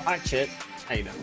Hi, Chit. How you doing?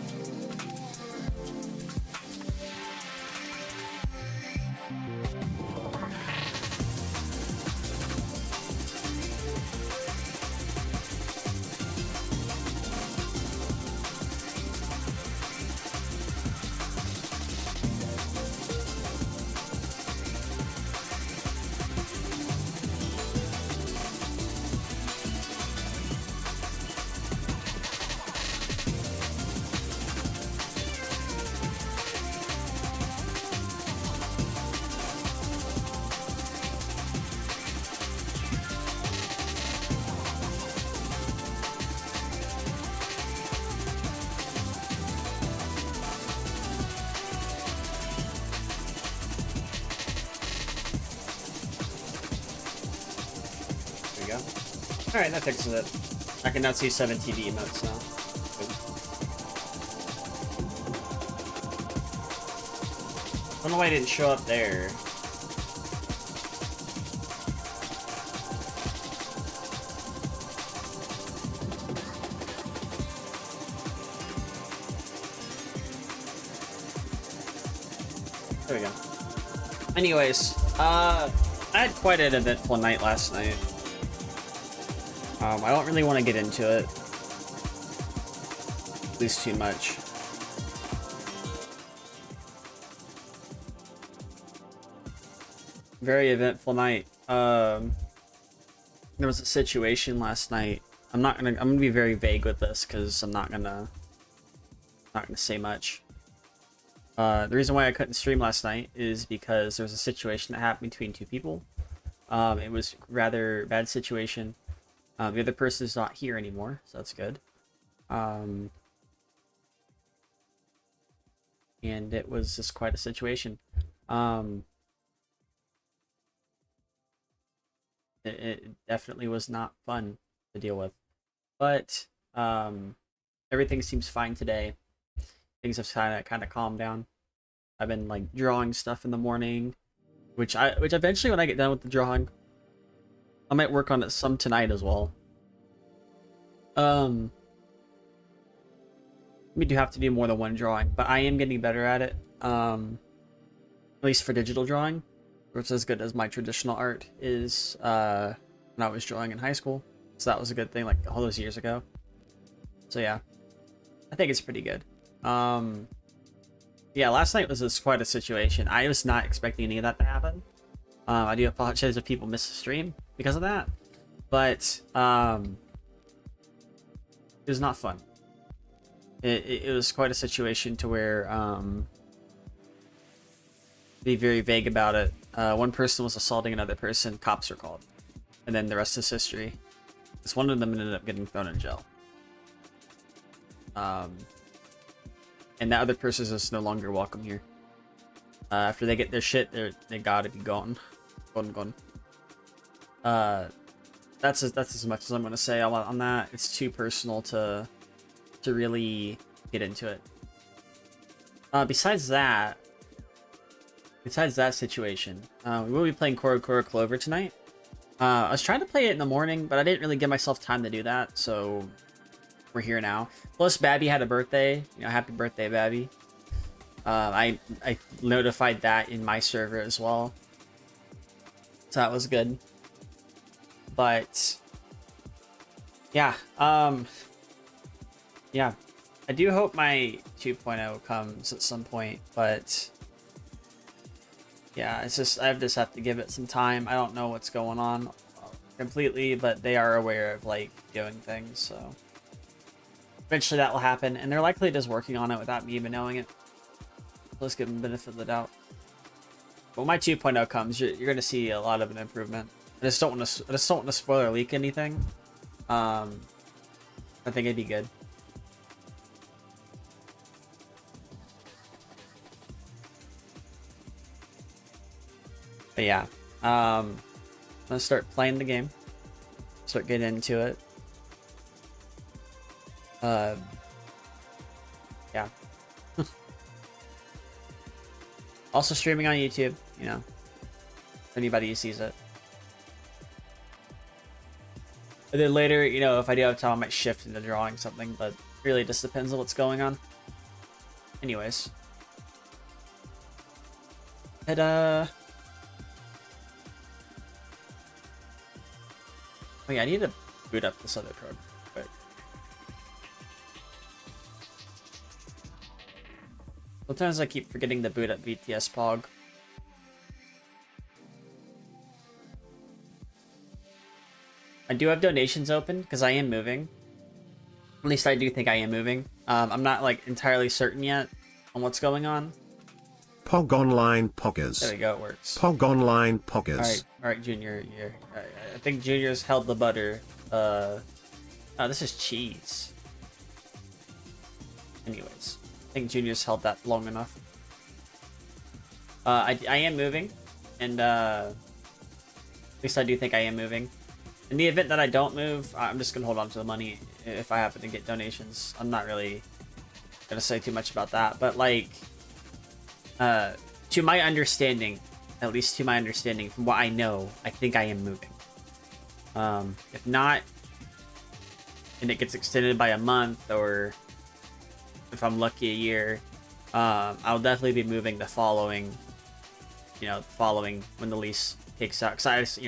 There we go. Alright, that fixes it. I can now see 7 TV emotes now. Good. I don't know why it didn't show up there. There we go. Anyways, I had quite an eventful night last night. I don't really want to get into it. At least too much. Very eventful night. There was a situation last night. I'm gonna be very vague with this because I'm not gonna say much. The reason why I couldn't stream last night is because there was a situation that happened between two people. It was a rather bad situation. The other person is not here anymore, so that's good. And it was just quite a situation. It definitely was not fun to deal with. But everything seems fine today. Things have kind of calmed down. I've been like drawing stuff in the morning, which eventually when I get done with the drawing, I might work on it some tonight as well. We do have to do more than one drawing, but I am getting better at it. At least for digital drawing, which is as good as my traditional art is when I was drawing in high school. So that was a good thing, like all those years ago. So yeah, I think it's pretty good. Yeah, last night was just quite a situation. I was not expecting any of that to happen. I do apologize if people miss the stream because of that, but it was not fun. It was quite a situation to where be very vague about it. One person was assaulting another person, cops were called, and then the rest is history. This one of them ended up getting thrown in jail. And that other person is just no longer welcome here. After they get their shit, they gotta be gone. Gone. That's as much as I'm gonna say on that. It's too personal to really get into it. Besides that situation, we will be playing KoKoroClover tonight. I was trying to play it in the morning, but I didn't really give myself time to do that, so we're here now. Plus, Babby had a birthday. You know, happy birthday, Babby. I notified that in my server as well, so that was good. But yeah, yeah, I do hope my 2.0 comes at some point, but yeah, it's just I just have to give it some time. I don't know what's going on completely, but they are aware of like doing things, so eventually that will happen, and they're likely just working on it without me even knowing it. Let's give them the benefit of the doubt. But when my 2.0 comes, you're going to see a lot of an improvement. I just don't want to spoil or leak anything. I think it'd be good. But yeah, I'm gonna start playing the game. Start getting into it. Yeah. Also streaming on YouTube, you know, anybody who sees it. And then later, you know, if I do have time, I might shift into drawing something, but Really just depends on what's going on. Anyways. But, oh yeah, I need to boot up this other program quick. Sometimes I keep forgetting to boot up VTS Pog. I do have donations open because I am moving. At least I do think I am moving. I'm not like entirely certain yet on what's going on. Pog Online Poggers. There we go, it works. Pog Online Poggers. Alright, Junior. I think Junior's held the butter. Oh, this is cheese. Anyways, I think Junior's held that long enough. I am moving, and at least I do think I am moving. In the event that I don't move, I'm just gonna hold on to the money if I happen to get donations. I'm not really gonna say too much about that, but like, to my understanding, at least to my understanding, from what I know, I think I am moving. If not, and it gets extended by a month, or if I'm lucky, a year, I'll definitely be moving the following, when the lease takes out. Because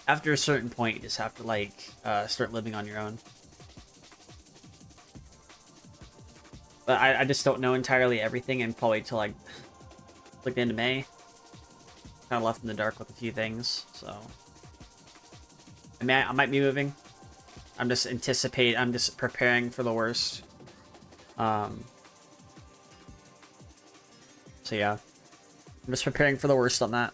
after a certain point, you just have to like start living on your own. But I just don't know entirely everything, and probably till like the end of May. Kind of left in the dark with a few things, so I might be moving. I'm just preparing for the worst. So yeah, I'm just preparing for the worst on that.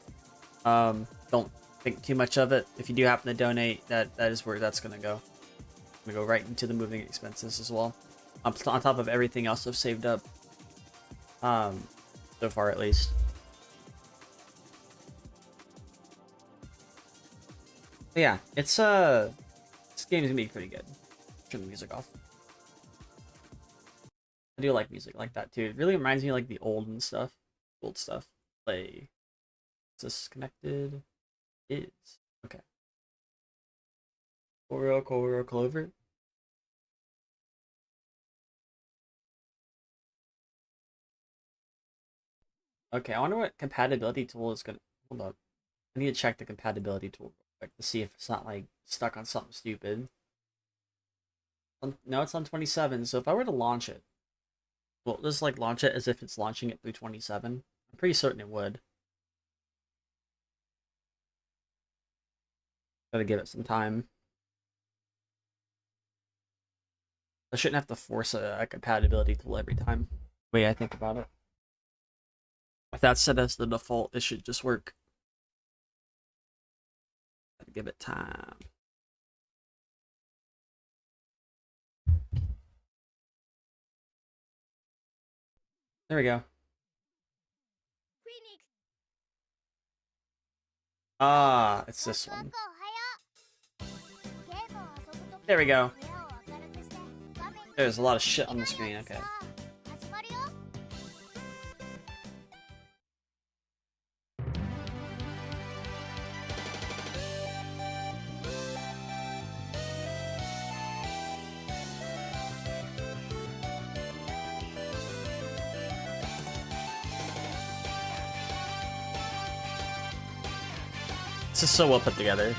Don't think too much of it. If you do happen to donate, that is where that's gonna go. I'm gonna go right into the moving expenses as well. On top of everything else I've saved up. So far at least. But yeah, it's this game is gonna be pretty good. Turn the music off. I do like music like that too. It really reminds me of like the old stuff. Play. Is this connected? It is. Okay. KoKoroClover. Okay, I wonder what compatibility tool is gonna. Hold up. I need to check the compatibility tool real quick to see if it's not like stuck on something stupid. No, it's on 27. So if I were to launch it, well, just like launch it as if it's launching it through 27. I'm pretty certain it would. Gotta give it some time. I shouldn't have to force a compatibility tool every time. The way I think about it. If that's set as the default, it should just work. Gotta give it time. There we go. Ah, it's this one. There we go. There's a lot of shit on the screen, okay. This is so well put together.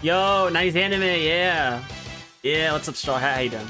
Yo, nice anime, yeah. Yeah, what's up, Straw Hat? How you doing?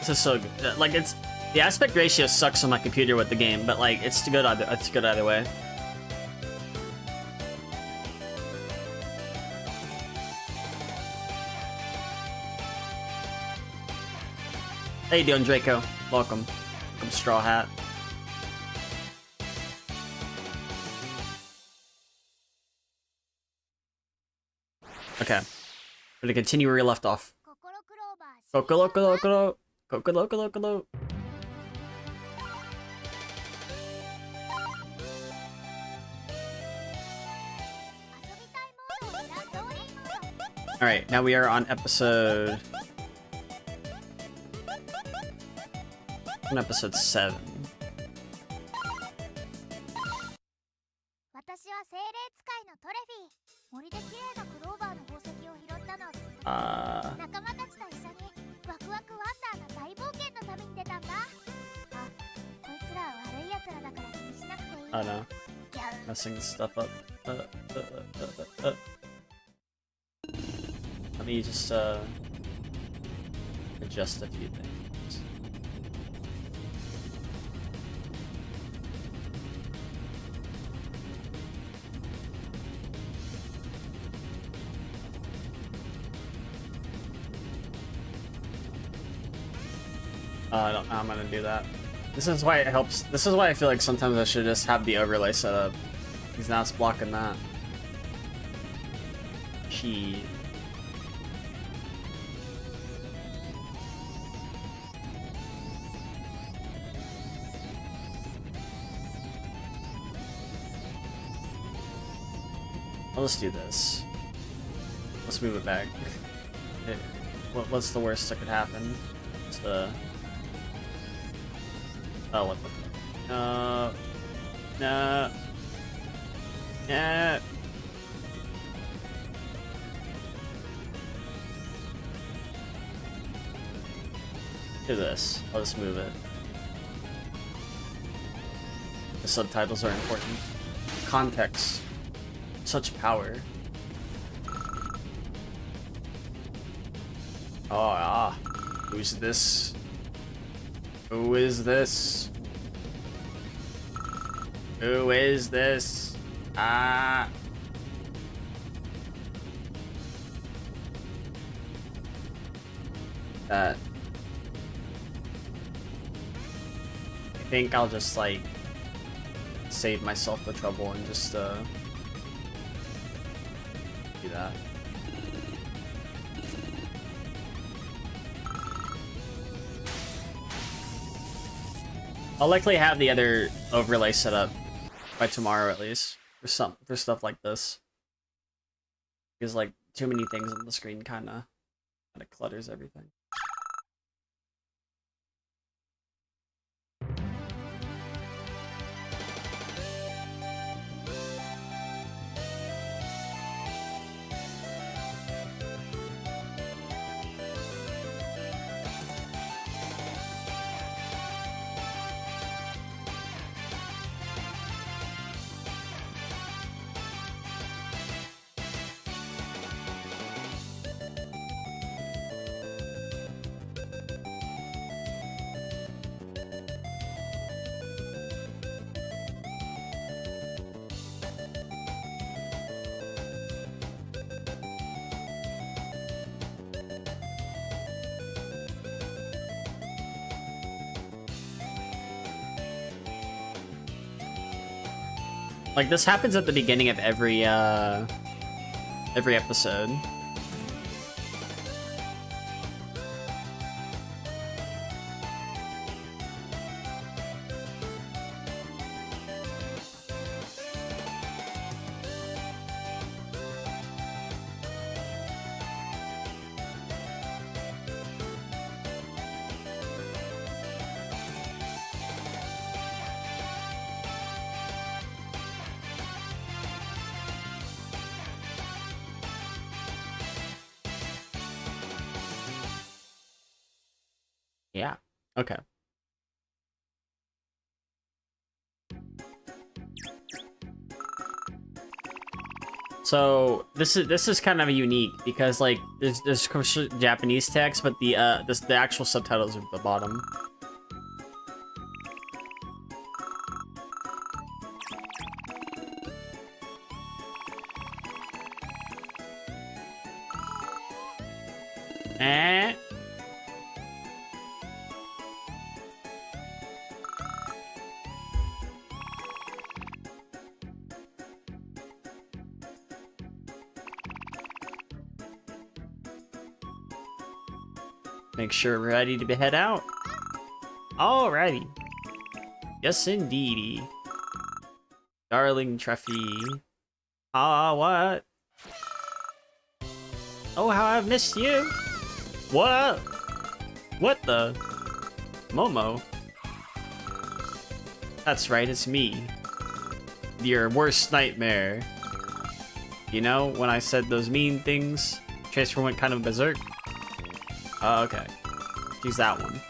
This is so good. Like, it's the aspect ratio sucks on my computer with the game, but like it's good either way. How you doing, Draco? Welcome. Welcome, Straw Hat. Okay. We're gonna continue where we left off. KoKoroClover. KoKoroClover. Alright, now we are on episode 7. Oh no. Messing stuff up. Let me just adjust a few things. I don't know how I'm gonna do that. This is why it helps. This is why I feel like sometimes I should just have the overlay set up, because now it's blocking that. Gee. Let's do this. Let's move it back. What's the worst that could happen? It's the... Oh, what the... No. No. Yeah. Do this. I'll just move it. The subtitles are important. Context. Such power. Oh, ah. Who's this? Who is this? Who is this? Ah. I think I'll just, like, save myself the trouble and just, do that. I'll likely have the other overlay set up by tomorrow at least for stuff like this, because like too many things on the screen kind of clutters everything. Like, this happens at the beginning of every episode. Yeah. Okay. So this is kind of unique because like there's Japanese text, but the actual subtitles are at the bottom. Eh. Make sure we're ready to head out. Alrighty. Yes, indeedy. Darling Treffy. Ah, what? Oh, how I've missed you. What? What the? Momo? That's right, it's me. Your worst nightmare. You know, when I said those mean things, Transfer went kind of berserk. Oh, okay. Use that one.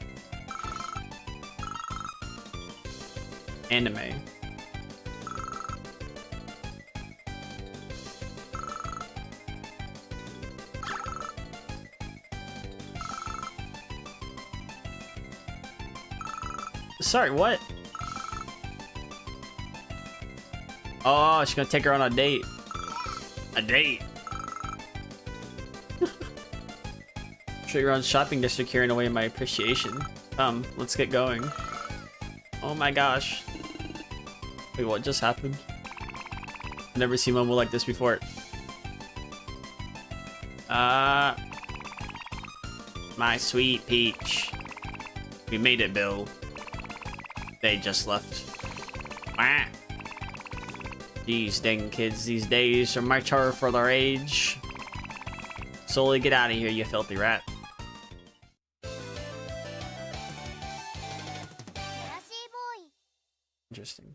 Anime. Sorry, what? Oh, she's gonna take her on a date. A date. Sure, you're on shopping district here in a way of my appreciation. Let's get going. Oh my gosh. Wait, what just happened? I've never seen Momo like this before. My sweet Peach. We made it, Bill. They just left. Wah. These dang kids these days are mature for their age. Slowly get out of here, you filthy rat. Interesting.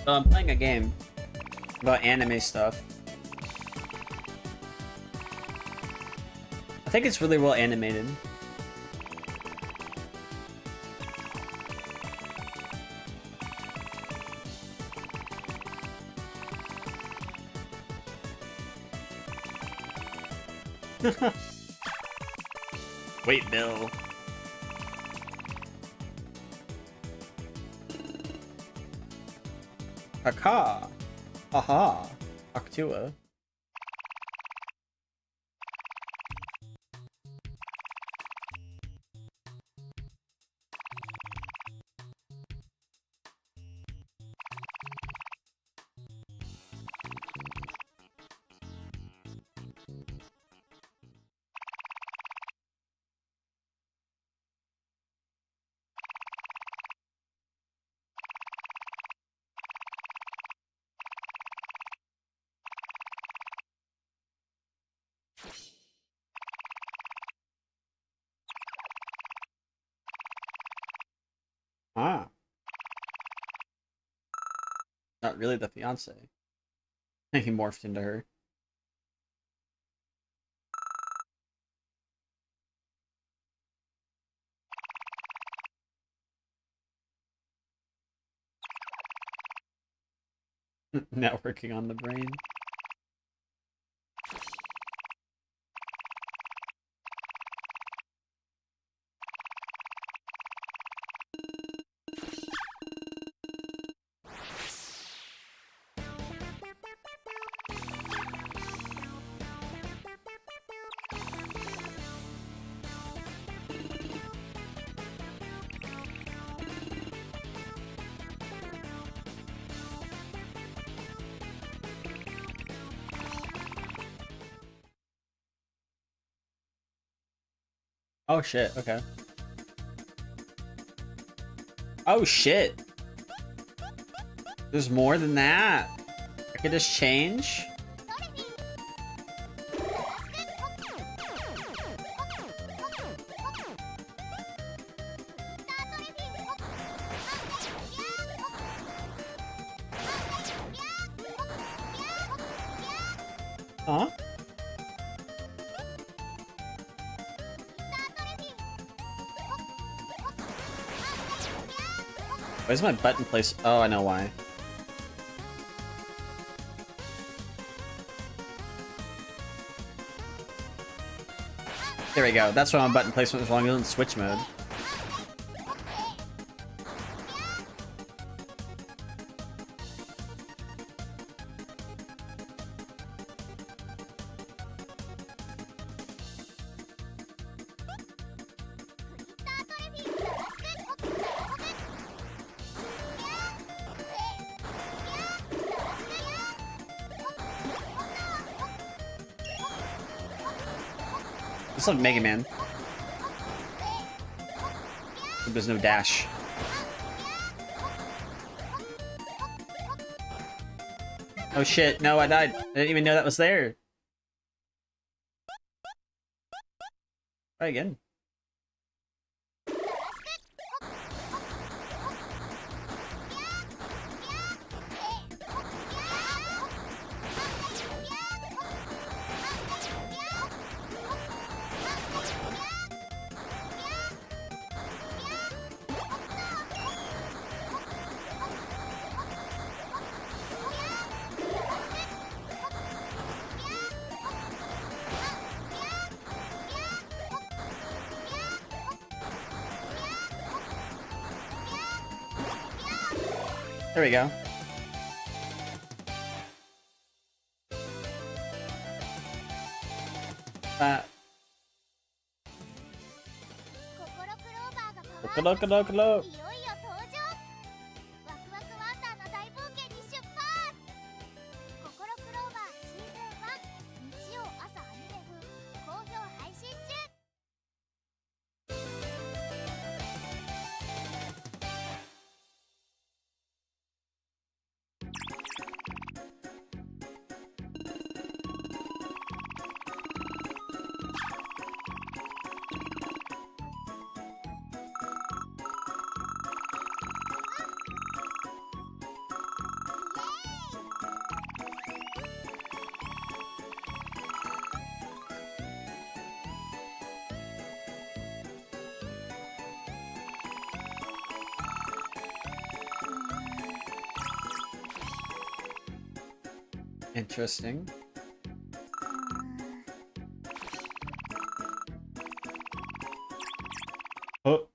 So I'm playing a game about anime stuff. I think it's really well animated. Wait, Bill. Kaka. Haha. Actua. Ah. Not really the fiance. He morphed into her. Networking on the brain. Oh shit, okay. Oh shit. There's more than that. I could just change? Huh? Where's my button place? Oh, I know why. There we go. That's why my button placement was wrong. It was in switch mode. It's like Mega Man. There's no dash. Oh shit, no, I died. I didn't even know that was there. Try again. There we go. KoKoroClover. Interesting. Oh.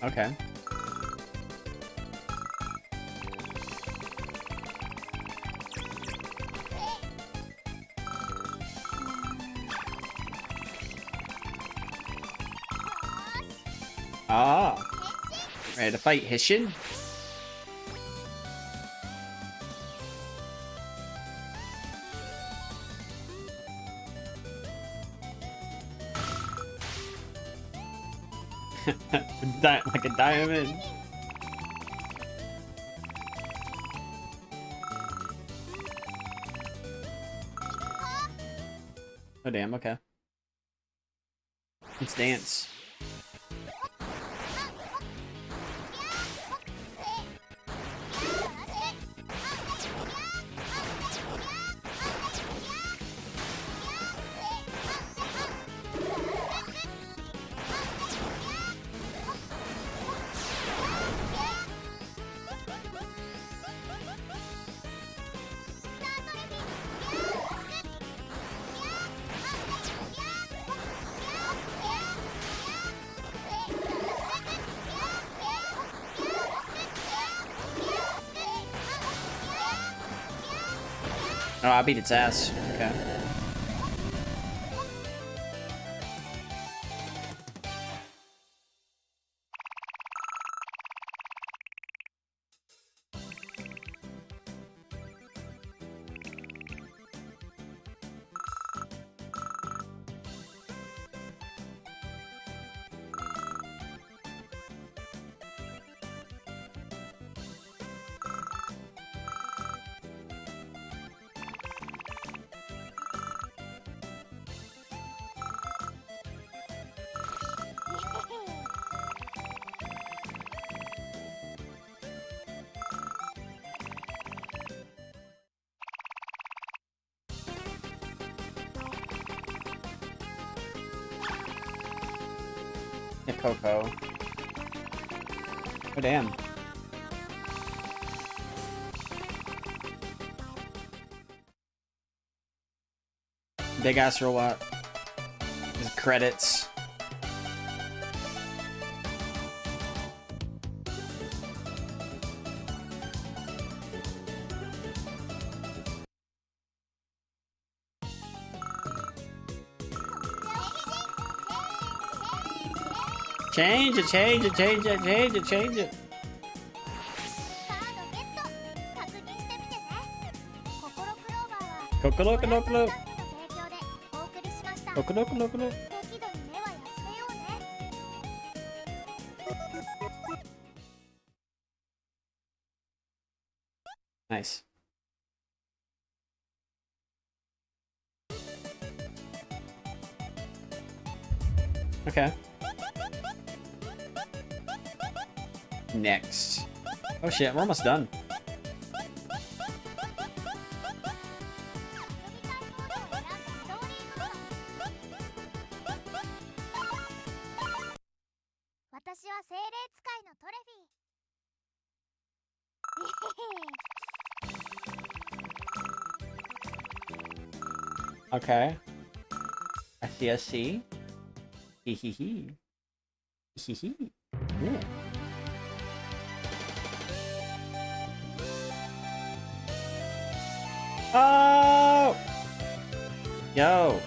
Okay. Ah. Ready to fight Hishin? Like a diamond. Oh damn, okay. Let's dance. Oh, I beat its ass. Okay. Yeah, Coco. Oh, damn. Big ass robot. His credits. Change it, change it, change it, change it, change it. KoKoroClover. KoKoroClover. Nice. Okay. Next. Oh shit, we're almost done. Okay. I see, I see. Hee hee hee. Hee hee. Yeah. Oh! Yo.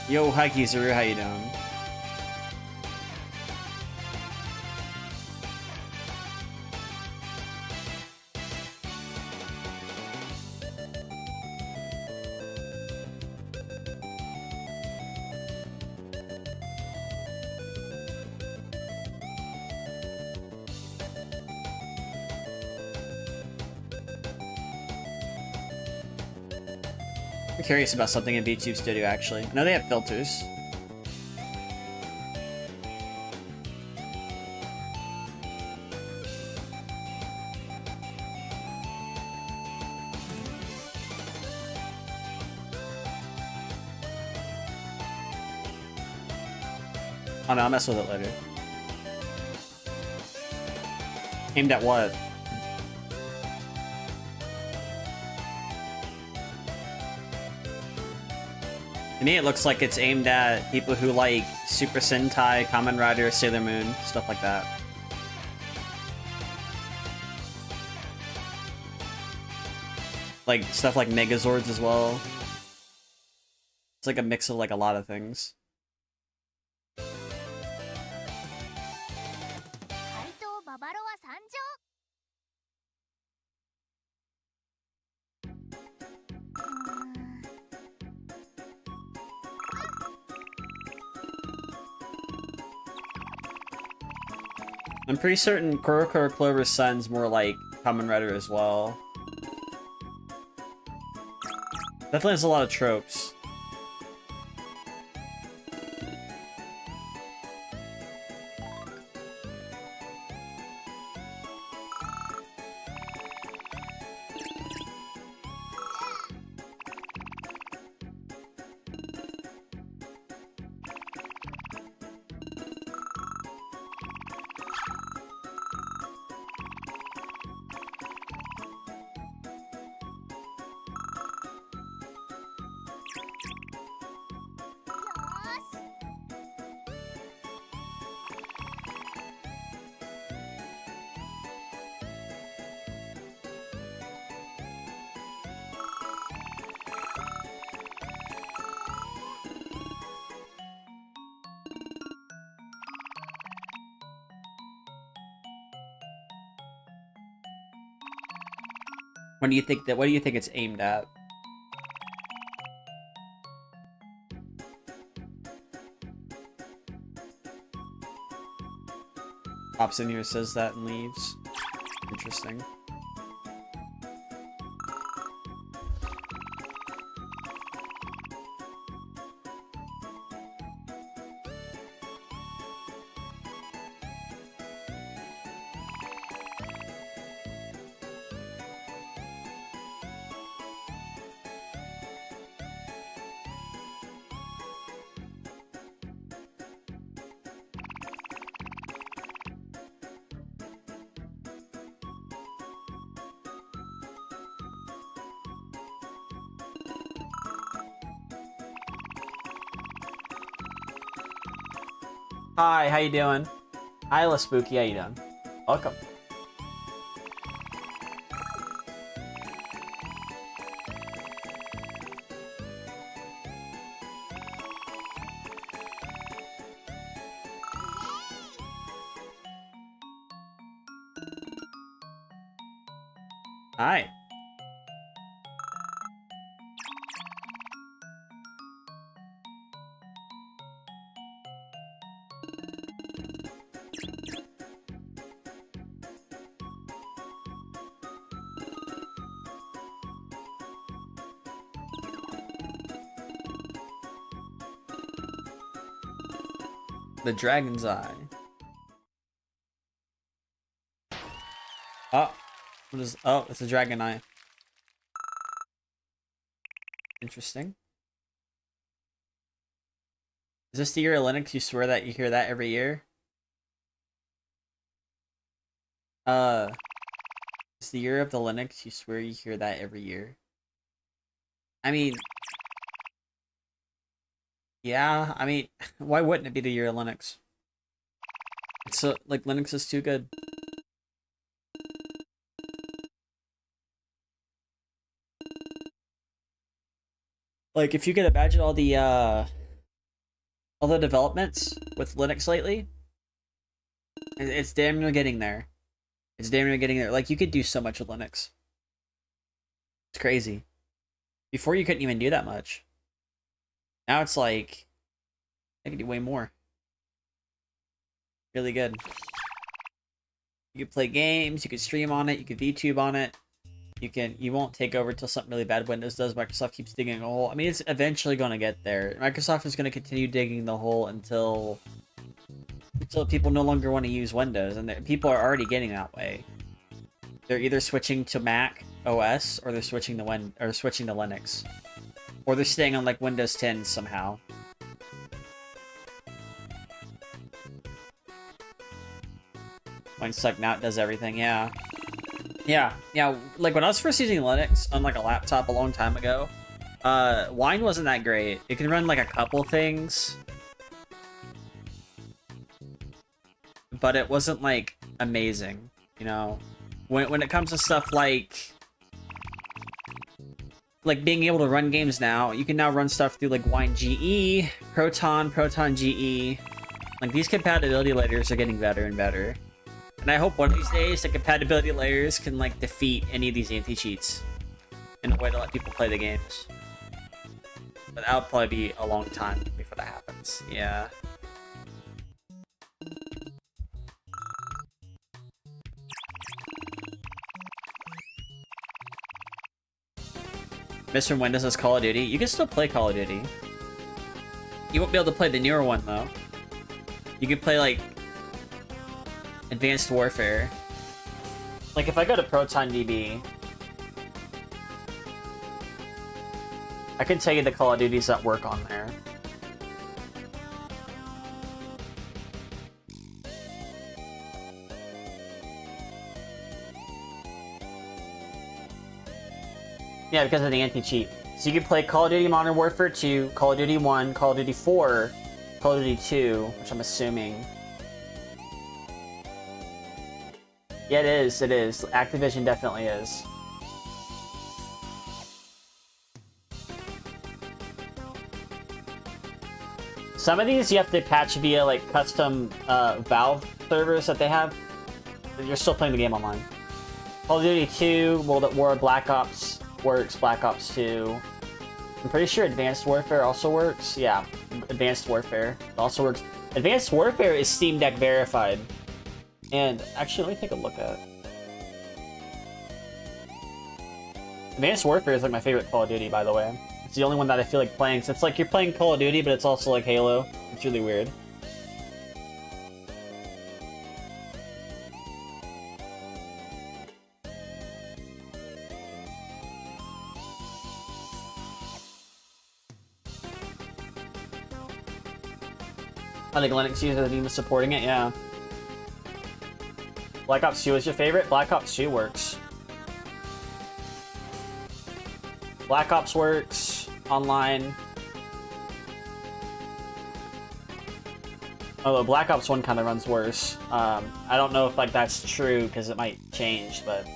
Yo, Hikey Zuru, how you doing? I'm curious about something in VTube Studio, actually. I know they have filters. Oh no, I'll mess with it later. Aimed at what? To me, it looks like it's aimed at people who like Super Sentai, Kamen Rider, Sailor Moon, stuff like that. Like, stuff like Megazords as well. It's like a mix of like a lot of things. I'm pretty certain KoKoroClover's son's more like Kamen Rider as well. Definitely has a lot of tropes. What do you think that? What do you think it's aimed at? Pops in here, says that, and leaves. Interesting. Hi, how you doing? Isla Spooky, how you doing? Welcome. Hi. The Dragon's Eye. Oh, what is? Oh, it's a Dragon Eye. Interesting. Is this the year of Linux? You swear that you hear that every year? It's the year of the Linux. You swear you hear that every year. I mean, yeah. I mean, why wouldn't it be the year of Linux? It's so like Linux is too good. Like, if you could imagine all the developments with Linux lately, it's damn near getting there. It's damn near getting there. Like, you could do so much with Linux. It's crazy. Before, you couldn't even do that much. Now it's like, I can do way more. Really good. You could play games, you could stream on it, you could VTube on it. You won't take over till something really bad Windows does. Microsoft keeps digging a hole. I mean, it's eventually going to get there. Microsoft is going to continue digging the hole until people no longer want to use Windows, and people are already getting that way. They're either switching to Mac OS or they're switching to Linux, or they're staying on like Windows 10 somehow. When it's like now it does everything, yeah. Yeah, like when I was first using Linux on like a laptop a long time ago, Wine wasn't that great. It can run like a couple things, but it wasn't like amazing, you know? When it comes to stuff like being able to run games now, you can now run stuff through like Wine GE, Proton GE. Like these compatibility layers are getting better and better. And I hope one of these days the compatibility layers can like defeat any of these anti-cheats in a way to let people play the games. But that'll probably be a long time before that happens. Yeah. Mr. Windows says Call of Duty. You can still play Call of Duty. You won't be able to play the newer one though. You can play like Advanced Warfare. Like if I go to ProtonDB, I can tell you the Call of Duties that work on there. Yeah, because of the anti-cheat. So you can play Call of Duty Modern Warfare 2, Call of Duty 1, Call of Duty 4, Call of Duty 2, which I'm assuming. Yeah, it is. Activision definitely is. Some of these you have to patch via like custom Valve servers that they have. You're still playing the game online. Call of Duty 2, World War, Black Ops works, Black Ops 2. I'm pretty sure Advanced Warfare also works. Yeah, Advanced Warfare also works. Advanced Warfare is Steam Deck verified. And actually, let me take a look at it. Advanced Warfare is like my favorite Call of Duty, by the way. It's the only one that I feel like playing. So it's like you're playing Call of Duty, but it's also like Halo. It's really weird. I think Linux users are even supporting it, yeah. Black Ops 2 is your favorite? Black Ops 2 works. Black Ops works online. Although Black Ops 1 kind of runs worse. I don't know if like that's true because it might change, but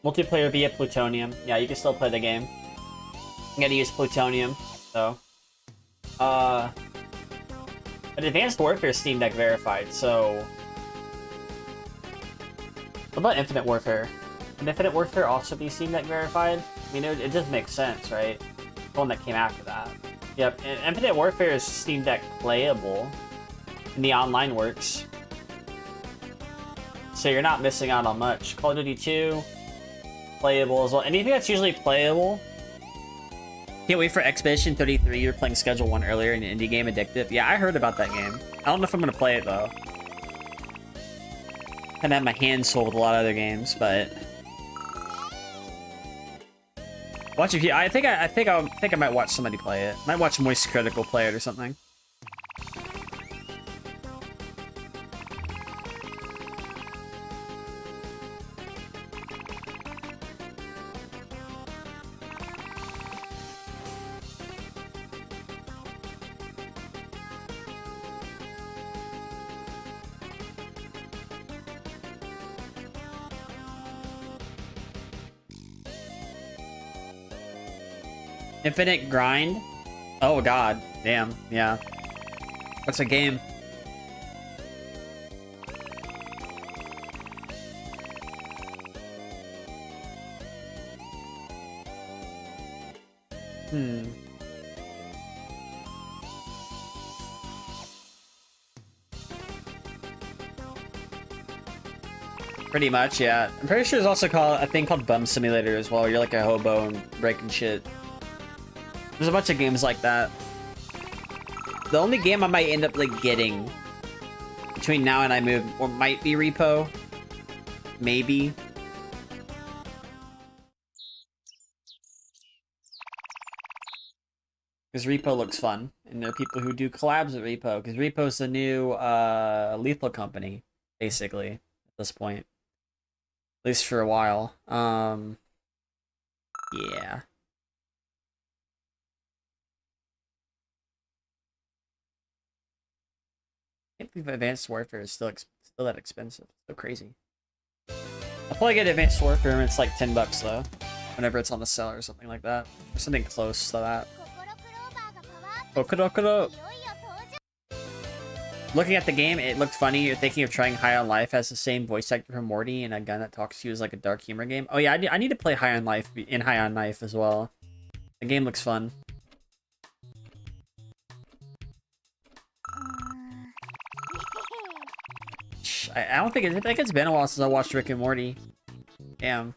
multiplayer via Plutonium. Yeah, you can still play the game. You gotta use Plutonium, so. But Advanced Warfare is Steam Deck verified, so. What about Infinite Warfare? Can Infinite Warfare also be Steam Deck verified? I mean, it just makes sense, right? The one that came after that. Yep, and Infinite Warfare is Steam Deck playable, and the online works. So you're not missing out on much. Call of Duty 2. Playable as well. Anything that's usually playable. Can't wait for Expedition 33. You're playing Schedule 1 earlier in indie game Addictive. Yeah, I heard about that game. I don't know if I'm gonna play it though. Kinda have my hands full with a lot of other games, but watch if you. I think I might watch somebody play it. Might watch Moist Critical play it or something. Infinite Grind? Oh god, damn, yeah. What's a game? Pretty much, yeah. I'm pretty sure there's also a thing called Bum Simulator as well. You're like a hobo and breaking shit. There's a bunch of games like that. The only game I might end up like getting between now and I move, or might be Repo. Maybe. Because Repo looks fun. And there are people who do collabs with Repo. Because Repo's the new Lethal company, basically, at this point. At least for a while. Yeah. I can't believe Advanced Warfare is still that expensive. So crazy. I'll probably get Advanced Warfare and it's like $10 though. Whenever it's on the sale or something like that. Or something close to that. KoKoroClover. Looking at the game, it looked funny. You're thinking of trying High on Life as the same voice actor from Morty and a gun that talks to you as like a dark humor game. Oh yeah, I need to play High on Life as well. The game looks fun. I don't think I think it's been a while since I watched Rick and Morty. Damn.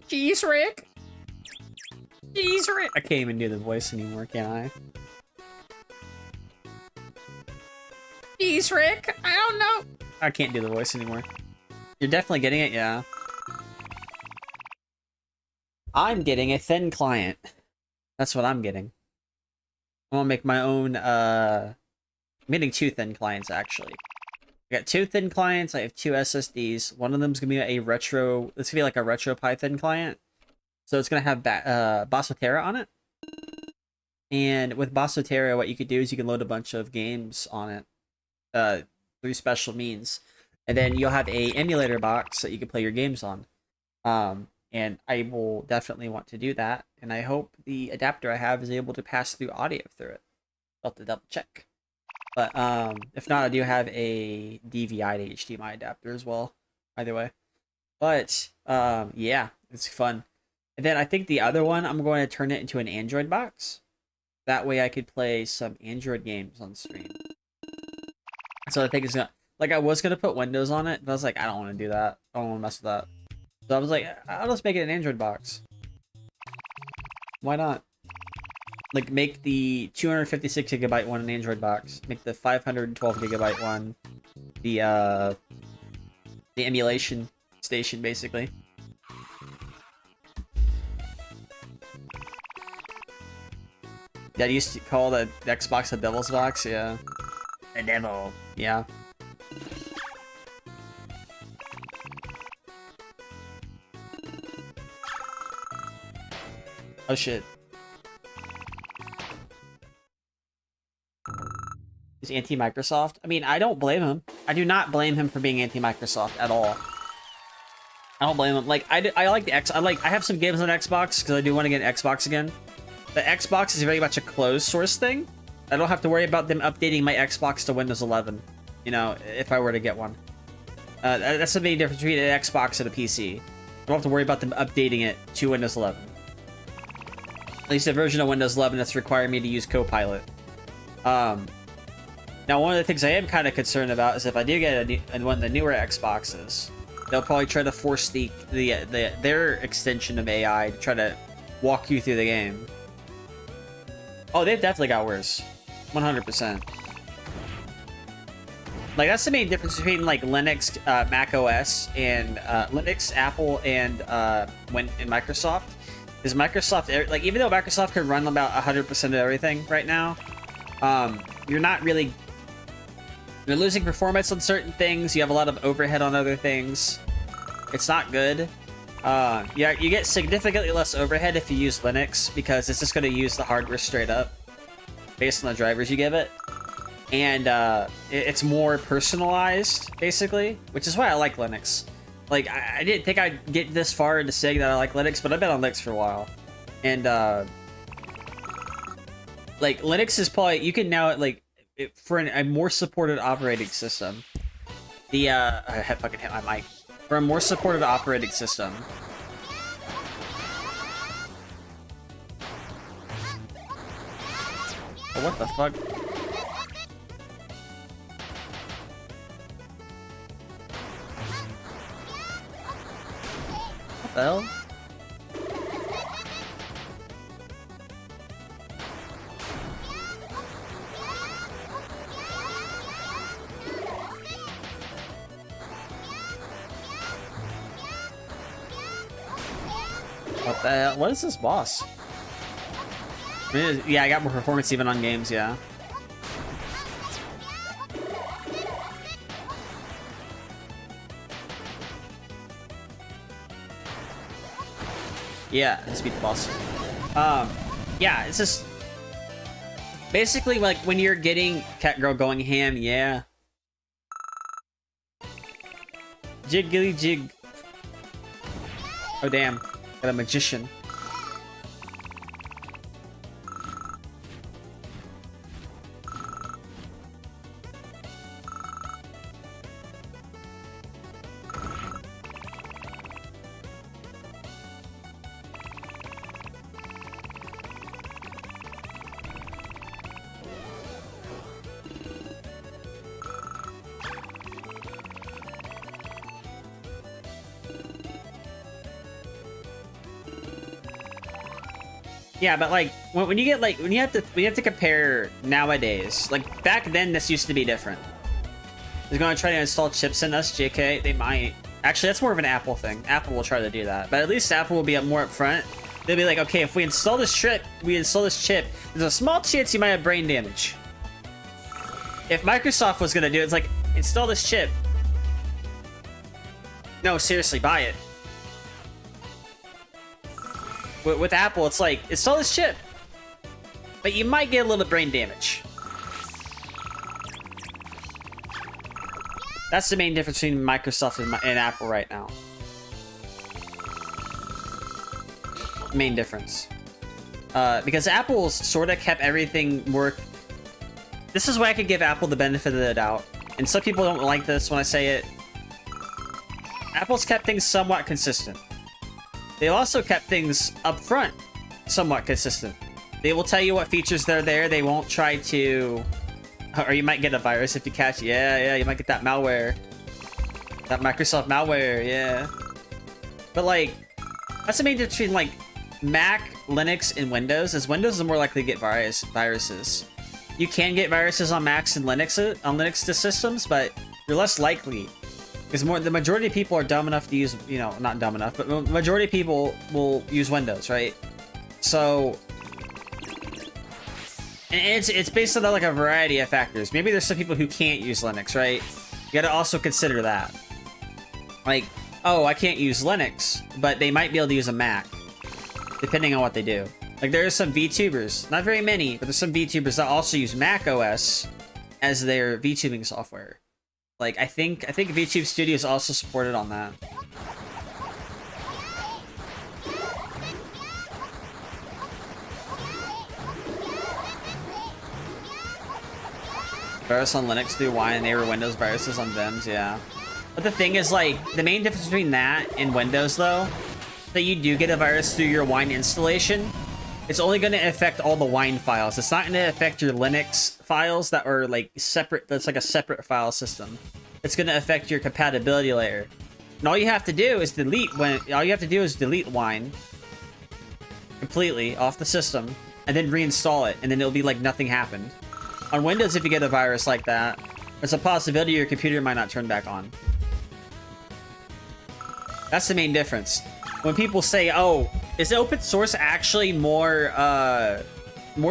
Jeez, Rick. Jeez, Rick. I can't even do the voice anymore, can I? Jeez, Rick. I don't know. I can't do the voice anymore. You're definitely getting it, yeah. I'm getting a thin client. That's what I'm getting. I'm gonna make my own, I'm getting 2 thin clients, actually. I got 2 thin clients, I have 2 SSDs. One of them's gonna be a retro, this gonna be like a retro Python client. So it's gonna have Basotera on it. And with Basotera, what you could do is you can load a bunch of games on it. Through special means. and then you'll have a emulator box that you can play your games on. And I will definitely want to do that, and I hope the adapter I have is able to pass through audio through it. I'll have to double check. But if not, I do have a DVI to HDMI adapter as well. Either way. But yeah, it's fun. And then I think the other one, I'm going to turn it into an Android box. That way I could play some Android games on stream. So I think it's gonna, like, I was gonna put Windows on it, but I was like, I don't want to do that. I don't want to mess with that. So I was like, I'll just make it an Android box. Why not? Like, make the 256 gigabyte one an Android box. Make the 512 gigabyte one the emulation station, basically. Yeah, I used to call the Xbox the Devil's Box, yeah. The devil. Yeah. Oh shit. He's anti-Microsoft? I mean, I don't blame him. I do not blame him for being anti-Microsoft at all. I don't blame him. Like, I like the I have some games on Xbox because I do want to get an Xbox again. The Xbox is very much a closed source thing. I don't have to worry about them updating my Xbox to Windows 11. You know, if I were to get one. That's the main difference between an Xbox and a PC. I don't have to worry about them updating it to Windows 11. At least a version of Windows 11 that's requiring me to use Copilot. Now, one of the things I am kind of concerned about is if I do get one of the newer Xboxes, they'll probably try to force their extension of AI to try to walk you through the game. Oh, they've definitely got worse. 100%. Like, that's the main difference between, like, Linux, Mac OS, and Linux, Apple, and Microsoft. Is Microsoft, like, even though Microsoft can run about 100% of everything right now, you're not really... You're losing performance on certain things, you have a lot of overhead on other things. It's not good. Yeah, you get significantly less overhead if you use Linux, because it's just going to use the hardware straight up, based on the drivers you give it. And it's more personalized, basically, which is why I like Linux. Like, I didn't think I'd get this far into saying that I like Linux, but I've been on Linux for a while. And, like, Linux is probably, you can now, like, for a more supported operating system, I fucking hit my mic. For a more supported operating system, oh, what the fuck? What the hell? What the hell? What is this boss? I mean, yeah, I got more performance even on games, yeah. Yeah, let's beat the boss. Yeah, it's just... Basically, like, when you're getting Cat Girl going ham, yeah. Jiggly jig. Oh, damn. Got a magician. Yeah, but like when you get like when you have to compare nowadays, like back then this used to be different. They're gonna try to install chips in us, JK. They might. Actually, that's more of an Apple thing. Apple will try to do that, but at least Apple will be up more upfront. They'll be like, okay, if we install this chip, there's a small chance you might have brain damage. If Microsoft was gonna do it, it's like, install this chip. No, seriously, buy it. With Apple, it's like, install this chip, but you might get a little brain damage. That's the main difference between Microsoft and Apple right now. Main difference. Because Apple's sort of kept everything more... This is why I could give Apple the benefit of the doubt. And some people don't like this when I say it. Apple's kept things somewhat consistent. They also kept things up front somewhat consistent. They will tell you what features they're there. They won't try to... Or you might get a virus if you catch it. Yeah, you might get that malware. That Microsoft malware, yeah. But, like, that's the main difference between, like, Mac, Linux, and Windows, is Windows is more likely to get viruses. You can get viruses on Macs and Linux systems, but you're less likely. Because the majority of people are dumb enough to use, you know, not dumb enough, but the majority of people will use Windows, right? So... And it's based on like a variety of factors. Maybe there's some people who can't use Linux, right? You gotta also consider that. Like, oh, I can't use Linux, but they might be able to use a Mac, depending on what they do. Like, there are some VTubers, not very many, but there's some VTubers that also use Mac OS as their VTubing software. Like, I think VTube Studio is also supported on that. Virus on Linux through Wine, and they were Windows viruses on Vims, yeah. But the thing is, like, the main difference between that and Windows, though, that you do get a virus through your Wine installation, it's only going to affect all the Wine files. It's not going to affect your Linux files that are, like, separate. That's like a separate file system. It's going to affect your compatibility layer. And all you have to do is delete Wine completely off the system, and then reinstall it, and then it'll be like nothing happened. On Windows, if you get a virus like that, there's a possibility your computer might not turn back on. That's the main difference. When people say, oh, is open source actually more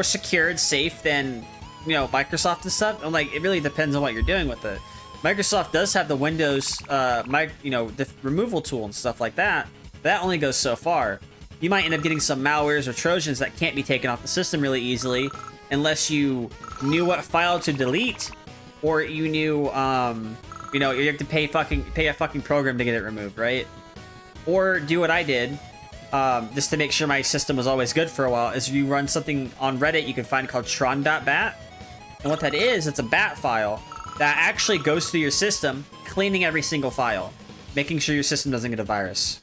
secured, safe than, you know, Microsoft and stuff? I'm like, it really depends on what you're doing with it. Microsoft does have the Windows, the removal tool and stuff like that. That only goes so far. You might end up getting some malwares or Trojans that can't be taken off the system really easily, unless you knew what file to delete, or you knew, you know, you have to pay a fucking program to get it removed, right? Or do what I did, just to make sure my system was always good for a while, is you run something on Reddit you can find called tron.bat. And what that is, it's a bat file that actually goes through your system, cleaning every single file, making sure your system doesn't get a virus.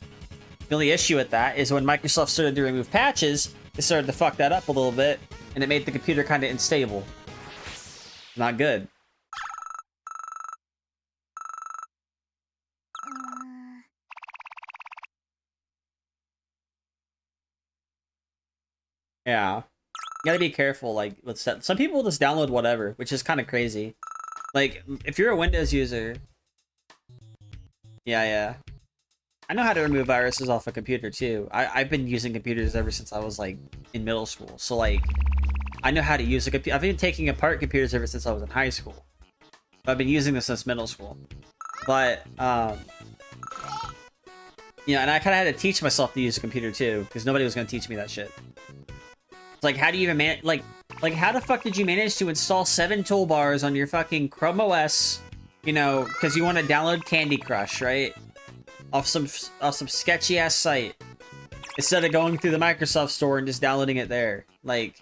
The only issue with that is when Microsoft started to remove patches, it started to fuck that up a little bit, and it made the computer kind of unstable. Not good. Yeah. You gotta be careful, like, with some people just download whatever, which is kind of crazy. Like, if you're a Windows user... Yeah. I know how to remove viruses off a computer, too. I've been using computers ever since I was, like, in middle school. So, like, I know how to use a computer. I've been taking apart computers ever since I was in high school. I've been using this since middle school. But, you know, and I kind of had to teach myself to use a computer, too, because nobody was going to teach me that shit. It's like, how do you even manage, like, how the fuck did you manage to install 7 toolbars on your fucking Chrome OS, you know, because you want to download Candy Crush, right? Off some sketchy-ass site, instead of going through the Microsoft Store and just downloading it there. Like,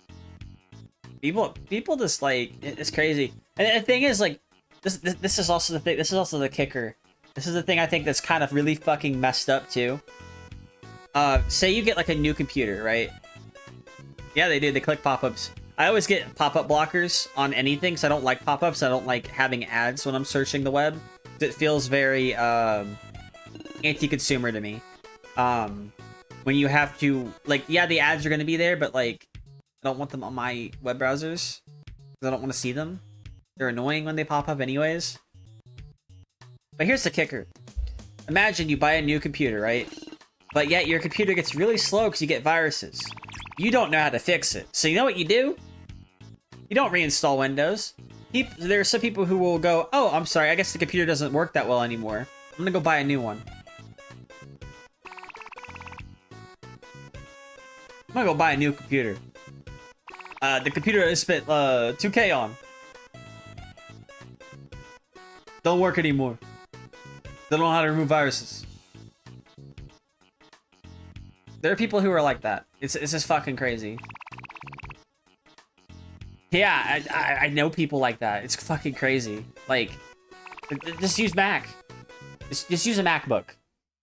people just, like, it's crazy. And the thing is, like, this is also the thing, this is also the kicker. This is the thing I think that's kind of really fucking messed up, too. Say you get, like, a new computer, right? Yeah, they do. They click pop-ups. I always get pop-up blockers on anything, so I don't like pop-ups. I don't like having ads when I'm searching the web. It feels very, anti-consumer to me. When you have to, like, yeah, the ads are going to be there, but, like, I don't want them on my web browsers, because I don't want to see them. They're annoying when they pop up anyways. But here's the kicker. Imagine you buy a new computer, right? But yet your computer gets really slow because you get viruses. You don't know how to fix it. So you know what you do? You don't reinstall Windows. There are some people who will go, oh, I'm sorry, I guess the computer doesn't work that well anymore. I'm gonna go buy a new one. I'm gonna go buy a new computer. The computer I spent 2K on. Don't work anymore. They don't know how to remove viruses. There are people who are like that. It's just fucking crazy. Yeah, I know people like that. It's fucking crazy. Like, just use Mac. Just use a MacBook.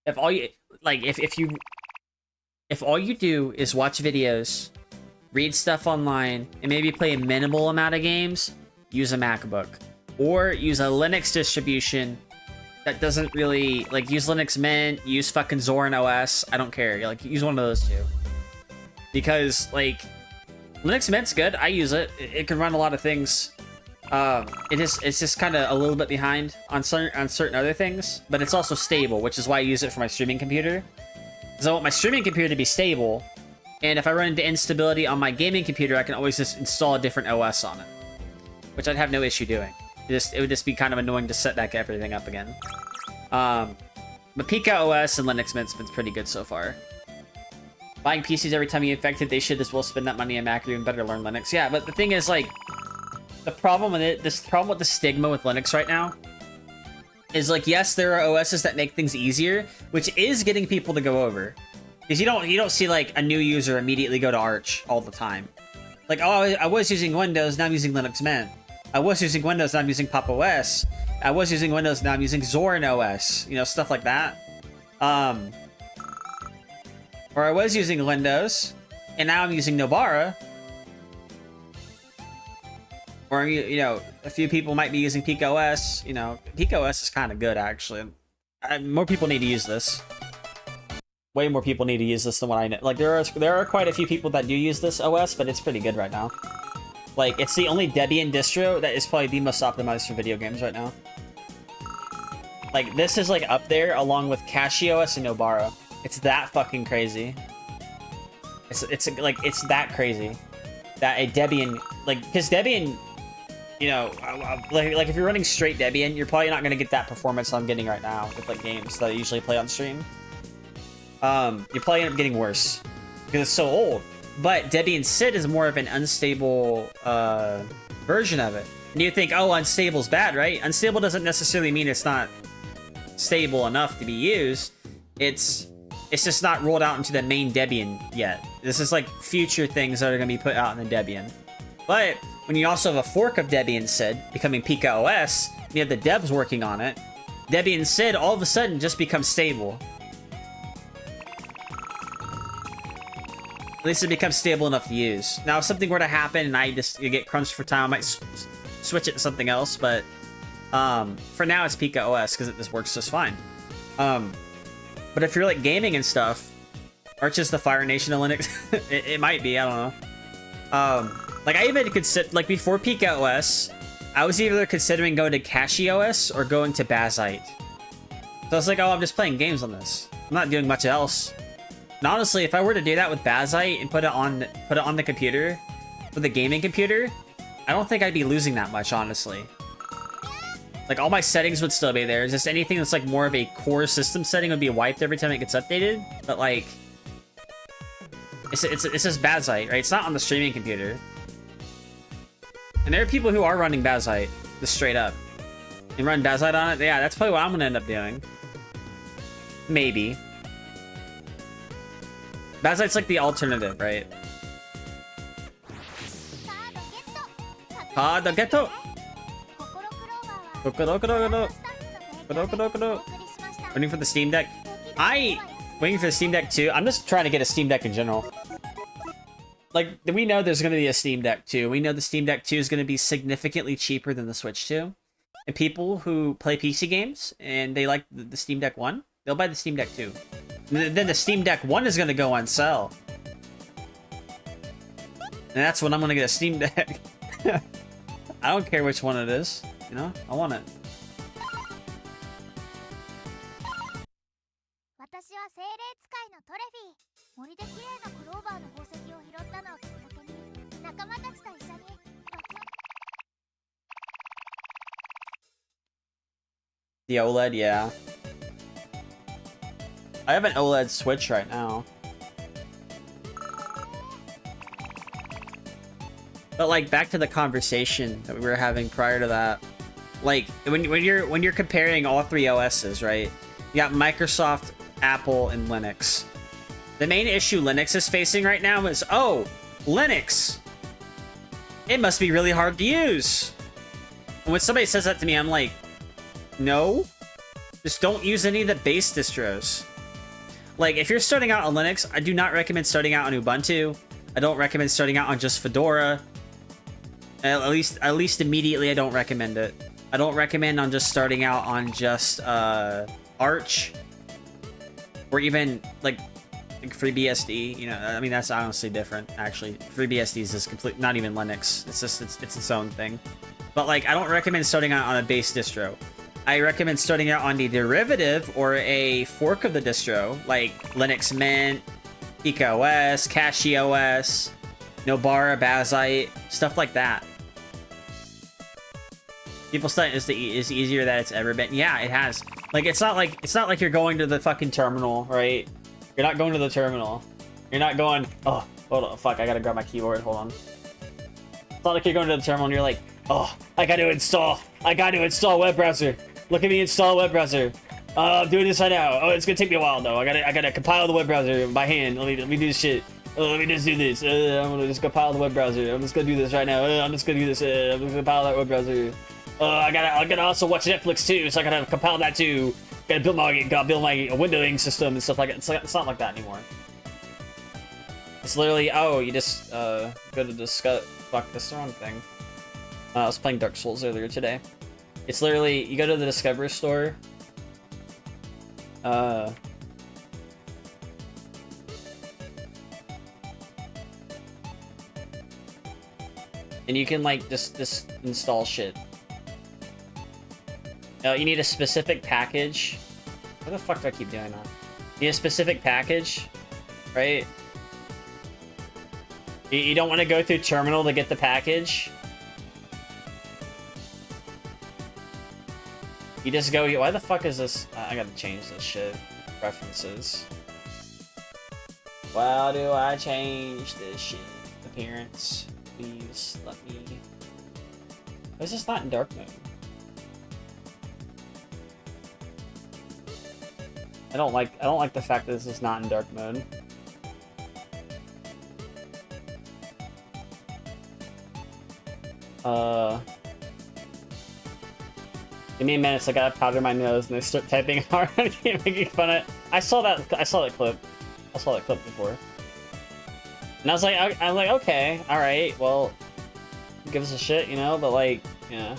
If all you like, if all you do is watch videos, read stuff online, and maybe play a minimal amount of games, use a MacBook. Or use a Linux distribution that doesn't really, like, use Linux Mint, use fucking Zorin OS, I don't care. Like, use one of those two. Because, like, Linux Mint's good, I use it. It can run a lot of things. It's just kind of a little bit behind on certain other things, but it's also stable, which is why I use it for my streaming computer. Because I want my streaming computer to be stable, and if I run into instability on my gaming computer, I can always just install a different OS on it, which I'd have no issue doing. It would just be kind of annoying to set back everything up again. But Pico OS and Linux Mint's been pretty good so far. Buying PCs every time you infect it, they should as well spend that money on Mac or even better learn Linux. Yeah, but the thing is, like, the problem with it, this problem with the stigma with Linux right now is, like, yes, there are OSs that make things easier, which is getting people to go over. Because you don't see, like, a new user immediately go to Arch all the time. Like, oh, I was using Windows, now I'm using Linux Mint. I was using Windows, now I'm using Pop! OS. I was using Windows, now I'm using Zorin OS. You know, stuff like that. Or I was using Windows, and now I'm using Nobara. Or, you know, a few people might be using Pico OS. You know, Pico OS is kind of good, actually. More people need to use this. Way more people need to use this than what I know. Like, there are quite a few people that do use this OS, but it's pretty good right now. Like, it's the only Debian distro that is probably the most optimized for video games right now. Like, this is, like, up there along with CachyOS and Nobara. It's that fucking crazy. It's that crazy. That a Debian, like, because Debian, you know, like if you're running straight Debian, you're probably not going to get that performance I'm getting right now with, like, games that I usually play on stream. You probably end up getting worse because it's so old. But Debian SID is more of an unstable version of it. And you think, oh, unstable's bad, right? Unstable doesn't necessarily mean it's not stable enough to be used. It's just not rolled out into the main Debian yet. This is like future things that are going to be put out in the Debian. But when you also have a fork of Debian SID becoming Pico OS, and you have the devs working on it, Debian SID all of a sudden just becomes stable. At least it becomes stable enough to use. Now, if something were to happen and I just get crunched for time, I might switch it to something else. But for now, it's Pico OS because it just works just fine. But if you're like gaming and stuff, Arch is the Fire Nation of Linux. it might be, I don't know. Like I even consider, like before Pico OS, I was either considering going to CachyOS or going to Bazite. So I was like, oh, I'm just playing games on this. I'm not doing much else. And honestly, if I were to do that with Bazite and put it on the computer, with the gaming computer, I don't think I'd be losing that much, honestly. Like, all my settings would still be there. Just anything that's, like, more of a core system setting would be wiped every time it gets updated. But, like, it's just Bazite, right? It's not on the streaming computer. And there are people who are running Bazite, just straight up. And run Bazite on it? Yeah, that's probably what I'm gonna end up doing. Maybe. Bazite's like the alternative, right? KoKoroClover. Waiting for the Steam Deck. Waiting for the Steam Deck 2. I'm just trying to get a Steam Deck in general. Like, we know there's going to be a Steam Deck 2. We know the Steam Deck 2 is going to be significantly cheaper than the Switch 2. And people who play PC games and they like the Steam Deck 1, they'll buy the Steam Deck 2. And then the Steam Deck 1 is going to go on sale. And that's when I'm going to get a Steam Deck. I don't care which one it is. You know? I want it. The OLED, yeah. I have an OLED Switch right now. But like back to the conversation that we were having prior to that. Like when you're comparing all three OSs, right? You got Microsoft, Apple, and Linux. The main issue Linux is facing right now is, oh, Linux. It must be really hard to use. And when somebody says that to me, I'm like, no, just don't use any of the base distros. Like, if you're starting out on Linux, I do not recommend starting out on Ubuntu. I don't recommend starting out on just Fedora. At least immediately, I don't recommend it. I don't recommend on just starting out on just Arch, or even like FreeBSD. You know, I mean, that's honestly different. Actually, FreeBSD is just complete, not even Linux. It's just it's its own thing. But like, I don't recommend starting out on a base distro. I recommend starting out on the derivative or a fork of the distro, like Linux Mint, PikaOS, CachyOS, Nobara, Bazite, stuff like that. People say it's easier that it's ever been. Yeah, it has. Like, it's not like you're going to the fucking terminal, right? You're not going to the terminal. You're not going. Oh, hold on, fuck! I gotta grab my keyboard. Hold on. It's not like you're going to the terminal and you're like, oh, I got to install web browser. Look at me install web browser. I'm doing this right now. Oh, it's gonna take me a while though. I gotta compile the web browser by hand. Let me do this shit. Let me just do this. I'm gonna just compile the web browser. I'm just gonna do this right now. I'm just gonna do this. I'm gonna compile that web browser. I gotta also watch Netflix too, so I gotta compile that too. Gotta build my windowing system and stuff like that. It's not like that anymore. It's literally, oh, you just go to discuss. Fuck, that's the wrong thing. I was playing Dark Souls earlier today. It's literally, you go to the Discover store. And you can like just install shit. You need a specific package. Why the fuck do I keep doing that? You need a specific package, right? You don't want to go through terminal to get the package. You just go, why the fuck is this? I gotta change this shit. Preferences. How do I change this shit? Appearance. Please let me. Why is this not in dark mode? I don't like the fact that this is not in dark mode. Give me a minute, so I gotta powder my nose and they start typing hard and keep making fun of it. I saw that clip. I saw that clip before. And I was like, okay, alright, well, give us a shit, you know, but like, yeah.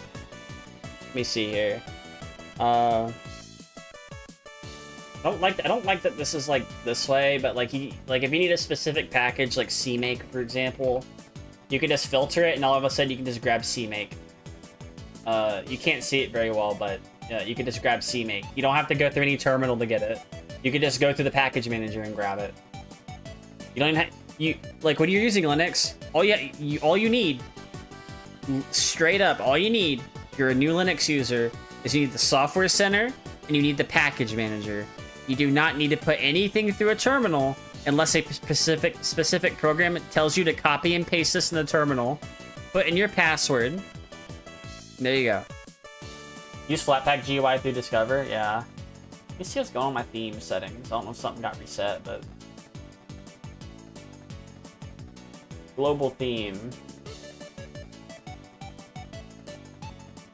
Let me see here. I don't like that this is like this way, but like if you need a specific package like CMake, for example, you can just filter it and all of a sudden you can just grab CMake. You can't see it very well, but you can just grab CMake. You don't have to go through any terminal to get it. You can just go through the package manager and grab it. You don't even like when you're using Linux, all you need, straight up, all you need, if you're a new Linux user, is you need the software center and you need the package manager. You do not need to put anything through a terminal unless a specific program tells you to copy and paste this in the terminal, put in your password. There you go. Use Flatpak GUI through Discover. Yeah. Let me see what's going on my theme settings. I don't know if something got reset, but global theme.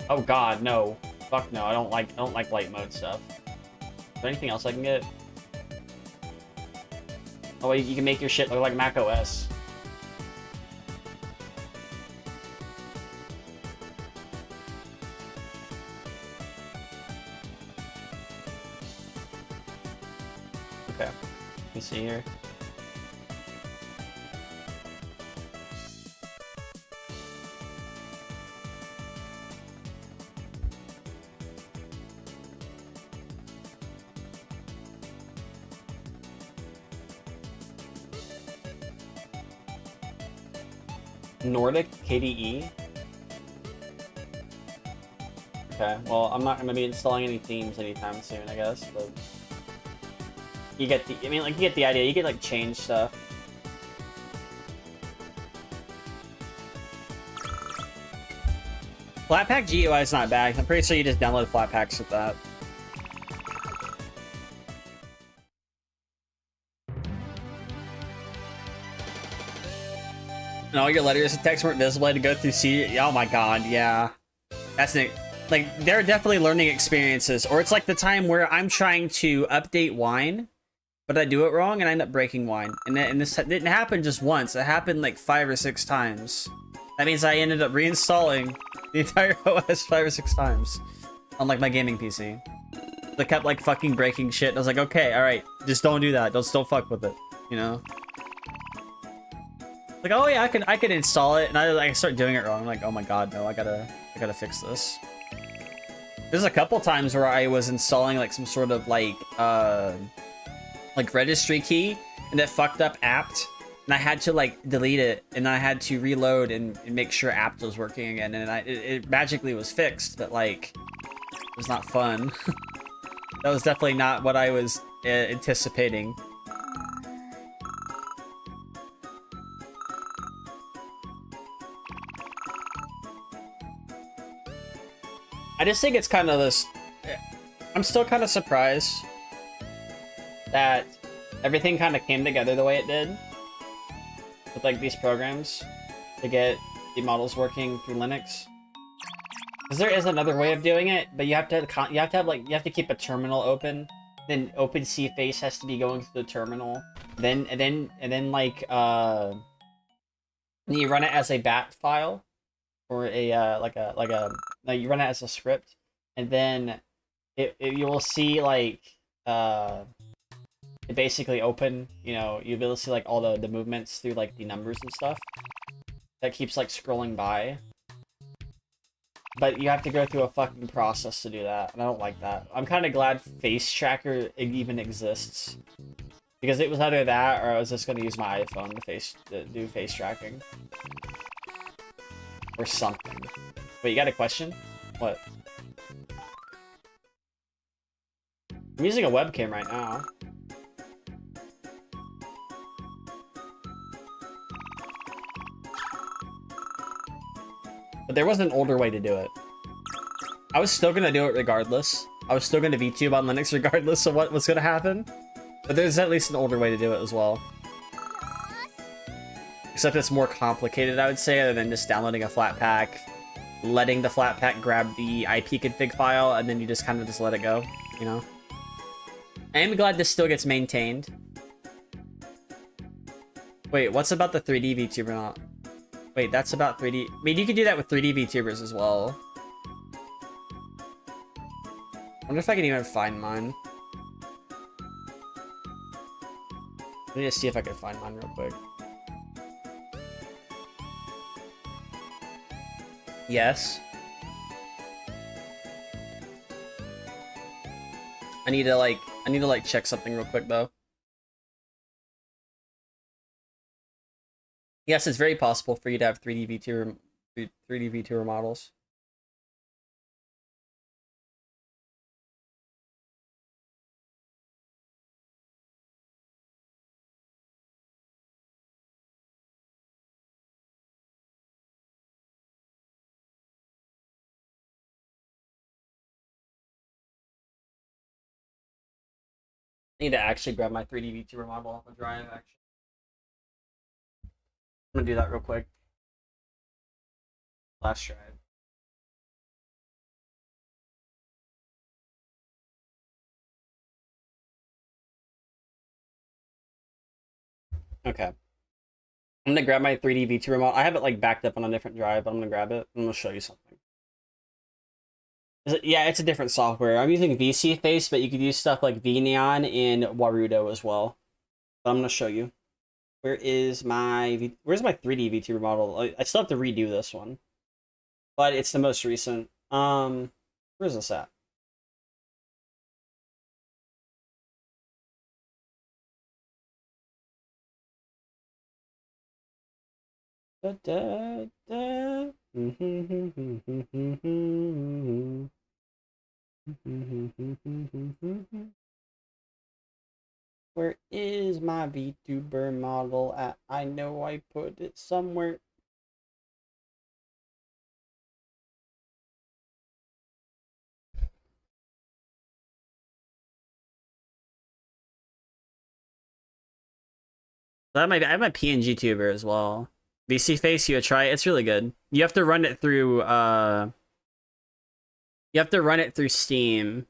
Oh god, no. Fuck no. I don't like light mode stuff. Is there anything else I can get? Oh wait, you can make your shit look like Mac OS. Okay, let me see here. Nordic KDE. Okay, well, I'm not going to be installing any themes anytime soon, I guess, but you get the, I mean, like, you get the idea. You can, like, change stuff. Flatpak GUI is not bad. I'm pretty sure you just download Flatpaks with that. And all your letters and text weren't visible to go through C. Oh my god, yeah. That's like, there are definitely learning experiences. Or it's like the time where I'm trying to update wine, but I do it wrong and I end up breaking wine. And this didn't happen just once. It happened like 5 or 6 times. That means I ended up reinstalling the entire OS 5 or 6 times on like my gaming PC. I kept like fucking breaking shit. I was like, okay, all right, just don't do that. Don't fuck with it, you know? Like, oh yeah, I could install it, and I start doing it wrong. I'm like, oh my god, no, I gotta fix this. There's a couple times where I was installing like some sort of like registry key, and it fucked up apt, and I had to like delete it, and I had to reload and make sure apt was working again, and it magically was fixed, but like it was not fun. That was definitely not what I was anticipating. I just think it's kind of this... I'm still kind of surprised that everything kind of came together the way it did with like these programs to get the models working through Linux. Because there is another way of doing it, but you have to keep a terminal open. Then OpenCFace has to be going through the terminal. Then like you run it as a bat file or a no, you run it as a script, and then you will see like it basically open. You know, you'll be able to see like all the movements through like the numbers and stuff. That keeps like scrolling by. But you have to go through a fucking process to do that, and I don't like that. I'm kind of glad Face Tracker even exists, because it was either that or I was just going to use my iPhone to do face tracking or something. Wait, you got a question? What? I'm using a webcam right now. But there was an older way to do it. I was still gonna do it regardless. I was still gonna VTube on Linux regardless of what was gonna happen. But there's at least an older way to do it as well. Except it's more complicated, I would say, other than just downloading a Flatpak, letting the Flatpak grab the IP config file, and then you just kind of just let it go, you know? I am glad this still gets maintained. Wait, what's about the 3D VTuber not? Wait, that's about 3D... I mean, you could do that with 3D VTubers as well. I wonder if I can even find mine. Let me just see if I can find mine real quick. Yes. I need to like check something real quick though. Yes, it's very possible for you to have 3D VTuber models. I need to actually grab my 3D VTuber model off the drive, actually. I'm gonna do that real quick. Last drive. Okay. I'm gonna grab my 3D VTuber model. I have it like backed up on a different drive, but I'm gonna grab it. I'm gonna show you something. Yeah, it's a different software. I'm using VCFace, but you could use stuff like VNeon and Warudo as well. But I'm gonna show you. Where's my 3D VTuber model? I still have to redo this one, but it's the most recent. Where's this at? Da, da, da. Where is my VTuber model at? I know I put it somewhere. I have my PNG tuber as well. VC Face, you try it. It's really good. You have to run it through Steam.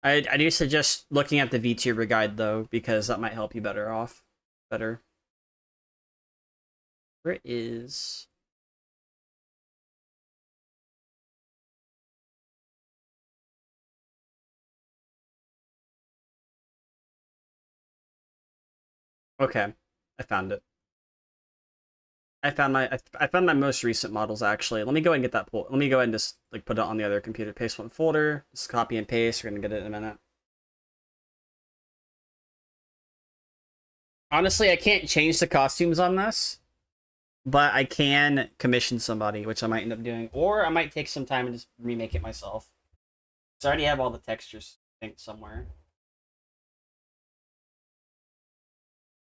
I do suggest looking at the VTuber guide though, because that might help you better. Where is... Okay, I found it. I found my most recent models actually. Let me go ahead and get that pull. Let me go ahead and just like put it on the other computer. Paste one folder. Just copy and paste. We're gonna get it in a minute. Honestly, I can't change the costumes on this, but I can commission somebody, which I might end up doing, or I might take some time and just remake it myself. So I already have all the textures synced somewhere.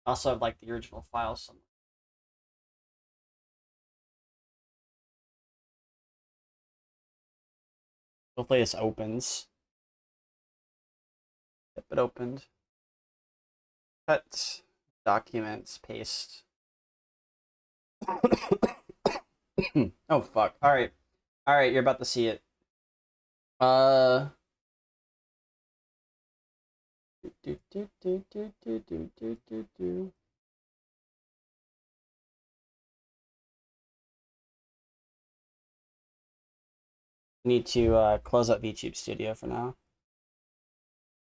I also have like the original files somewhere. Hopefully this opens. Yep, it opened. Cut. Documents. Paste. Oh, fuck. Alright. Alright, you're about to see it. Need to close up VTube Studio for now.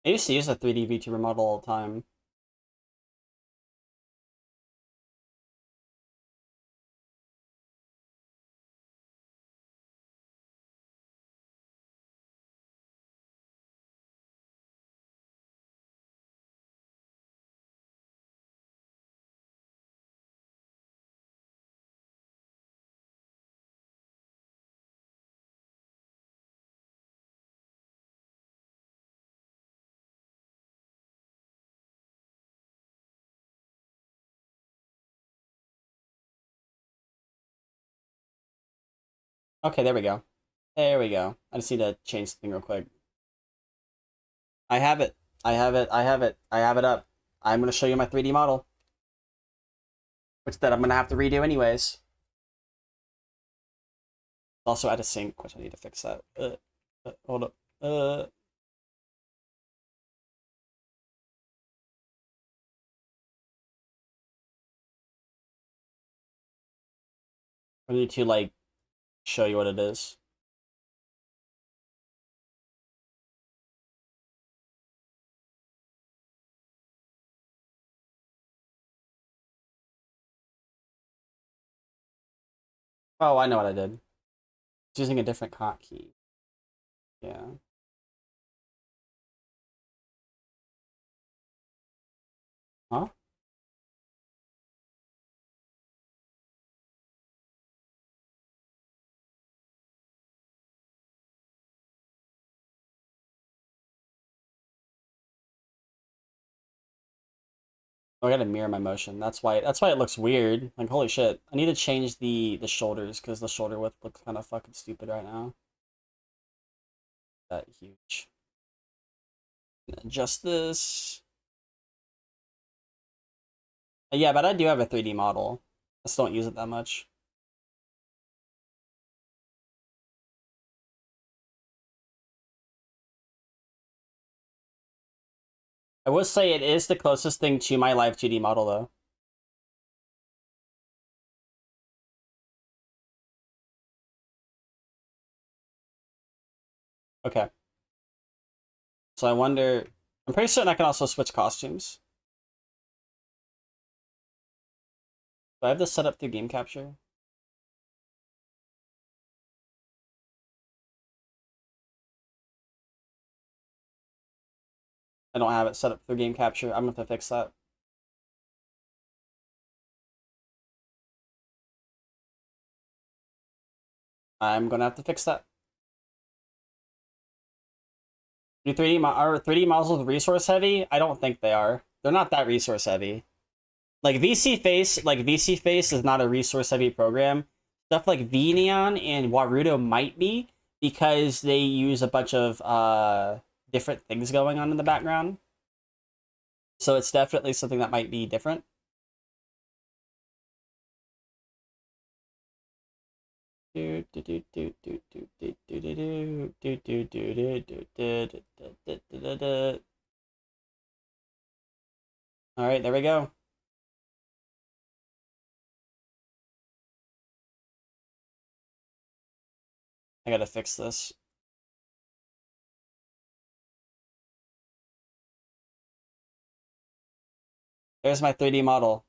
I used to use a 3D VTuber model all the time. Okay, there we go. There we go. I just need to change something real quick. I have it. I have it. I have it. I have it up. I'm going to show you my 3D model. Which that I'm going to have to redo anyways. Also out of sync, which I need to fix that. Hold up. I need to, like, show you what it is. Oh, I know what I did. It's using a different hotkey. Yeah. Huh? Oh, I gotta mirror my motion. That's why it looks weird. Like, holy shit. I need to change the shoulders, because the shoulder width looks kind of fucking stupid right now. That huge. Adjust this. Yeah, but I do have a 3D model. I just don't use it that much. I will say it is the closest thing to my live 2D model, though. Okay. So I wonder... I'm pretty certain I can also switch costumes. Do I have this set up through game capture? I don't have it set up through game capture. I'm gonna have to fix that. I'm gonna have to fix that. Are 3D models resource heavy? I don't think they are. They're not that resource heavy. Like VC Face is not a resource heavy program. Stuff like VNeon and Warudo might be, because they use a bunch of different things going on in the background. So it's definitely something that might be different. All right, there we go. I gotta fix this. There's my 3D model.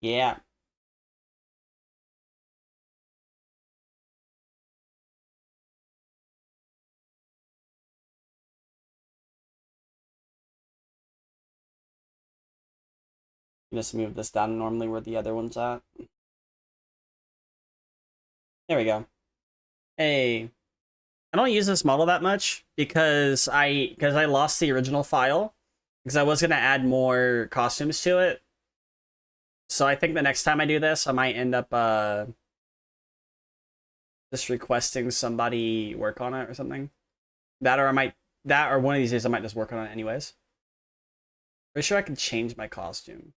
Yeah. Just move this down normally where the other one's at. There we go. Hey. I don't use this model that much because I lost the original file because I was gonna add more costumes to it. So I think the next time I do this, I might end up just requesting somebody work on it or something. That or one of these days I might just work on it anyways. Pretty sure I can change my costume.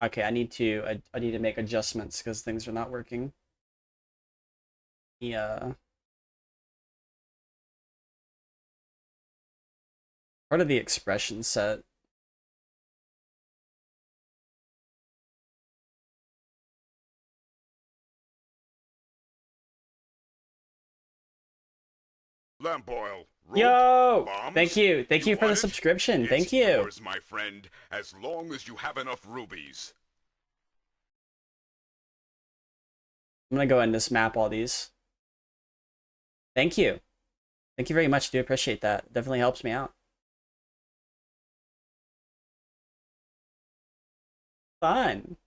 Okay, I need to make adjustments because things are not working. Yeah. Part of the expression set. Lamp oil. Rope, Yo! bombs. Thank you for the want it? subscription. Thank It's you. yours, my friend, as long as you have enough rubies. I'm gonna go ahead and just map all these. Thank you. Thank you very much. Do appreciate that. Definitely helps me out. Fun.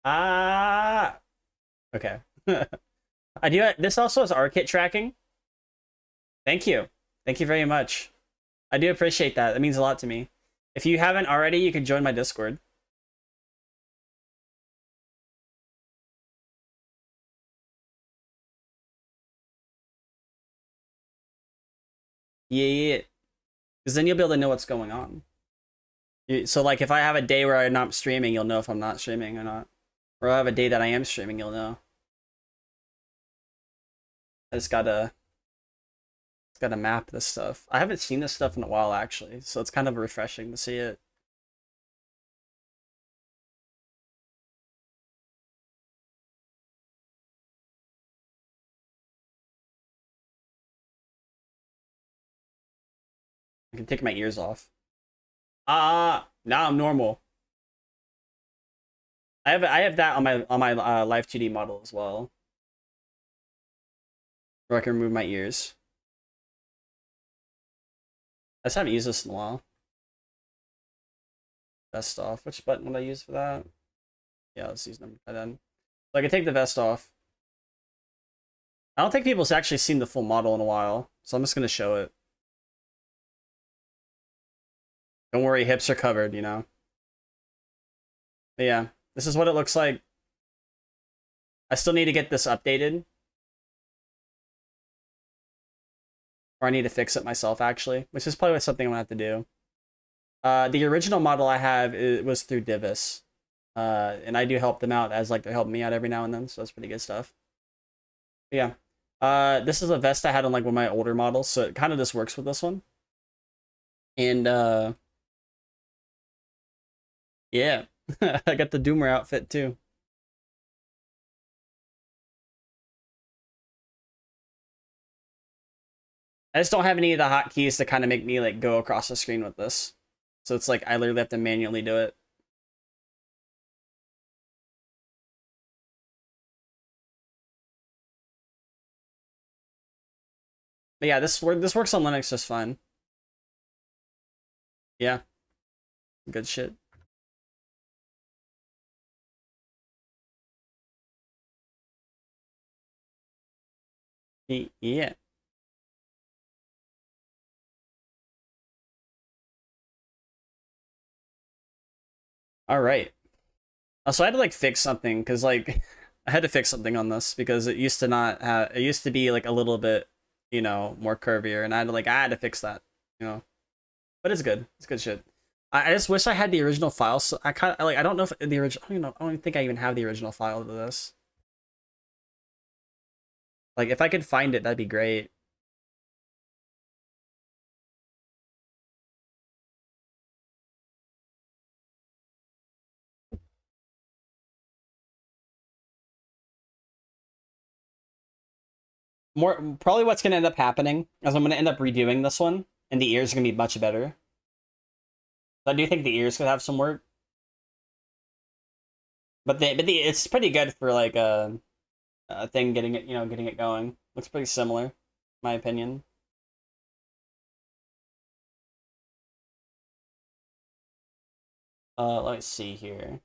Ah. Okay. I do. This also has R-Kit tracking. Thank you. Thank you very much. I do appreciate that. That means a lot to me. If you haven't already, you can join my Discord. Yeah. Because then you'll be able to know what's going on. So, like, if I have a day where I'm not streaming, you'll know if I'm not streaming or not. Or I have a day that I am streaming, you'll know. I just gotta map this stuff. I haven't seen this stuff in a while, actually, so it's kind of refreshing to see it. I can take my ears off. Now I'm normal. I have that on my live 2D model as well, where I can remove my ears. I just haven't used this in a while. Vest off. Which button would I use for that? Yeah, let's use number 10. So I can take the vest off. I don't think people's actually seen the full model in a while, so I'm just gonna show it. Don't worry, hips are covered, you know. But yeah, this is what it looks like. I still need to get this updated. Or I need to fix it myself, actually, which is probably something I'm gonna have to do. The original model I have was through Divis. And I do help them out as like they're helping me out every now and then, so that's pretty good stuff. But yeah. This is a vest I had on like one of my older models, so it kind of just works with this one. And yeah. I got the Doomer outfit too. I just don't have any of the hotkeys to kind of make me like go across the screen with this. So it's like I literally have to manually do it. But yeah, this works on Linux just fine. Yeah. Good shit. Yeah. All right. So I had to like fix something because like I had to fix something on this because it used to not have. It used to be like a little bit, you know, more curvier, and I had to fix that, you know. But it's good. It's good shit. I just wish I had the original file. So I kind of like I don't know if the original. I don't even think I even have the original file to this. Like if I could find it, that'd be great. More probably what's gonna end up happening is I'm gonna end up redoing this one, and the ears are gonna be much better. So I do think the ears could have some work, but it's pretty good for like a thing getting it, you know, getting it going. Looks pretty similar, in my opinion. Let's see here.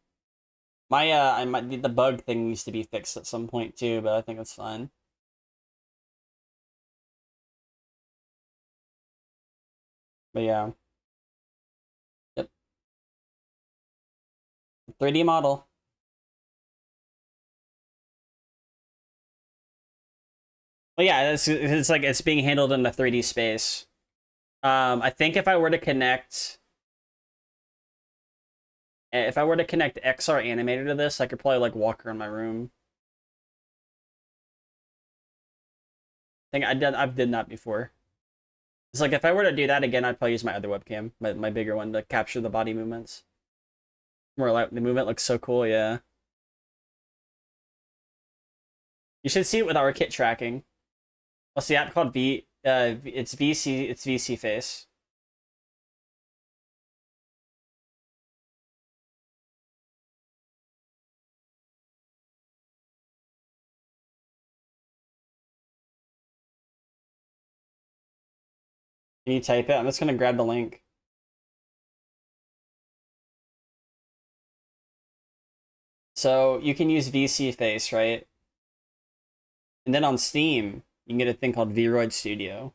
I might the bug thing needs to be fixed at some point too, but I think it's fine. But yeah. Yep. 3D model. Well, yeah, it's like it's being handled in the 3D space. I think if I were to connect XR Animator to this, I could probably like walk around my room. I think I've done that before. It's like if I were to do that again, I'd probably use my other webcam, my bigger one, to capture the body movements. More like the movement looks so cool, yeah. You should see it with our kit tracking. What's the app called? It's VC Face. Can you type it? I'm just gonna grab the link. So you can use VC Face, right? And then on Steam, you can get a thing called Vroid Studio.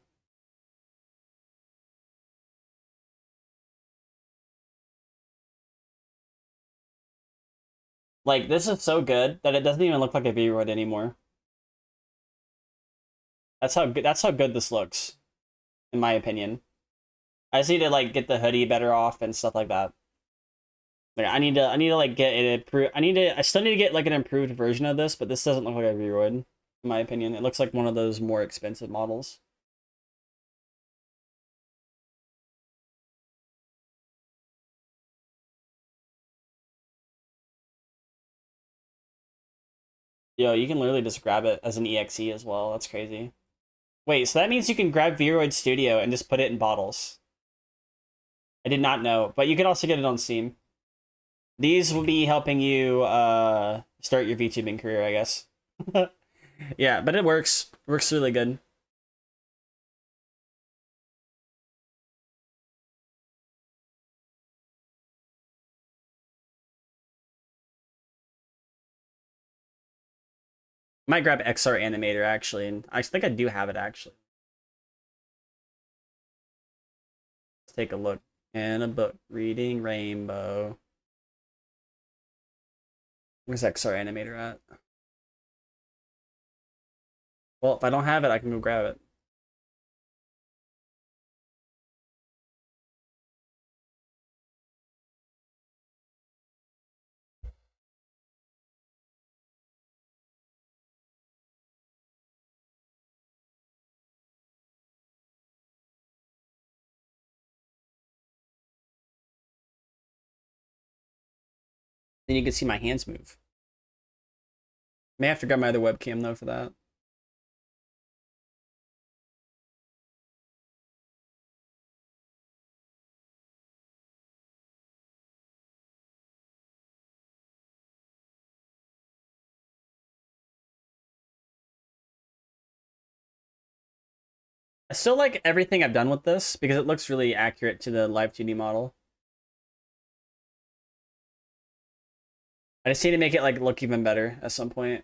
Like, this is so good that it doesn't even look like a Vroid anymore. That's how good this looks, in my opinion. I just need to like get the hoodie better off and stuff like that. Like I need to like get it improved. I still need to get like an improved version of this, but this doesn't look like a Vroid, in my opinion. It looks like one of those more expensive models. Yo, you can literally just grab it as an EXE as well. That's crazy. Wait, so that means you can grab Vroid Studio and just put it in bottles. I did not know, but you can also get it on Steam. These will be helping you start your VTubing career, I guess. Yeah, but it works. Works really good. Might grab XR Animator actually, and I think I do have it actually. Let's take a look. In a book, reading Rainbow. Where's XR Animator at? Well, if I don't have it, I can go grab it. Then you can see my hands move. May have to grab my other webcam though for that. I still like everything I've done with this because it looks really accurate to the Live 2D model. I just need to make it like look even better at some point.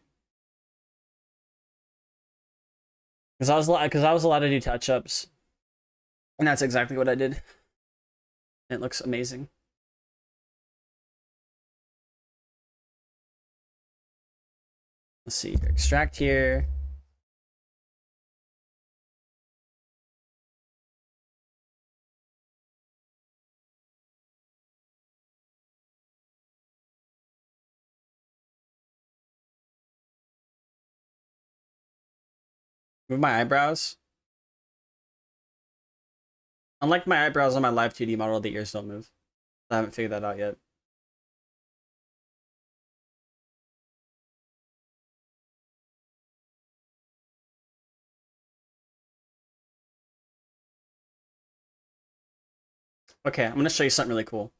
Because I was allowed to do touch-ups. And that's exactly what I did. It looks amazing. Let's see, extract here. Move my eyebrows. Unlike my eyebrows on my live 2D model, the ears don't move. I haven't figured that out yet. Okay, I'm gonna show you something really cool.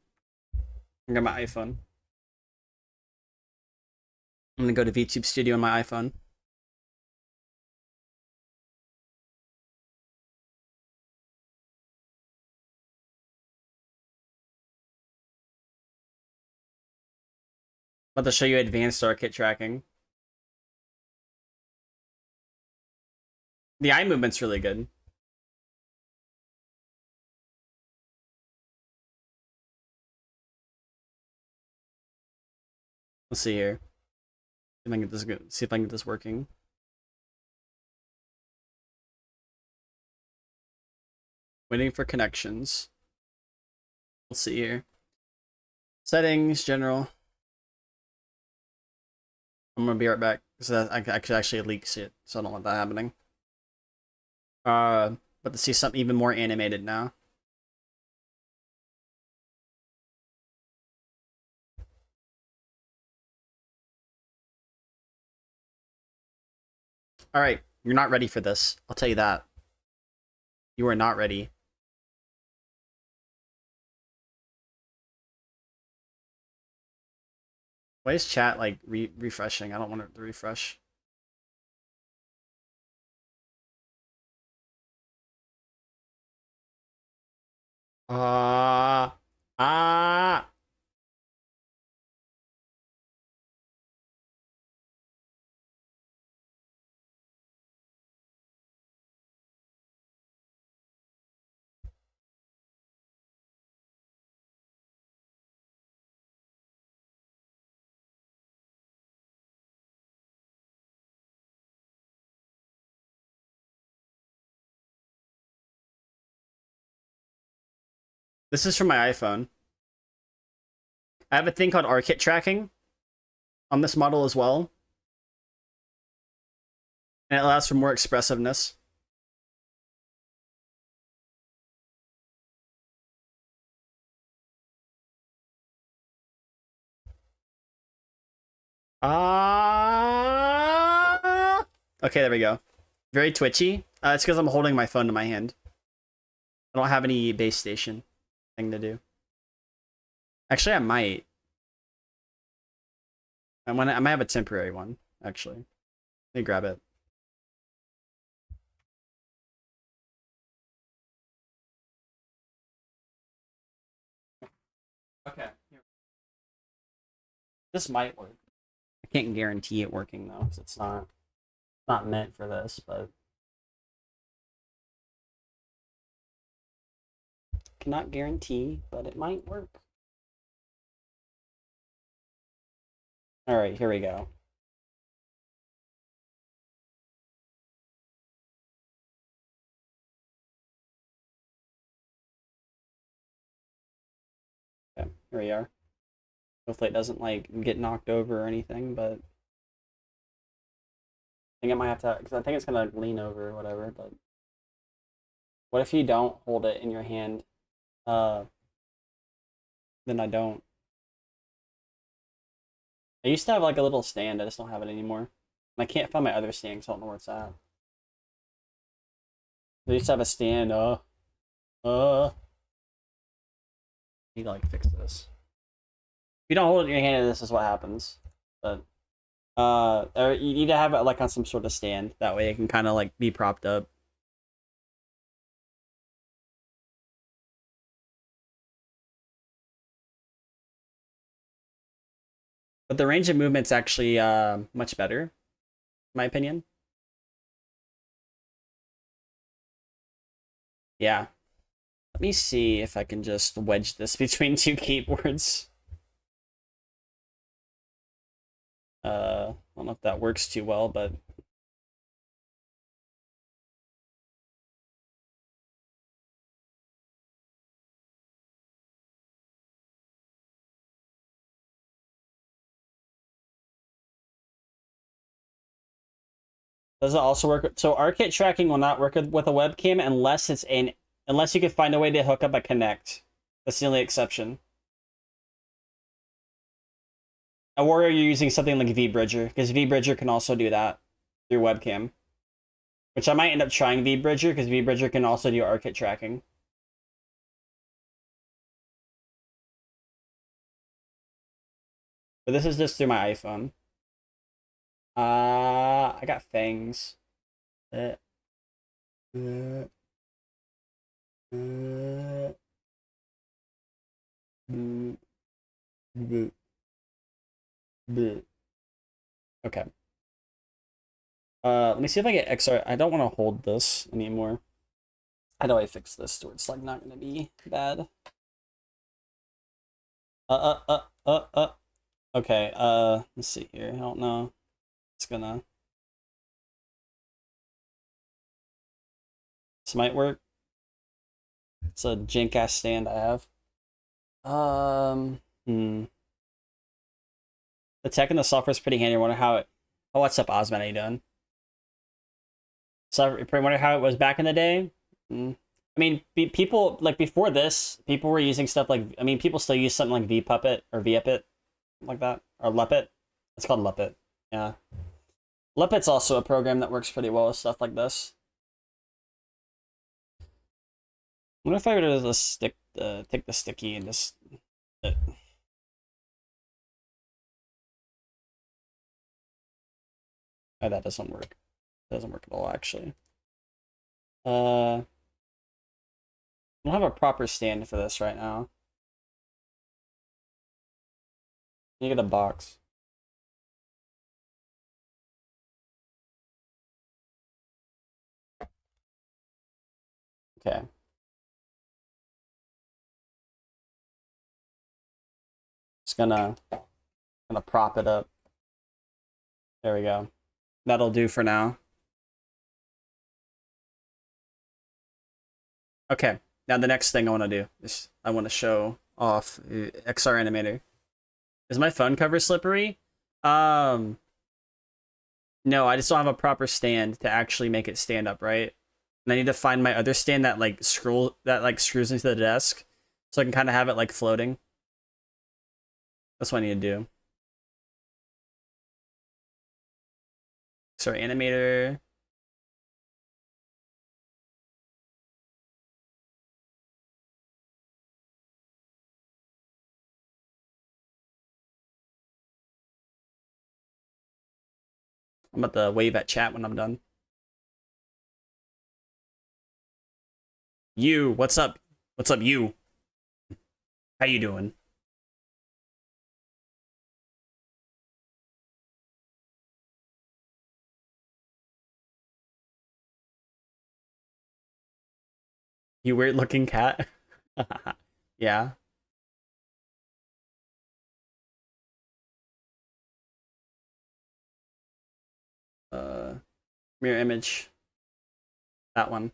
I got my iPhone. I'm gonna go to VTube Studio on my iPhone. I'm about to show you advanced ARKit tracking. The eye movement's really good. Let's see here. See if I can get this good. See if I can get this working. Waiting for connections. Let's see here. Settings, general. I'm gonna be right back because I could actually leak it, so I don't want that happening. But to see something even more animated now. All right, you're not ready for this. I'll tell you that. You are not ready. Why is chat like refreshing? I don't want it to refresh. Ah. This is from my iPhone. I have a thing called ARKit tracking on this model as well. And it allows for more expressiveness. Okay, there we go. Very twitchy. It's because I'm holding my phone in my hand. I don't have any base station thing to do. Actually, I might. I might have a temporary one, actually. Let me grab it. Okay. This might work. I can't guarantee it working though, because it's not meant for this, but cannot guarantee, but it might work. All right, here we go. Okay, here we are. Hopefully it doesn't like get knocked over or anything, but I think it might have to, because I think it's gonna lean over or whatever, but what if you don't hold it in your hand? Then I don't. I used to have like a little stand, I just don't have it anymore. And I can't find my other stand, so I don't know where it's at. I used to have a stand, need to like fix this. If you don't hold it in your hand, this is what happens. But or you need to have it like on some sort of stand. That way it can kind of like be propped up. But the range of movement's actually much better, in my opinion. Yeah. Let me see if I can just wedge this between two keyboards. I don't know if that works too well, but does it also work? So ARKit tracking will not work with a webcam unless you can find a way to hook up a Connect. That's the only exception. Or are you using something like vBridger? Because vBridger can also do that through webcam. Which I might end up trying vBridger, because vBridger can also do ARKit tracking. But this is just through my iPhone. I got fangs. Uh, uh, uh, mm, mm, mm. Okay. Let me see if I get XR. I don't want to hold this anymore. How do I fix this so it's like not gonna be bad? Okay, let's see here. I don't know. It's gonna. This might work. It's a jank ass stand I have. The tech and the software is pretty handy. I wonder how it. Oh, what's up, Osman? How you doing? So I wonder how it was back in the day. I mean, people like before this, people were using stuff like. I mean, people still use something like vPuppet or vEpit, like that, or Leppit. It's called Leppit. Yeah, Leppit's also a program that works pretty well with stuff like this. What if I were to just take the sticky and just. Oh, that doesn't work. It doesn't work at all, actually. I don't have a proper stand for this right now. You get a box. Okay. Just gonna prop it up. There we go. That'll do for now. Okay. Now the next thing I want to do is I want to show off XR Animator. Is my phone cover slippery? No, I just don't have a proper stand to actually make it stand up, right? And I need to find my other stand that screws into the desk so I can kind of have it like floating. That's what I need to do. Sorry, Animator. I'm about to wave at chat when I'm done. You, what's up? What's up, you? How you doing? You weird looking cat? Yeah. Mirror image. That one.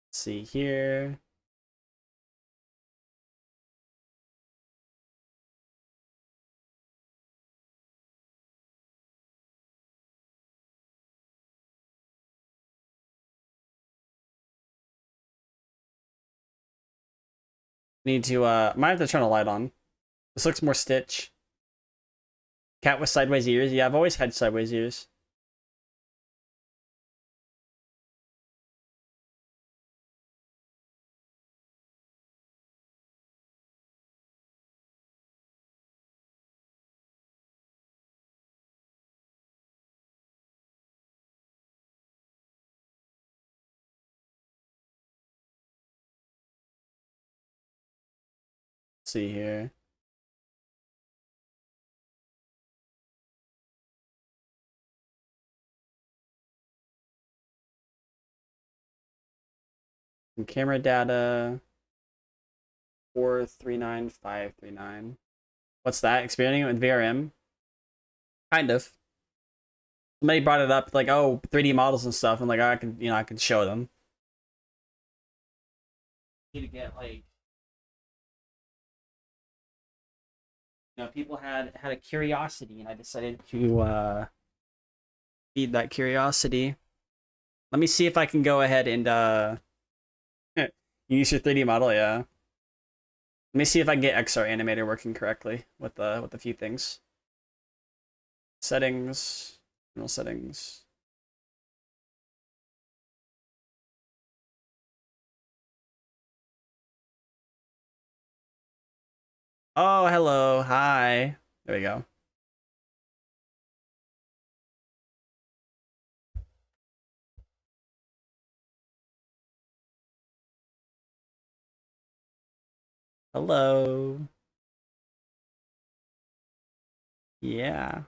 Let's see here. Need to might have to turn a light on. This looks more Stitch. Cat with sideways ears. Yeah, I've always had sideways ears. see here. Some camera data. 439539. What's that? Experimenting with VRM? Kind of. Somebody brought it up, like, oh, 3D models and stuff. I'm like, oh, I can show them. Need to get like, people had a curiosity, and I decided to feed that curiosity. Let me see if I can go ahead and use your 3D model. Yeah. Let me see if I can get XR Animator working correctly with a few things. Settings, general settings. Oh, hello, hi. There we go. Hello. Yeah.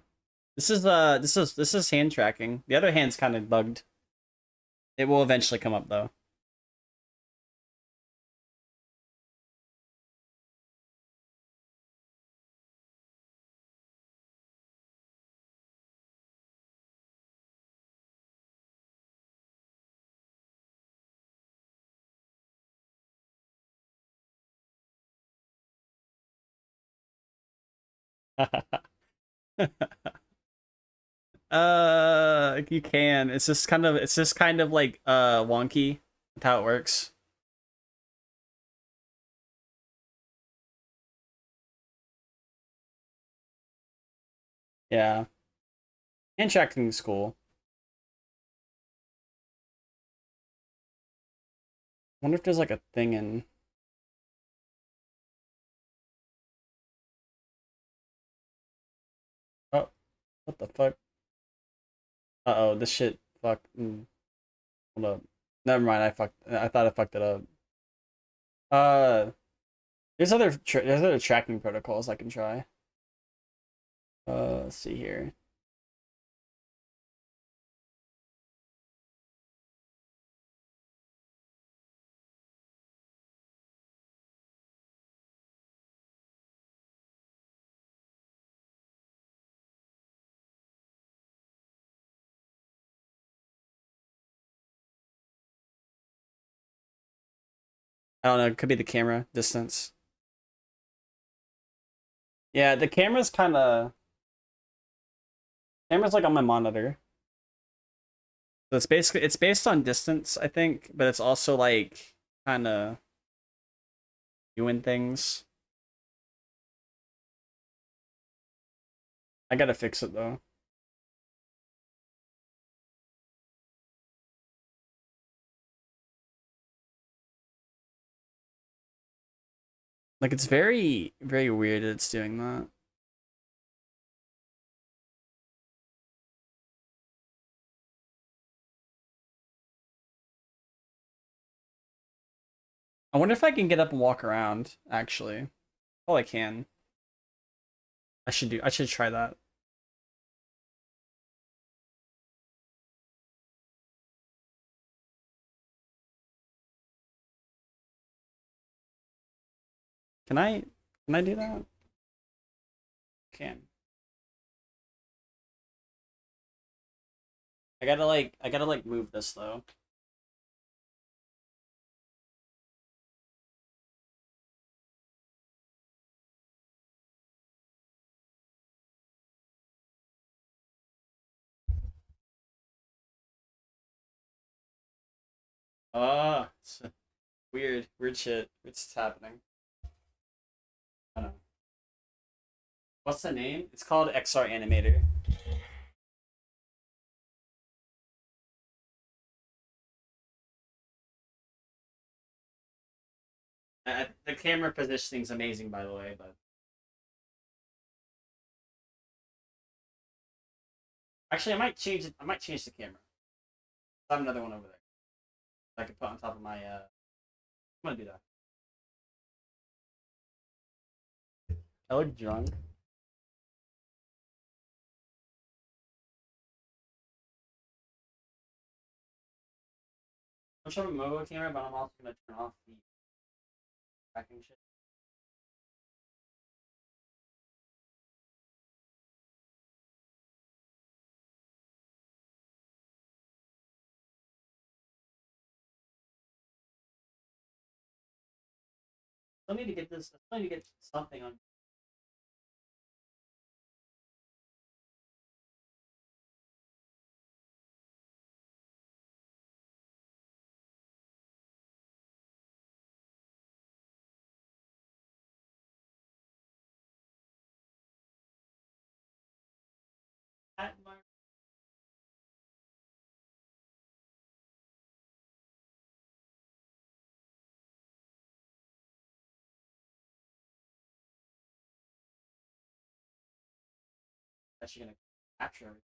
This is hand tracking. The other hand's kind of bugged. It will eventually come up though. You can. It's just kind of like wonky. That's how it works. Yeah. Hand tracking is cool. Wonder if there's like a thing in. Oh, what the fuck? Uh-oh, this shit fuck. Hold up. Never mind, I thought I fucked it up. Uh there's other tracking protocols I can try. Let's see here. I don't know, it could be the camera distance. Yeah, the camera's like on my monitor. So it's based on distance, I think, but it's also like kind of doing things. I gotta fix it though. Like it's very, very weird that it's doing that. I wonder if I can get up and walk around, actually. Oh, I can. I should try that. Can I do that? Can. I gotta like move this though. It's weird shit. It's happening. I don't know. What's the name? It's called XR Animator. The camera positioning's amazing, by the way, but actually, I might change it. I might change the camera. I have another one over there. I could put on top of my. I'm gonna do that. I look drunk. I'm sure a mobile camera, but I'm also gonna turn off the tracking shit. I need to get this. I need to get something on. That mark. Actually gonna capture everything.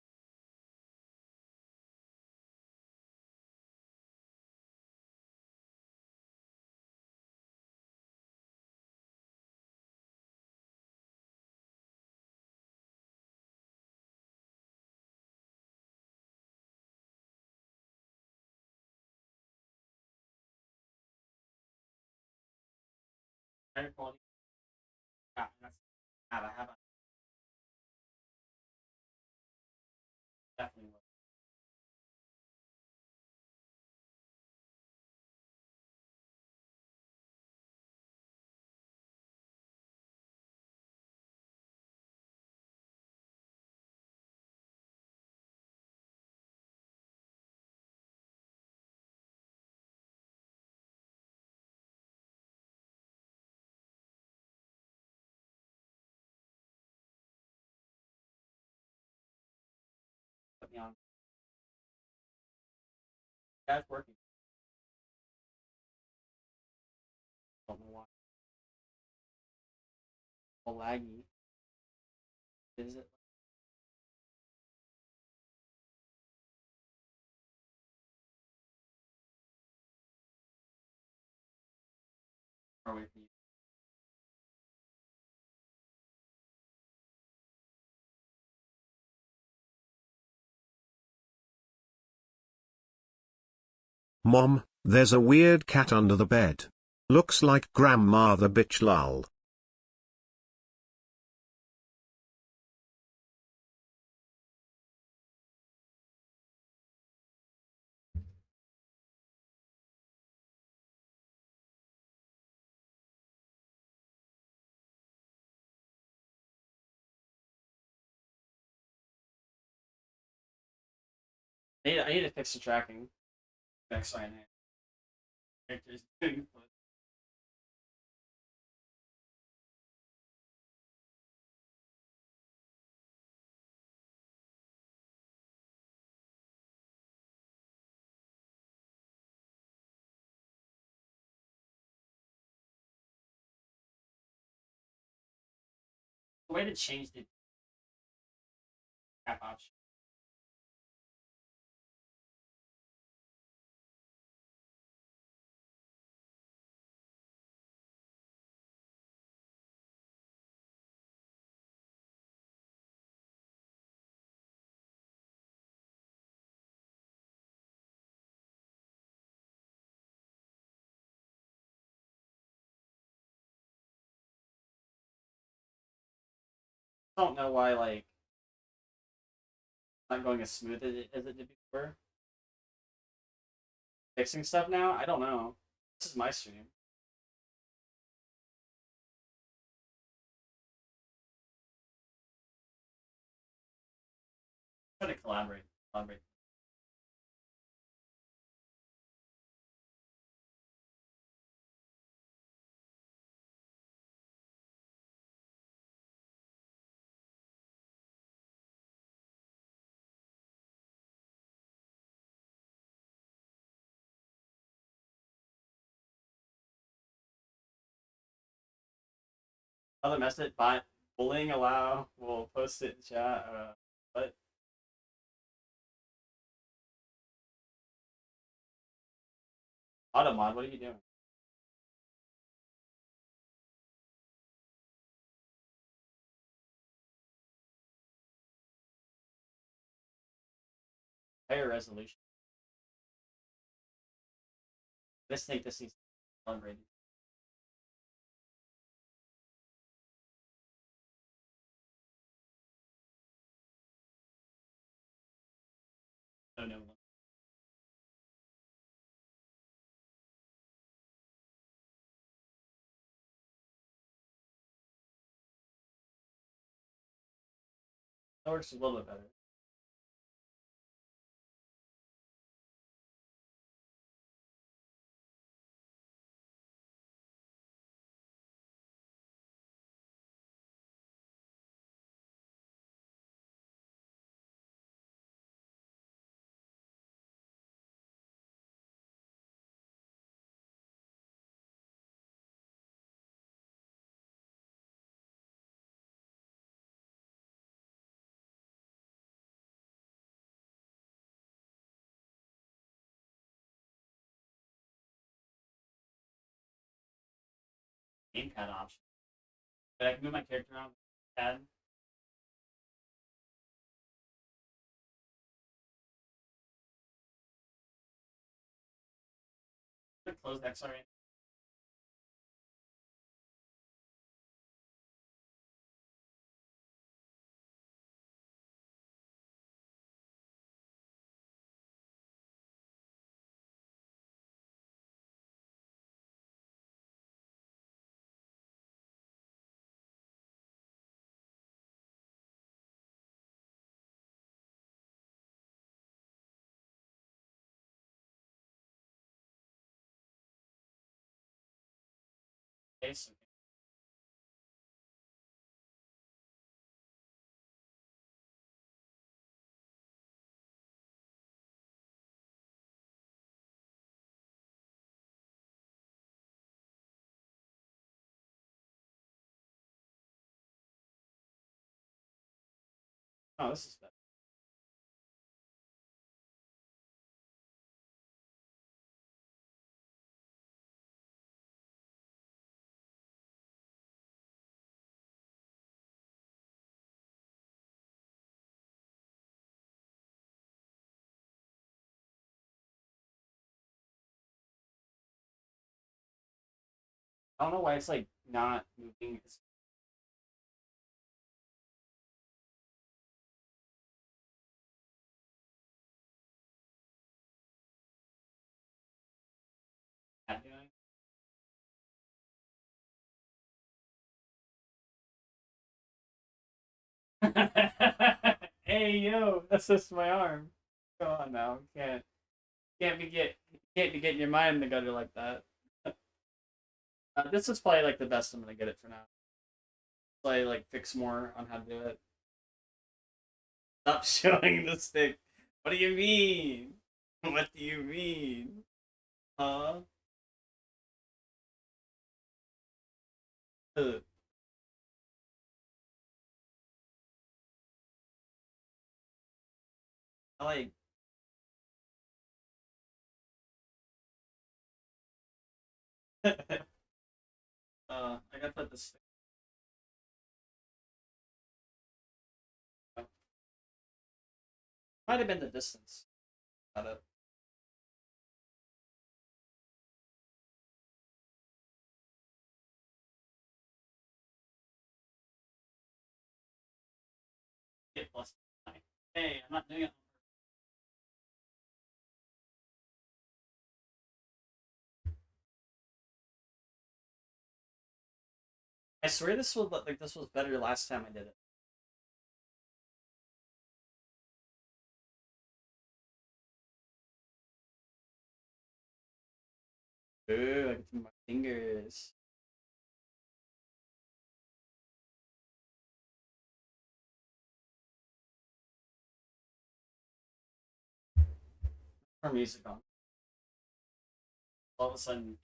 Better quality. Yeah, that's. I have a definitely. Will. Put me on. Yeah, it's working. Don't know why. A laggy. Is it? Far away from you. Mom, there's a weird cat under the bed. Looks like grandma the bitch lol. I need to fix the tracking. Next sign in. Characters doing. Way to change the app option. I don't know why like not going as smooth as it did before. Fixing stuff now? I don't know. This is my stream. I'm trying to collaborate. Collaborate. Other message, but bullying allow. We'll post it in chat. But Automod, what are you doing? higher resolution. I just think this needs to be calibrated. Oh no. That works a little bit better. Gamepad option. But I can move my character around with the pad. Close XR. Case. Oh, this is better. I don't know why it's like not moving. It's not doing. Hey yo, that's just my arm. Come on now, can't be getting your mind in the gutter like that. This is probably like the best I'm gonna get it for now. Probably like fix more on how to do it. Stop showing the stick. What do you mean? What do you mean? Huh? Ugh. I like. I gotta put this. Might have been the distance. Got it. Get plus 9. Hey, I'm not doing it. I swear this was better last time I did it. Ooh, I can feel my fingers. More music on. All of a sudden,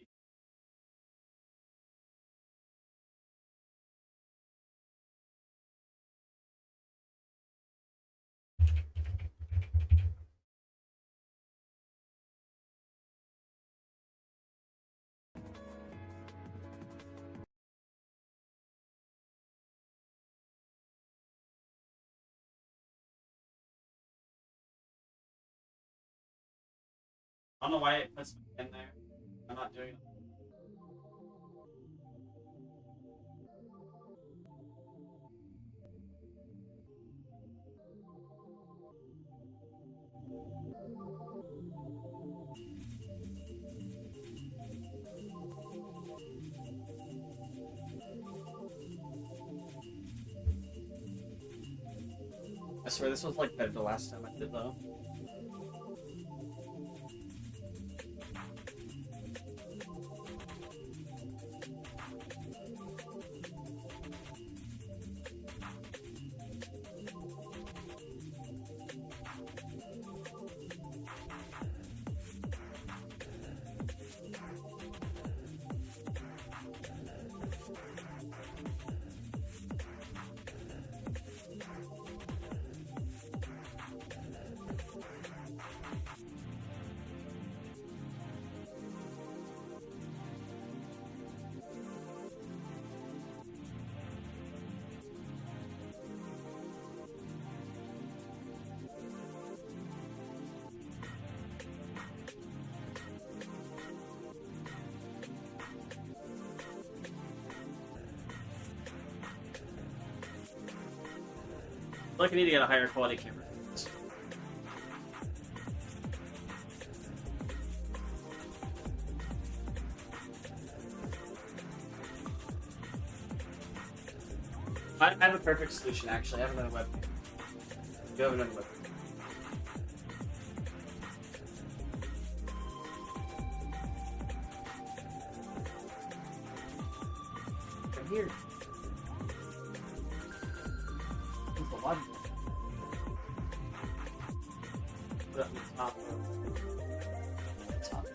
I don't know why it puts me in there. I'm not doing it. I swear this was like the last time I did though. I feel like I need to get a higher quality camera. I have a perfect solution actually. I have another webcam. You have another webcam. Come here. It's a lot of put it on the top. Top.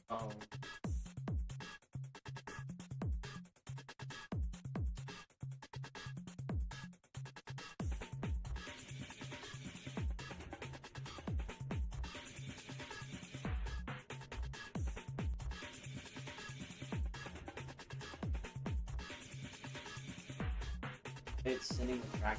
Oh. It's sitting with track.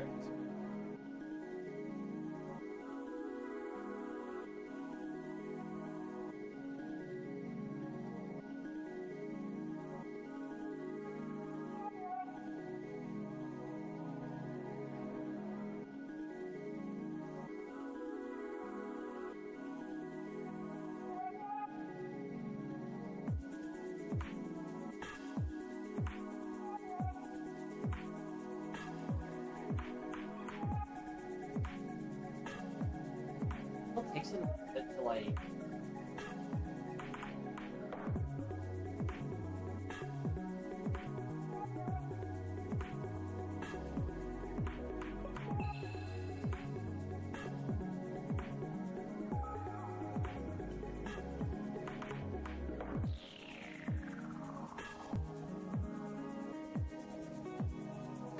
Perfect. It takes a bit to like.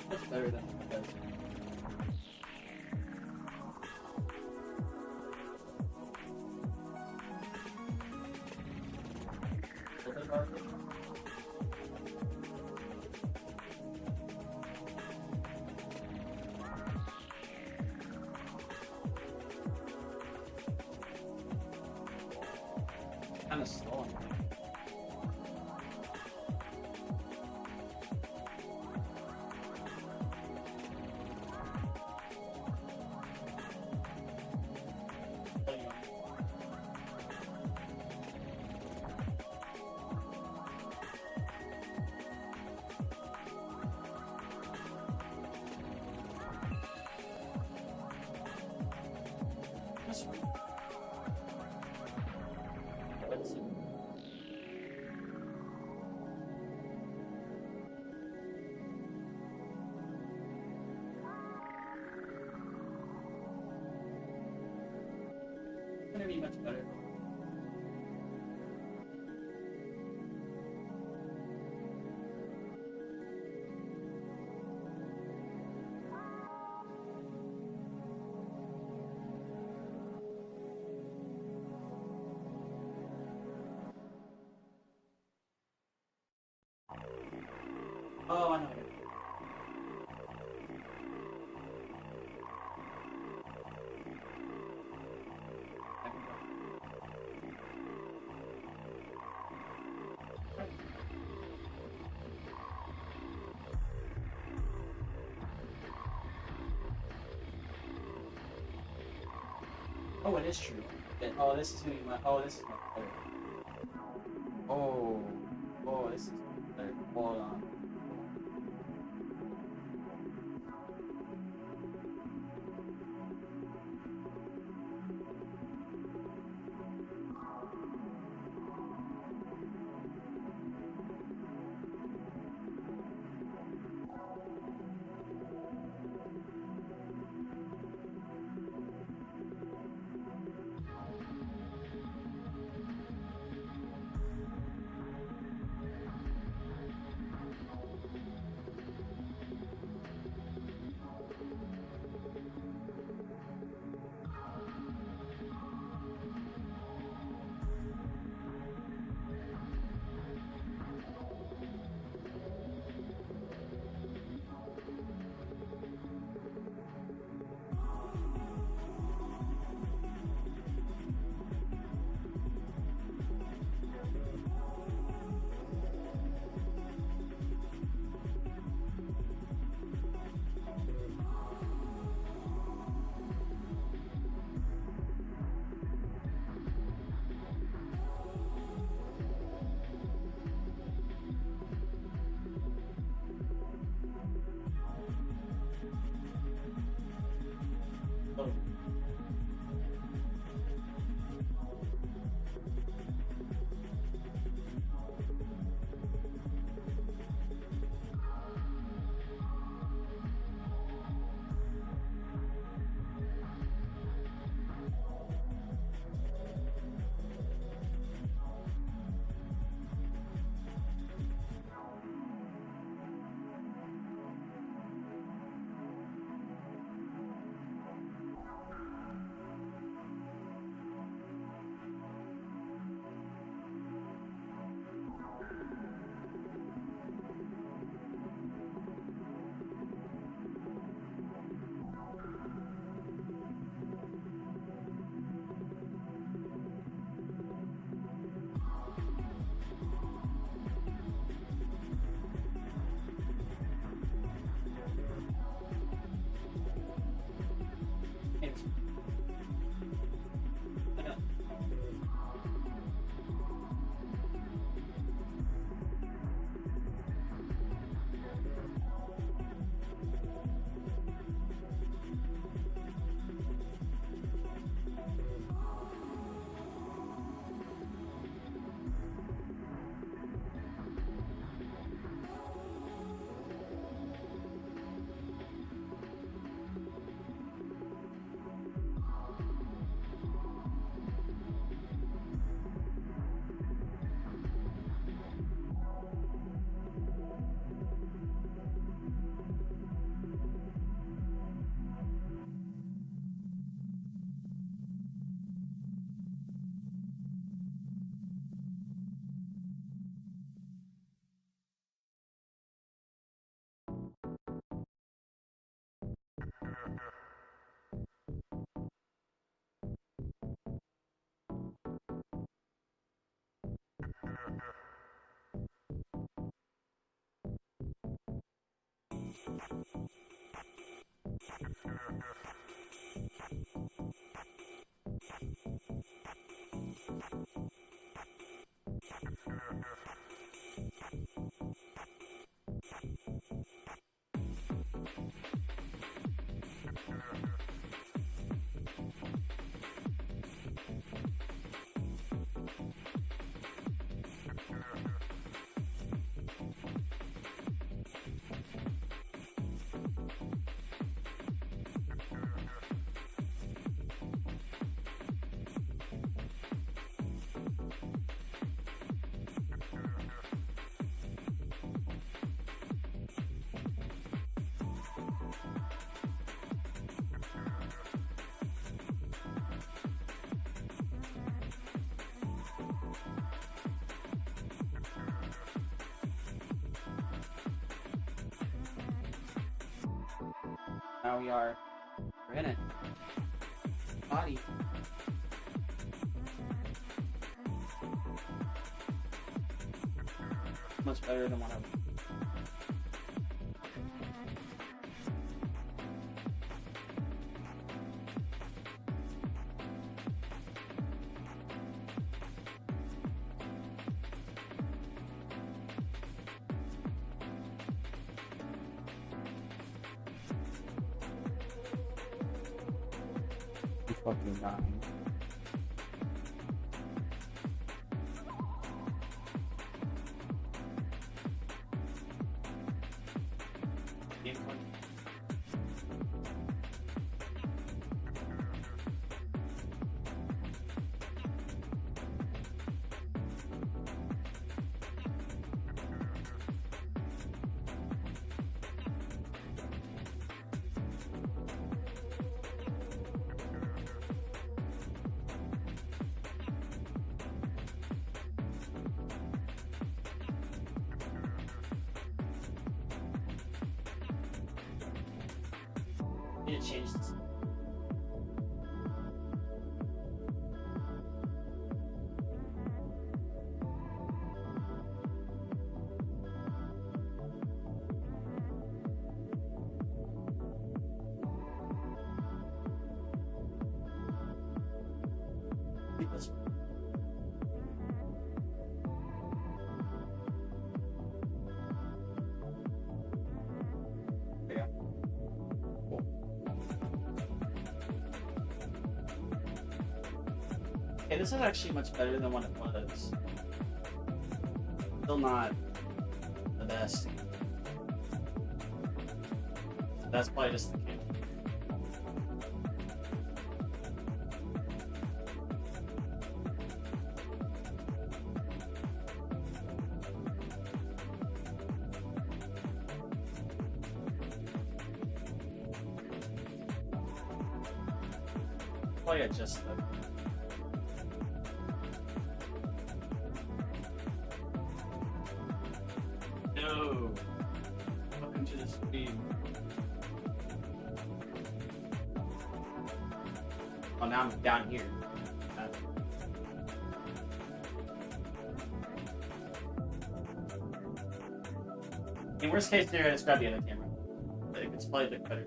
Much better than it does. Filter garbage. Kind of slow. That's right. Let's see. It's gonna be much better. Oh, I know. Oh, it is true. Oh, this is gonna be my. Oh, this is much better. Oh, oh, this is much better. Hold on. Now we're in it. Body. Much better than what I. Fucking dying. Need to change this. Keep this one. There you go. Cool. Okay, this is actually much better than what it was. Still not the best. That's probably just the camera. Probably adjust the. No. Welcome to the stream. Oh, now I'm down here. In worst case scenario, just grab the other camera. It's probably the better.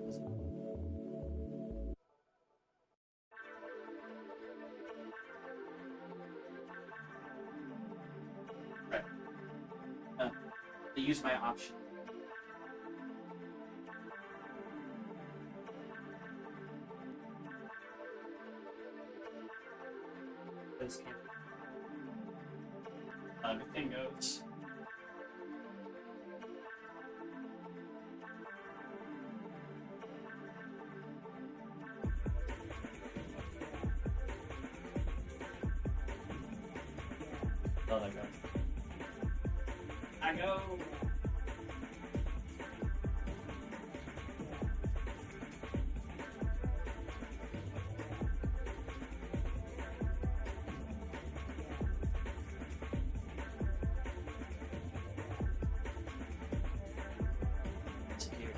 Right. To use my option. This camera. Everything goes. Oh, that goes. I go. Disappear.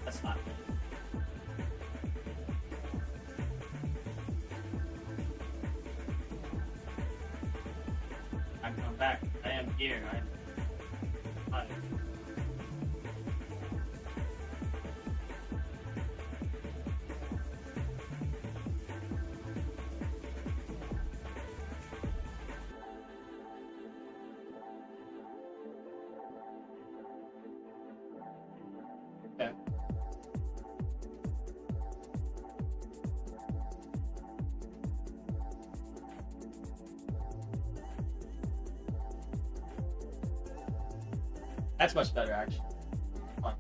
That's not me. I'm coming back. I am here. I'm alive. Okay. That's much better, actually. Fun.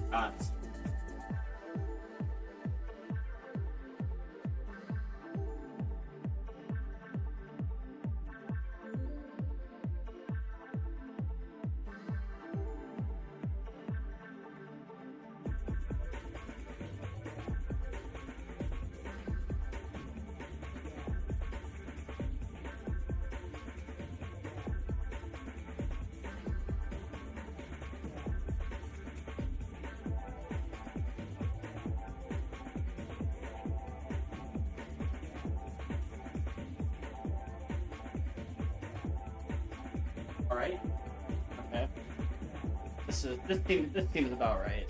God. All right. Okay. This team is about right.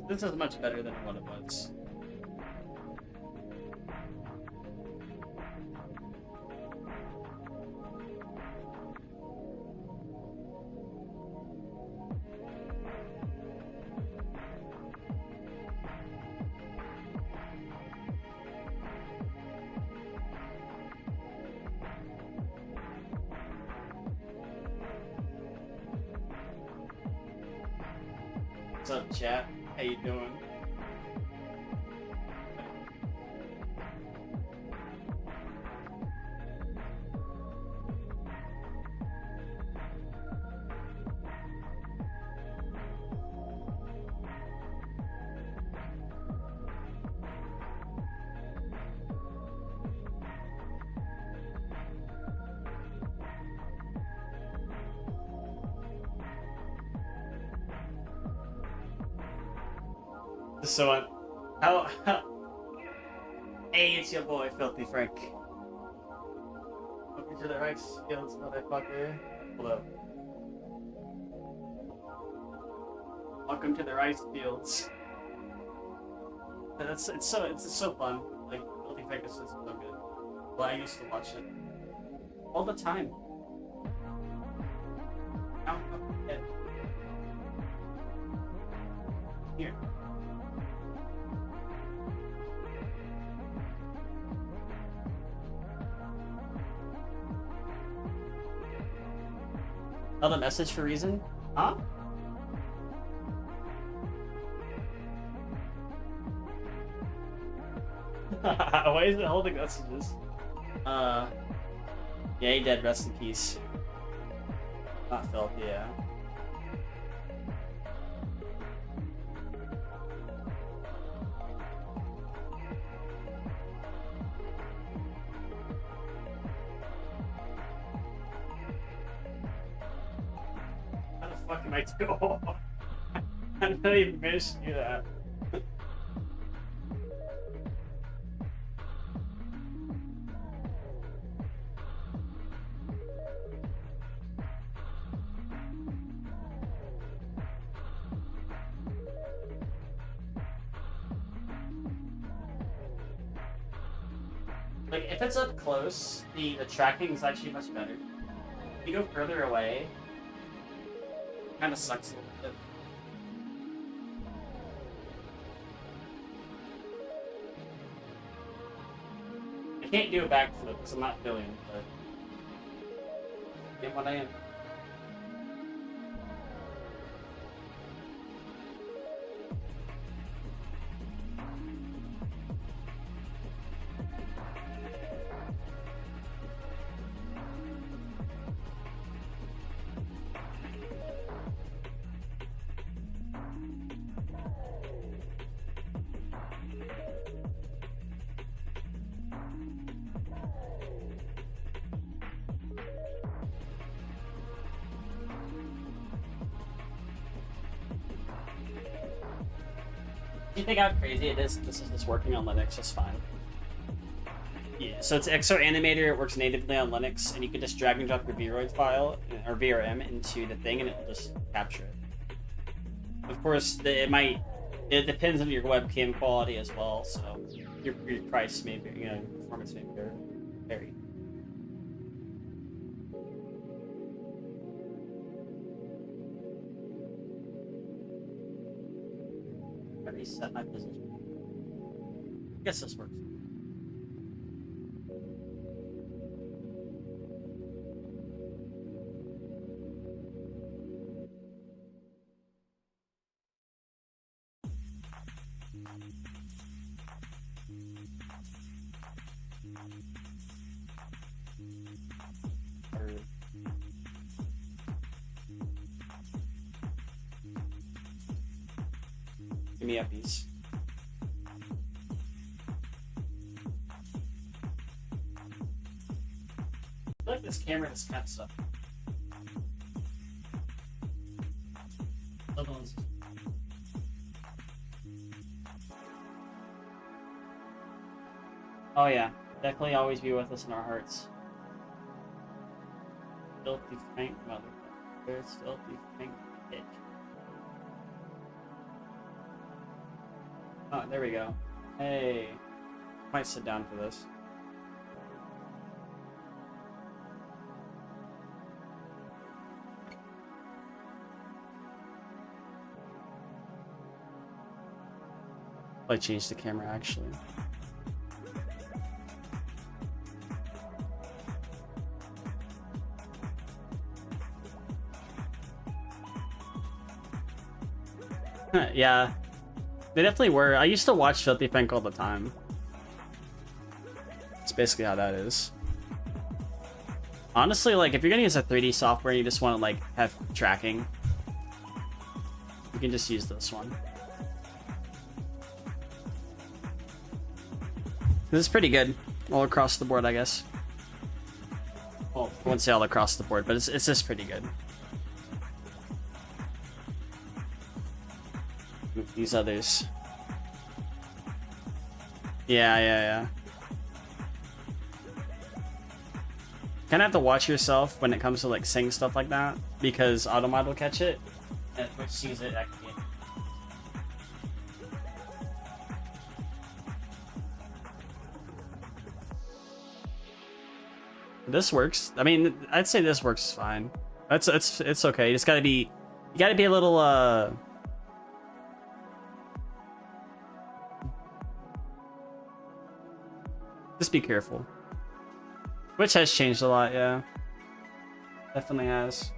This is much better than what it was. What's up, chat? How you doing? So how hey, it's your boy Filthy Frank. Welcome to the rice fields, motherfucker. Hold up. Welcome to the rice fields. It's so fun. Like Filthy Frank is so good. Well, I used to watch it all the time. Now, yeah. Here. Another message for reason? Huh? Why is it holding messages? Yeah, he dead, rest in peace. Not Phil, yeah. How the fuck am I doing? I didn't even manage to do that. Like, if it's up close, the tracking is actually much better. If you go further away, it kind of sucks a little bit. I can't do a backflip because I'm not feeling, but get what I am. You think how crazy it is? This is just working on Linux just fine. Yeah, so it's XR Animator. It works natively on Linux, and you can just drag and drop your VROID file or VRM into the thing, and it will just capture it. Of course, it depends on your webcam quality as well. So your price may be, your performance may vary. Reset my position. I guess this works. Give me a piece. I feel like this camera just kind of sucks. Oh yeah, definitely always be with us in our hearts. Filthy Frank, motherfucker. There's Filthy Frank, bitch. Oh, there we go. Hey. Might sit down for this. I changed the camera actually. Yeah. They definitely were. I used to watch Filthy Frank all the time. That's basically how that is. Honestly, like, if you're gonna use a 3D software and you just want to, like, have tracking, you can just use this one. This is pretty good. All across the board, I guess. Well, I wouldn't say all across the board, but it's just pretty good. These others. Yeah. Kind of have to watch yourself when it comes to like saying stuff like that, because Automod will catch it, and Twitch sees it actually. This works. I mean, I'd say this works fine. It's okay. You just gotta be a little just be careful. Which has changed a lot, yeah. Definitely has.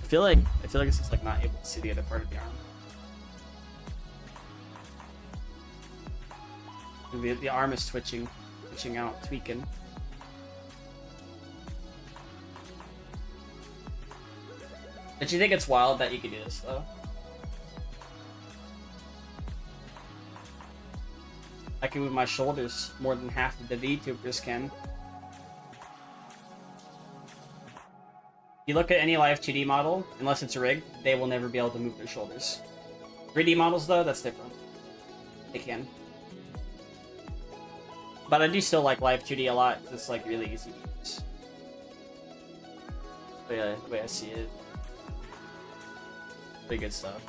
I feel like it's just like not able to see the other part of the arm. The arm is twitching out, tweaking. But you think it's wild that you could do this, though? I can move my shoulders more than half of the VTubers can. You look at any live 2D model, unless it's rigged, they will never be able to move their shoulders. 3D models, though, that's different. They can. But I do still like live 2D a lot, 'cause it's like really easy to use. The way I see it. Pretty good stuff.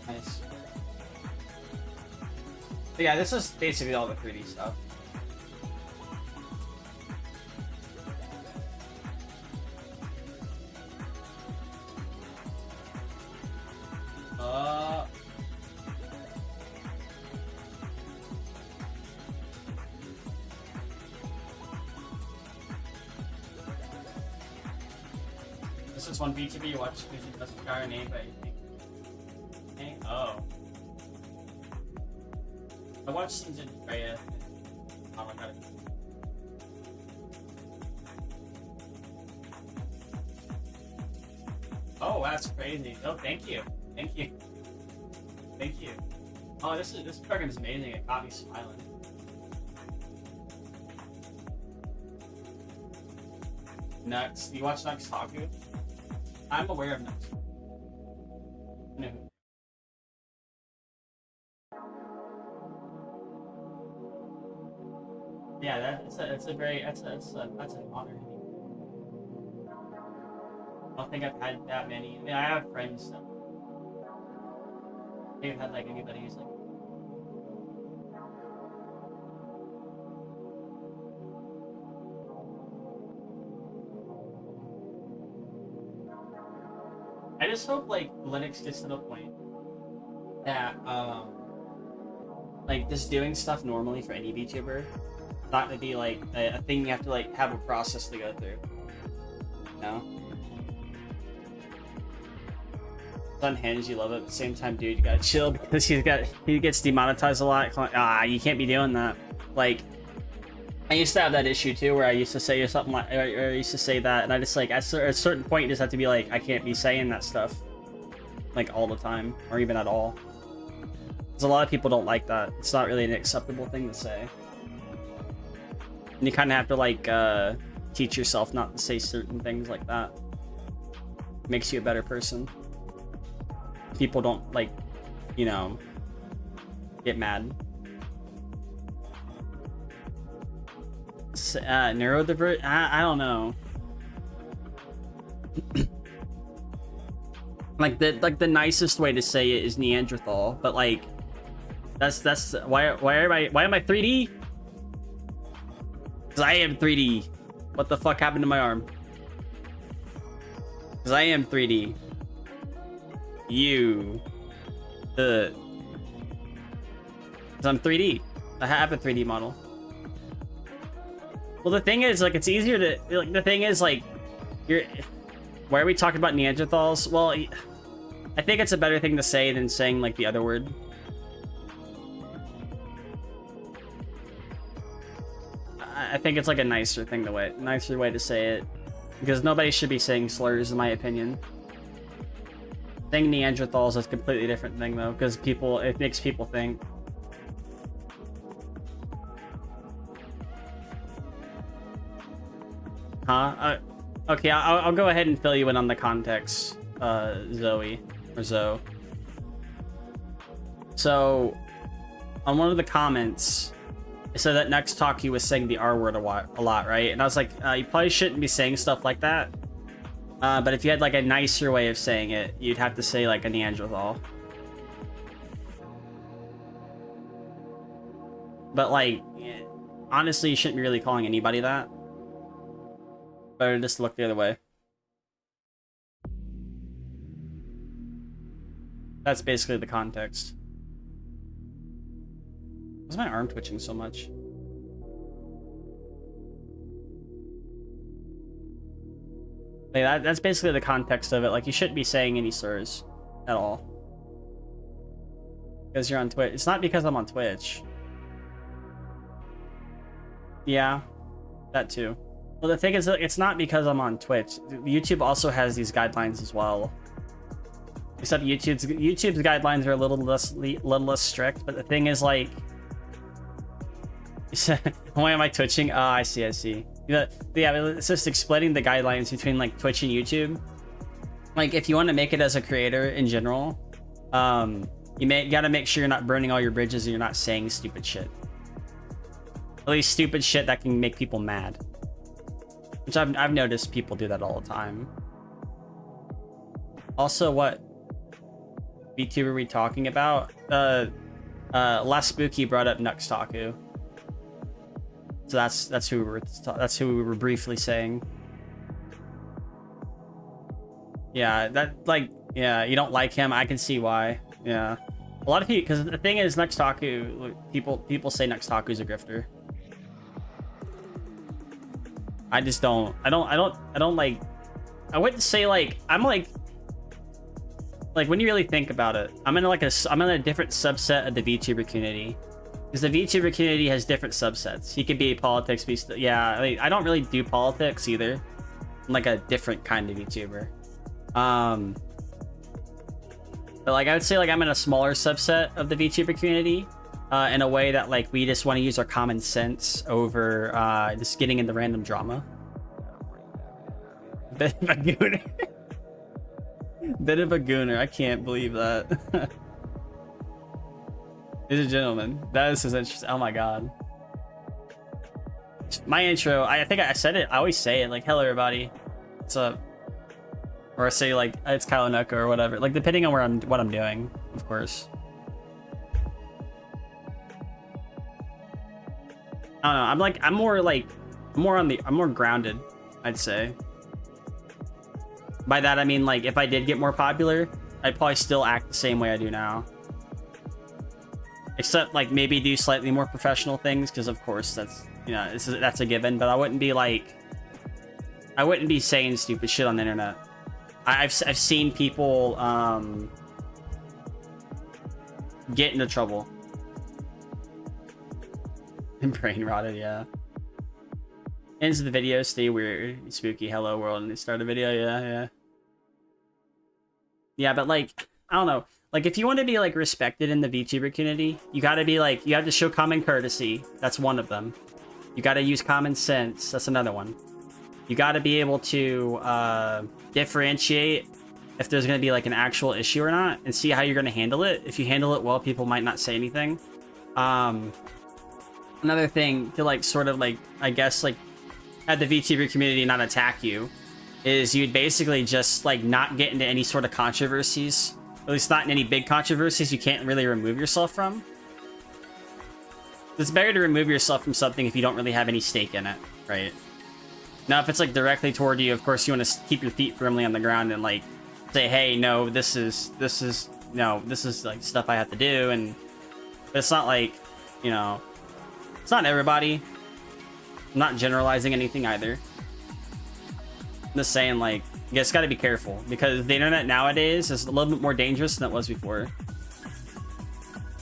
Nice. But yeah, this is basically all the 3D stuff. This is one VTuber you watch because he doesn't got a name, but you think. Oh. I watched Sins and Freya. Oh my god. Oh, that's crazy. Oh, thank you. Thank you. Thank you. Oh, this program is amazing. It got me smiling. Nux. You watch Nux Taku? I'm aware of Nux. No. Yeah, that's an honor. I don't think I've had that many. I mean, I have friends that they've had like anybody who's like. I just hope like Linux gets to the point that like just doing stuff normally for any VTuber, not to be like a thing you have to like have a process to go through. You know? It's unhinged, you love it. At the same time, dude, you gotta chill because he gets demonetized a lot. You can't be doing that. Like, I used to have that issue too, where I used to say something like, or I used to say that, and I just like at a certain point, you just have to be like, I can't be saying that stuff, like all the time, or even at all. Because a lot of people don't like that. It's not really an acceptable thing to say. And you kind of have to like teach yourself not to say certain things like that. It makes you a better person. People don't like, you know, get mad. Neurodivergent? I don't know. like the nicest way to say it is Neanderthal, but like that's why am I 3D? Because I am 3D. What the fuck happened to my arm? Because I am 3D. Because I'm 3D. I have a 3D model. Well, the thing is, like, it's easier to, like, the thing is, like, why are we talking about Neanderthals? Well, I think it's a better thing to say than saying, like, the other word. I think it's, like, a nicer way to say it. Because nobody should be saying slurs, in my opinion. Saying Neanderthals is a completely different thing, though, because it makes people think. Huh? Okay, I'll go ahead and fill you in on the context, Zoe. Or Zoe. So, on one of the comments, it said that next talk he was saying the R word a lot, right? And I was like, you probably shouldn't be saying stuff like that. But if you had like a nicer way of saying it, you'd have to say like a Neanderthal. But like, honestly, you shouldn't be really calling anybody that. Better just look the other way. That's basically the context. Why's my arm twitching so much? Like that's basically the context of it. Like, you shouldn't be saying any slurs at all. Because you're on Twitch. It's not because I'm on Twitch. Yeah, that too. Well, the thing is, it's not because I'm on Twitch. YouTube also has these guidelines as well. Except YouTube's guidelines are a little less strict. But the thing is, like, why am I twitching? Oh, I see. Yeah, it's just explaining the guidelines between like Twitch and YouTube. Like if you want to make it as a creator in general, you gotta make sure you're not burning all your bridges and you're not saying stupid shit. At least stupid shit that can make people mad. Which I've noticed people do that all the time. Also, what VTuber are we talking about? Last Spooky brought up Nuxtaku. So that's who we were briefly saying. Yeah, yeah, you don't like him. I can see why. Yeah, a lot of people, because the thing is, Nuxtaku, people say Nuxtaku's a grifter. I just don't. I don't like. I wouldn't say like I'm like when you really think about it, I'm in a different subset of the VTuber community. Because the VTuber community has different subsets. He could be politics, yeah. Like, I don't really do politics either. I'm like a different kind of VTuber. But like I would say like I'm in a smaller subset of the VTuber community, in a way that like we just want to use our common sense over just getting into random drama. Bit of a gooner. Bit of a gooner. I can't believe that. Ladies and gentlemen, that is interesting. Oh my god. My intro, I think I said it. I always say it like, hello everybody, what's up? Or I say like, it's Kyle Nuka or whatever. Like depending on what I'm doing, of course. I don't know. I'm more grounded, I'd say. By that I mean like if I did get more popular, I'd probably still act the same way I do now. Except like maybe do slightly more professional things, because of course that's, you know, that's a given. But I wouldn't be saying stupid shit on the internet. I've seen people get into trouble. Brain rotted, yeah. Ends of the video, stay weird, spooky, hello world, and they start a video, yeah. Yeah, but like, I don't know. Like, if you want to be, like, respected in the VTuber community, you gotta be, like, you have to show common courtesy. That's one of them. You gotta use common sense. That's another one. You gotta be able to differentiate if there's gonna be, like, an actual issue or not, and see how you're gonna handle it. If you handle it well, people might not say anything. Another thing to, like, sort of, like, I guess, like, have the VTuber community not attack you, is you'd basically just, like, not get into any sort of controversies. At least not in any big controversies you can't really remove yourself from. It's better to remove yourself from something if you don't really have any stake in it, right? Now, if it's like directly toward you, of course you want to keep your feet firmly on the ground and like say, hey, no, this is like stuff I have to do, but it's not like, you know, it's not everybody. I'm not generalizing anything either. I'm just saying, like, you guys gotta be careful, because the internet nowadays is a little bit more dangerous than it was before.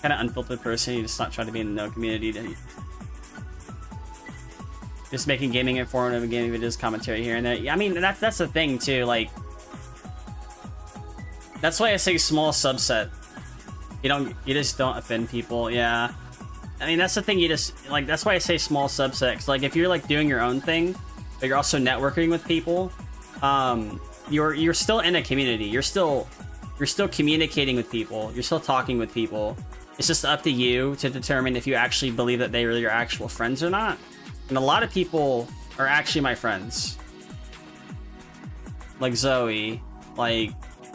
Kind of unfiltered person, you just not trying to be in the no community. Just making gaming informative and gaming videos, commentary here and there. I mean, that's the thing too. Like, that's why I say small subset. You just don't offend people. Yeah. I mean, that's the thing. That's why I say small subset. 'Cause like, if you're like doing your own thing, but you're also networking with people, you're still in a community. You're still communicating with people. You're still talking with people. It's just up to you to determine if you actually believe that they are your actual friends or not. And a lot of people are actually my friends. Like Zoe, like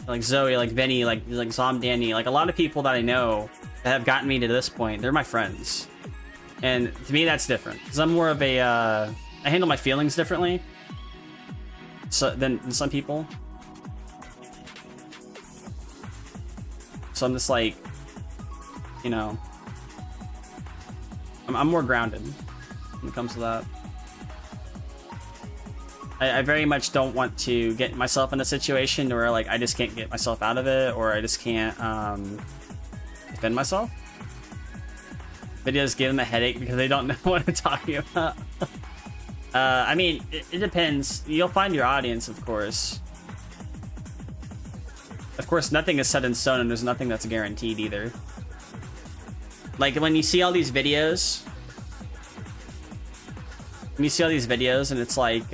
Vinny, like Zom Danny, like a lot of people that I know that have gotten me to this point, they're my friends. And to me, that's different. Because I'm more of a, I handle my feelings differently than some people. So I'm just like, you know, I'm more grounded when it comes to that. I very much don't want to get myself in a situation where like I just can't get myself out of it, or I just can't defend myself. Videos give them a headache because they don't know what I'm talking about. I mean, it depends. You'll find your audience, of course. Of course, nothing is set in stone, and there's nothing that's guaranteed either. Like when you see all these videos, you see all these videos and it's like,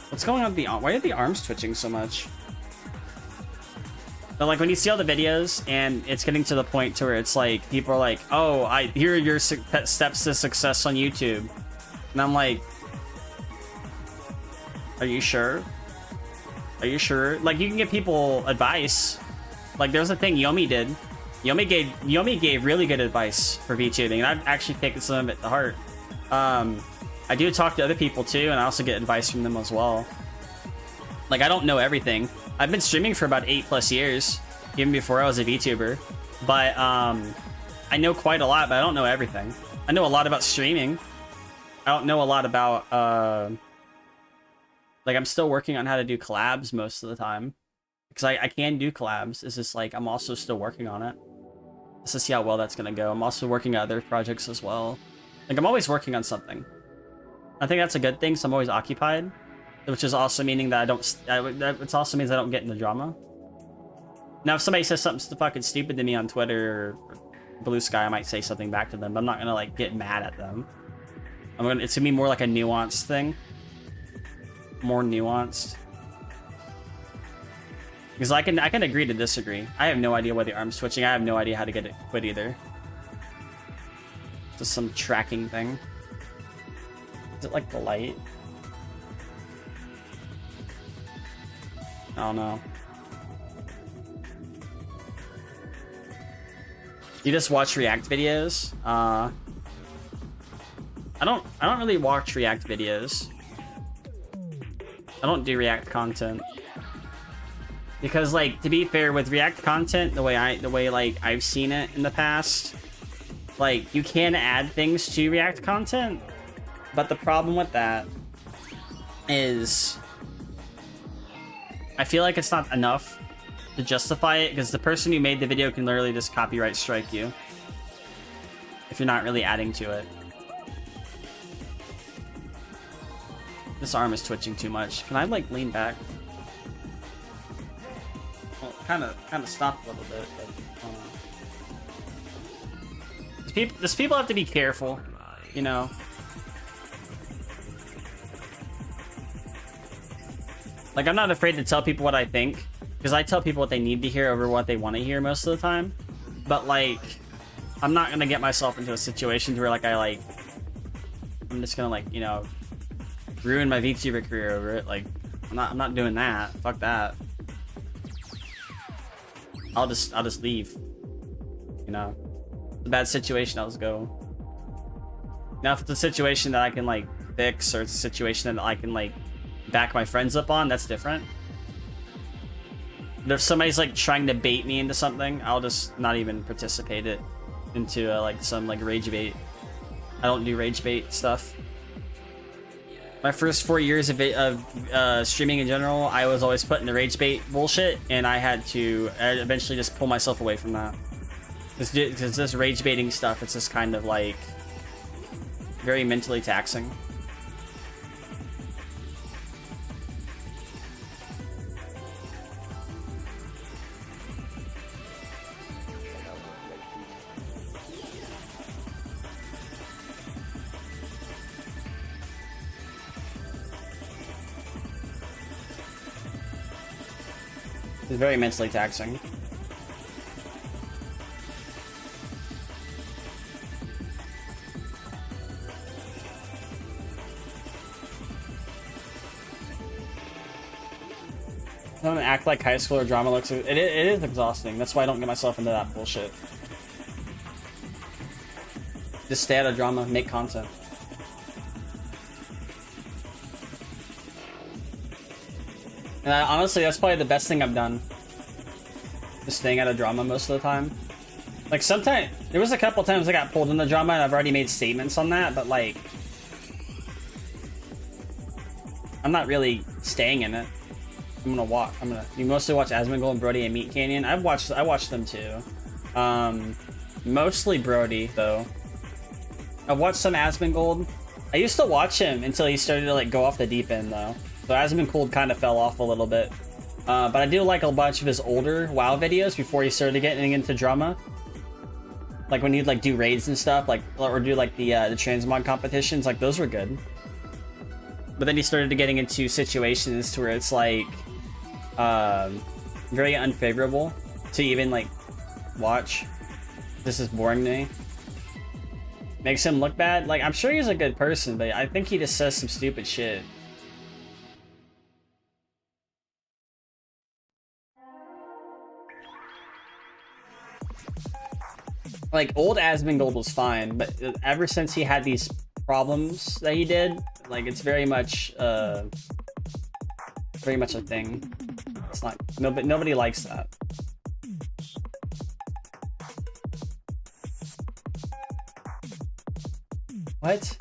what's going on with the arm? Why are the arms twitching so much? But like when you see all the videos and it's getting to the point to where it's like, people are like, oh, here are your steps to success on YouTube. And I'm like, are you sure? Are you sure? Like, you can give people advice. Like, there's a thing Yomi did. Yomi gave really good advice for VTubing, and I've actually taken some of it to heart. I do talk to other people too, and I also get advice from them as well. Like, I don't know everything. I've been streaming for about 8+ years, even before I was a VTuber. But I know quite a lot, but I don't know everything. I know a lot about streaming. I don't know a lot about like, I'm still working on how to do collabs most of the time. Because I can do collabs. It's just like, I'm also still working on it. Just to see how well that's going to go. I'm also working on other projects as well. Like, I'm always working on something. I think that's a good thing, so I'm always occupied. Which is also meaning that I don't... It also means I don't get into drama. Now, if somebody says something fucking stupid to me on Twitter or Blue Sky, I might say something back to them. But I'm not going to, like, get mad at them. It's going to be more like a nuanced thing. More nuanced. Because I can agree to disagree. I have no idea why the arm's twitching. I have no idea how to get it quit either. Just some tracking thing. Is it like the light? I don't know. You just watch React videos? I don't really watch React videos. I don't do React content. Because, like, to be fair, with React content, the way like I've seen it in the past, like, you can add things to React content, but the problem with that is I feel like it's not enough to justify it, because the person who made the video can literally just copyright strike you if you're not really adding to it. This arm is twitching too much. Can I, like, lean back? Well, kind of stopped a little bit, but these people have to be careful, you know. Like, I'm not afraid to tell people what I think, because I tell people what they need to hear over what they want to hear most of the time. But, like, I'm not gonna get myself into a situation where, like, I'm just gonna, like, you know, ruin my VTuber career over it. Like, I'm not doing that. Fuck that. I'll just leave. You know, it's a bad situation. I'll just go. Now, if it's a situation that I can, like, fix, or it's a situation that I can, like, back my friends up on, that's different. But if somebody's, like, trying to bait me into something, I'll just not even participate it into like some, like, rage bait. I don't do rage bait stuff. My first 4 years of streaming in general, I was always put in the rage bait bullshit, and I had to eventually just pull myself away from that. Because this rage baiting stuff, it's just kind of, like, very mentally taxing. It's very mentally taxing. I don't act like high school or drama looks. It is exhausting. That's why I don't get myself into that bullshit. Just stay out of drama, make content. And honestly, that's probably the best thing I've done. Just staying out of drama most of the time. Like, sometimes, there was a couple times I got pulled into drama and I've already made statements on that, but, like, I'm not really staying in it. You mostly watch Asmongold and Brody and Meat Canyon. I watched them too. Mostly Brody, though. I've watched some Asmongold. I used to watch him until he started to, like, go off the deep end, though. So Asmongold kind of fell off a little bit. But I do like a bunch of his older WoW videos before he started getting into drama. Like when he'd like do raids and stuff, like or do like the transmog competitions, like those were good. But then he started getting into situations to where it's like very unfavorable to even like watch. This is boring to me. Makes him look bad. Like I'm sure he's a good person, but I think he just says some stupid shit. Like old Asmongold was fine, but ever since he had these problems that he did, like it's very much a thing. It's not nobody likes that. What?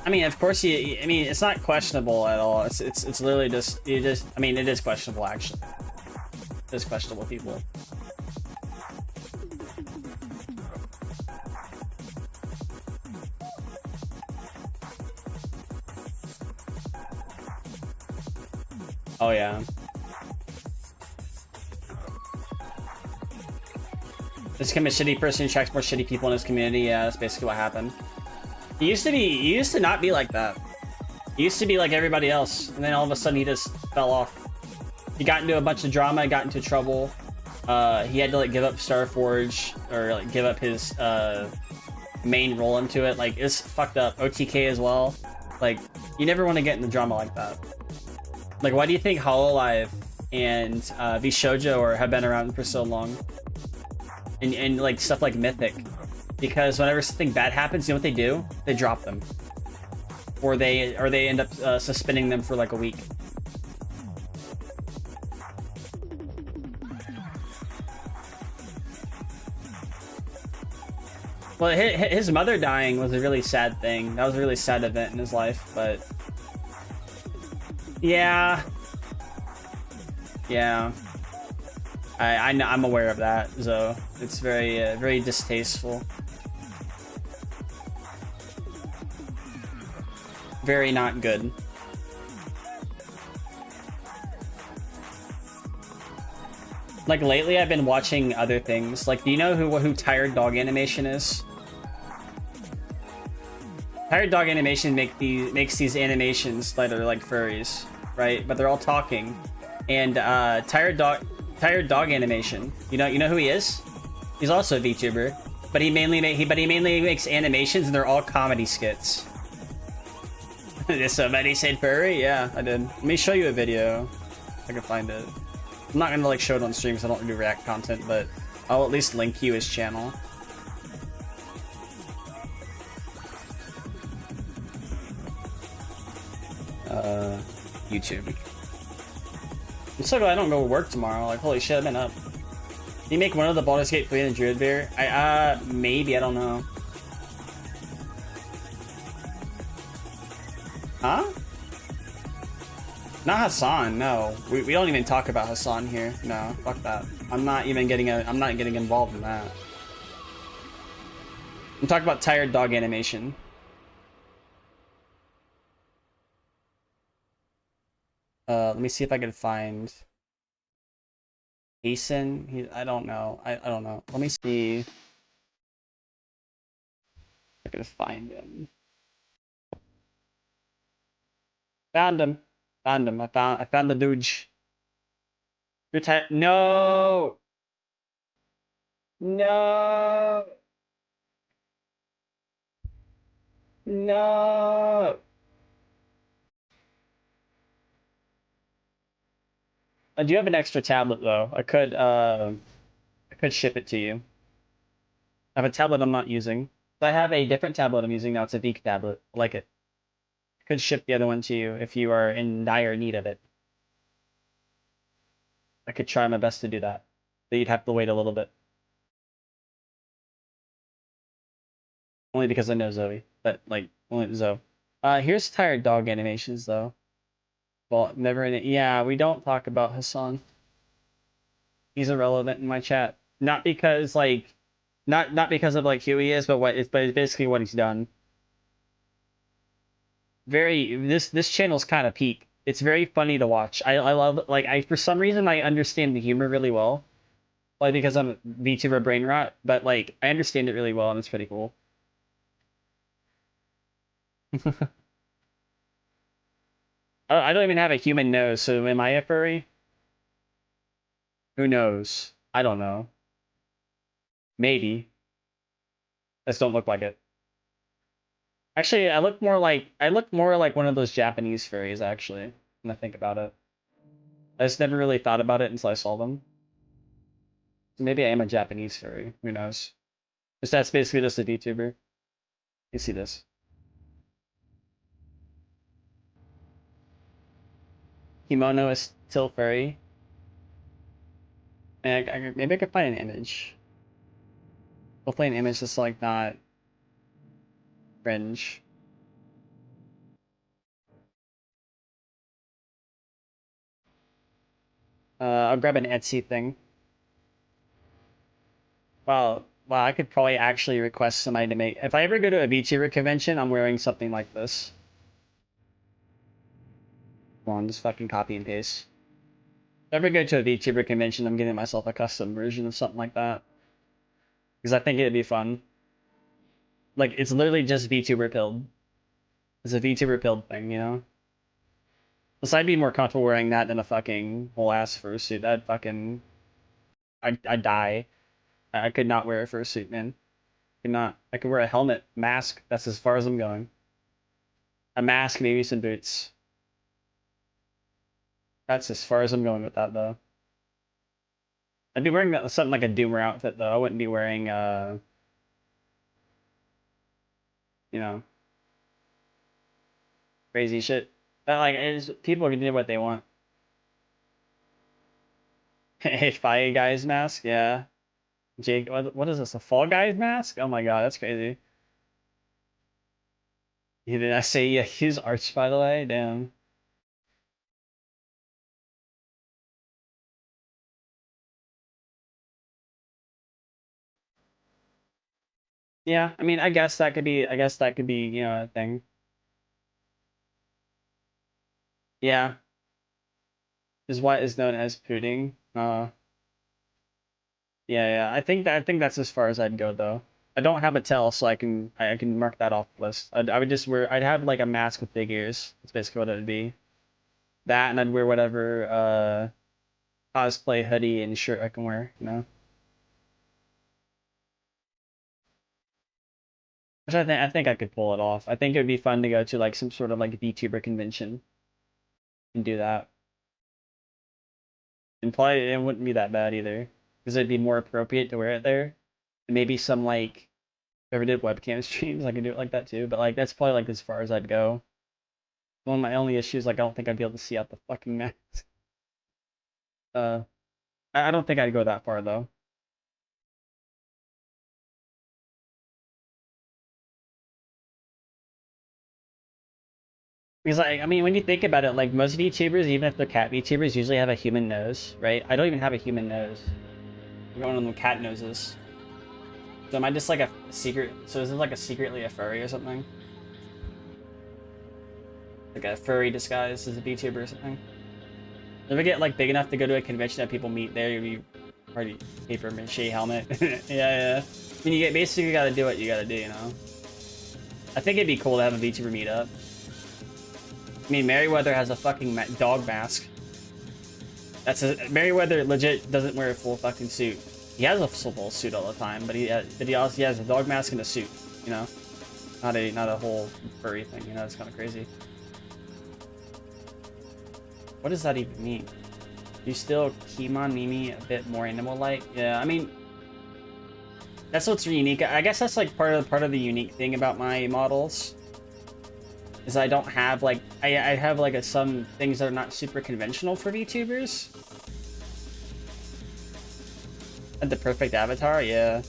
I mean, of course I mean, it's not questionable at all. It's literally just I mean, it is questionable actually. There's questionable people. Oh yeah. This become a shitty person who attracts more shitty people in his community. Yeah, that's basically what happened. He used to not be like that. He used to be like everybody else, and then all of a sudden he just fell off. He got into a bunch of drama, got into trouble. He had to like give up Starforge or like give up his main role into it. Like it's fucked up. OTK as well. Like you never want to get in the drama like that. Like why do you think Hololive and Vshoujo have been around for so long? And like stuff like Mythic, because whenever something bad happens, you know what they do? They drop them, or they end up suspending them for like a week. Well, his mother dying was a really sad thing. That was a really sad event in his life, but yeah. I'm aware of that, so it's very distasteful. Very not good. Like lately I've been watching other things. Like do you know who Tired Dog Animation is? Tired Dog Animation makes these animations that are like furries, right? But they're all talking. And Tired Dog Animation. You know who he is? He's also a VTuber, but he mainly makes animations, and they're all comedy skits. Did somebody say furry? Yeah, I did. Let me show you a video. If I can find it. I'm not gonna like show it on stream because I don't do React content, but I'll at least link you his channel. YouTube. I'm so glad I don't go to work tomorrow. Like, holy shit, I've been up. Can you make one of the Baldur's Gate 3 and the Druid Bear? Maybe, I don't know. Huh? Not Hassan, no. We don't even talk about Hassan here. No, fuck that. I'm not getting involved in that. I'm talking about Tired Dog Animation. Let me see if I can find Hasten. I don't know. I don't know. Let me see if I can find him. Found him. Found him. I found the dude. You're tired. No. No. No. I do have an extra tablet though. I could ship it to you. I have a tablet I'm not using. So I have a different tablet I'm using now. It's a Veek tablet. I like it. I could ship the other one to you if you are in dire need of it. I could try my best to do that. But you'd have to wait a little bit. Only because I know Zoe. But like only Zoe. Here's Tired Dog Animations though. Well, never. Yeah, we don't talk about Hassan. He's irrelevant in my chat. Not because like, not because of like who he is, but it's basically what he's done. This channel's kind of peak. It's very funny to watch. I love for some reason I understand the humor really well. Probably because I'm a VTuber brain rot, but like I understand it really well and it's pretty cool. I don't even have a human nose, so am I a furry? Who knows? I don't know. Maybe. I just don't look like it. Actually, I look more like one of those Japanese furries, actually, when I think about it. I just never really thought about it until I saw them. So maybe I am a Japanese furry. Who knows? Just that's basically just a VTuber. You see this. Kimono is still furry. And maybe I could find an image. Hopefully an image that's like not cringe. I'll grab an Etsy thing. Well, I could probably actually request somebody to make. If I ever go to a VTuber convention, I'm wearing something like this. Come on, just fucking copy and paste. If I ever go to a VTuber convention, I'm getting myself a custom version of something like that. Because I think it'd be fun. Like, it's literally just VTuber pilled. It's a VTuber pilled thing, you know? Plus, I'd be more comfortable wearing that than a fucking whole ass fursuit. That'd fucking. I'd die. I could not wear a fursuit, man. Could not. I could wear a helmet, mask. That's as far as I'm going. A mask, maybe some boots. That's as far as I'm going with that, though. I'd be wearing something like a Doomer outfit, though. I wouldn't be wearing, you know, crazy shit. But, like, people can do what they want. Hey, Fi Guys mask, yeah. Jake, what is this? A Fall Guys mask? Oh my god, that's crazy. Did I say yeah, use Arch, by the way? Damn. Yeah, I mean, I guess that could be, you know, a thing. Yeah, is what is known as pudding. Yeah, I think that's as far as I'd go though. I don't have a tail, so I can mark that off the list. I would just wear I'd have like a mask with big ears. That's basically what it would be. That and I'd wear whatever cosplay hoodie and shirt I can wear, you know. Which I think I could pull it off. I think it would be fun to go to like some sort of like VTuber convention and do that. And probably it wouldn't be that bad either. Because it'd be more appropriate to wear it there. And maybe some like if I ever did webcam streams, I could do it like that too. But like that's probably like as far as I'd go. One of my only issues, like I don't think I'd be able to see out the fucking mask. Uh I don't think I'd go that far though. Because like I mean when you think about it, like most VTubers, even if they're cat VTubers, usually have a human nose, right? I don't even have a human nose. I'm going on the cat noses. So am I just like a secret? So is it like a secretly a furry or something? Like a furry disguised as a VTuber or something? If I get like big enough to go to a convention that people meet there, you'd be already paper mache helmet. Yeah. I mean, basically gotta do what you gotta do, you know. I think it'd be cool to have a VTuber meetup. I mean, Merryweather has a fucking dog mask. Merryweather legit doesn't wear a full fucking suit. He has a full suit all the time, but he has a dog mask and a suit. You know, not a whole furry thing. You know, it's kind of crazy. What does that even mean? You still Kimon Mimi a bit more animal-like? Yeah, I mean, that's what's unique. I guess that's like part of the unique thing about my models. Is I don't have like I have like some things that are not super conventional for VTubers. And the perfect avatar, yeah.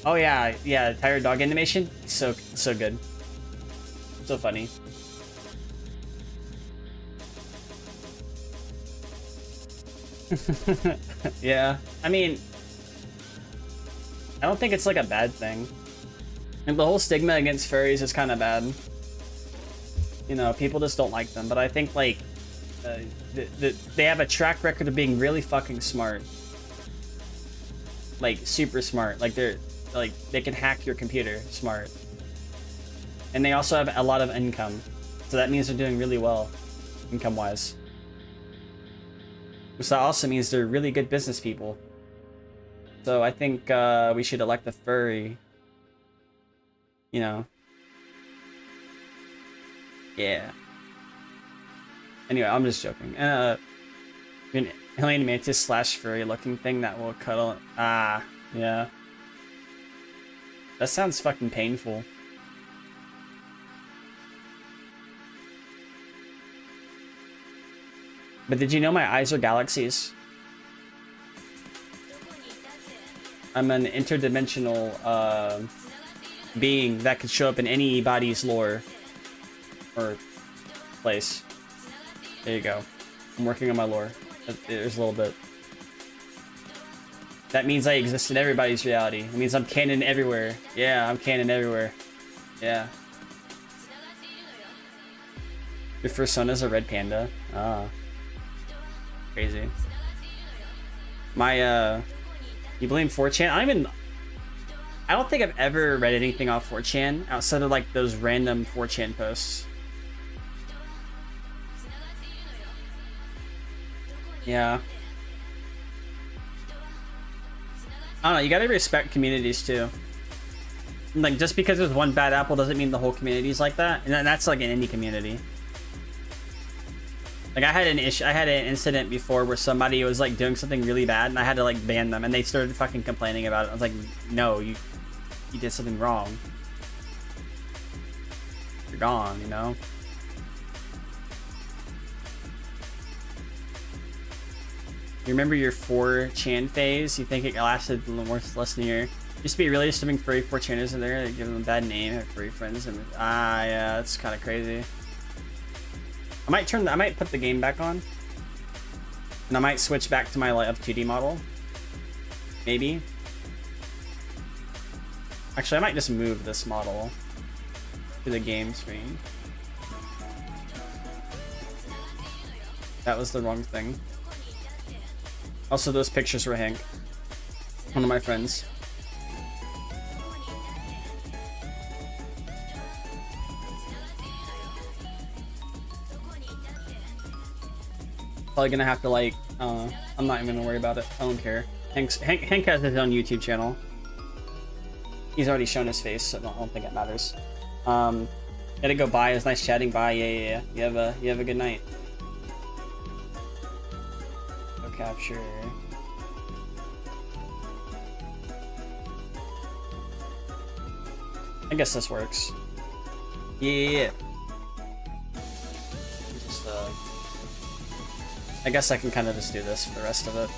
Oh yeah, tired dog animation, so good, so funny. Yeah, I mean, I don't think it's like a bad thing. And the whole stigma against furries is kind of bad. You know, people just don't like them. But I think like they have a track record of being really fucking smart. like super smart. Like they can hack your computer smart. And they also have a lot of income. So that means they're doing really well income-wise. Which that also means they're really good business people. So I think we should elect a furry. You know. Yeah. Anyway, I'm just joking. An alien mantis slash furry looking thing that will cuddle. Ah, yeah. That sounds fucking painful. But did you know my eyes are galaxies? I'm an interdimensional being that could show up in anybody's lore or place. There you go. I'm working on my lore. There's a little bit. That means I exist in everybody's reality. It means I'm canon everywhere. Yeah, I'm canon everywhere. Yeah. Your first son is a red panda. Ah. Crazy. My, you blame 4chan? I don't think I've ever read anything off 4chan outside of like those random 4chan posts. Yeah. I don't know, you gotta respect communities too. Like, just because there's one bad apple doesn't mean the whole community's like that. And that's like in any community. Like, I had an incident before where somebody was like doing something really bad and I had to like ban them and they started fucking complaining about it. I was like, no, you did something wrong. You're gone, you know? You remember your 4chan phase? You think it lasted less than a year? Used to be really disturbing furry 4chaners in there. They give them a bad name, have furry friends, and yeah, that's kind of crazy. I might put the game back on, and I might switch back to my like up 2D model. Maybe. Actually, I might just move this model to the game screen. That was the wrong thing. Also, those pictures were Hank, one of my friends. Probably gonna have to like, I'm not even gonna worry about it. I don't care. Hank has his own YouTube channel. He's already shown his face, so I don't think it matters. Gotta go. Bye. It was nice chatting. Bye. Yeah. You have a good night. Go capture. I guess this works. Yeah. Just I guess I can kind of just do this for the rest of it.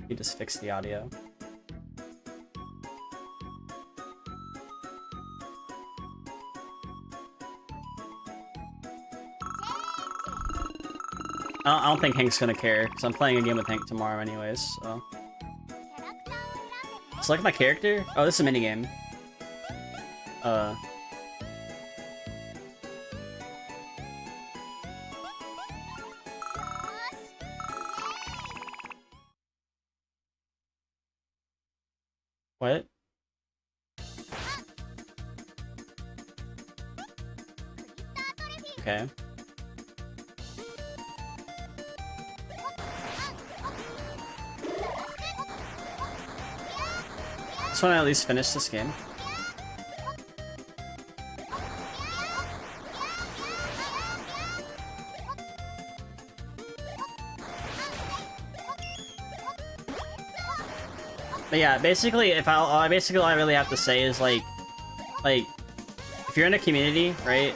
You just fix the audio. I don't think Hank's gonna care, because I'm playing a game with Hank tomorrow anyways, so. Select my character? Oh, this is a minigame. What? Okay. Just want to at least finish this game. But yeah, basically, all I really have to say is like, if you're in a community, right,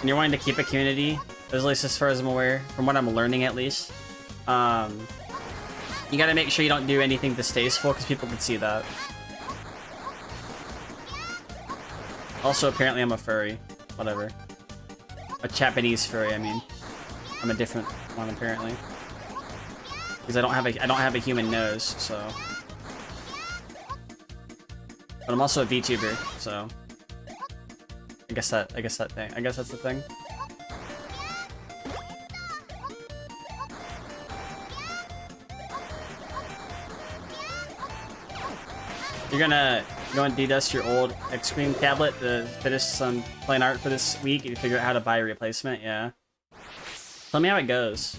and you're wanting to keep a community, at least as far as I'm aware, from what I'm learning at least, you gotta make sure you don't do anything distasteful because people can see that. Also, apparently I'm a furry. Whatever. A Japanese furry, I mean. I'm a different one, apparently. Because I don't have a human nose, so. But I'm also a VTuber, so I guess that's the thing. You're gonna go and dedust your old X-Cream tablet to finish some plain art for this week and figure out how to buy a replacement, yeah. Tell me how it goes.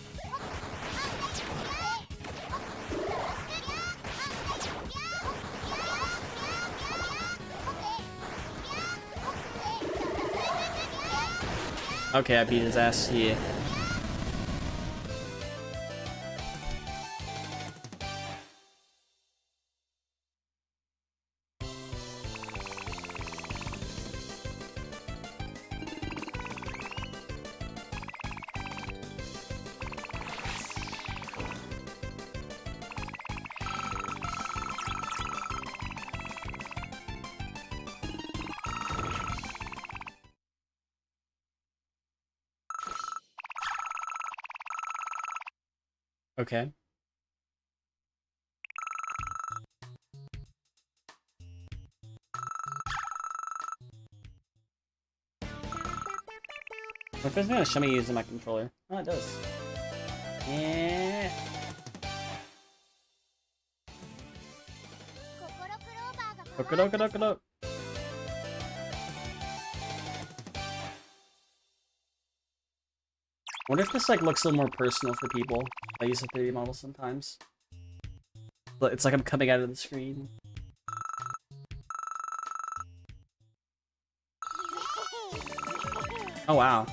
Okay, I beat his ass, yeah. Okay. My friend's gonna show me using my controller. Oh, it does. Yeah. KoKoroClover. I wonder if this like looks a little more personal for people. I use a 3D model sometimes. But it's like I'm coming out of the screen. Oh wow.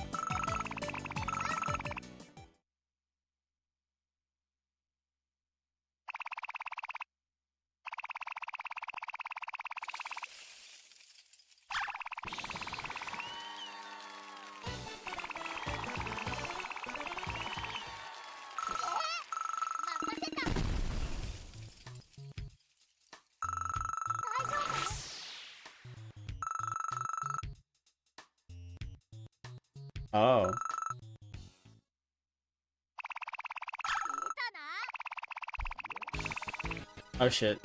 Oh. Oh shit.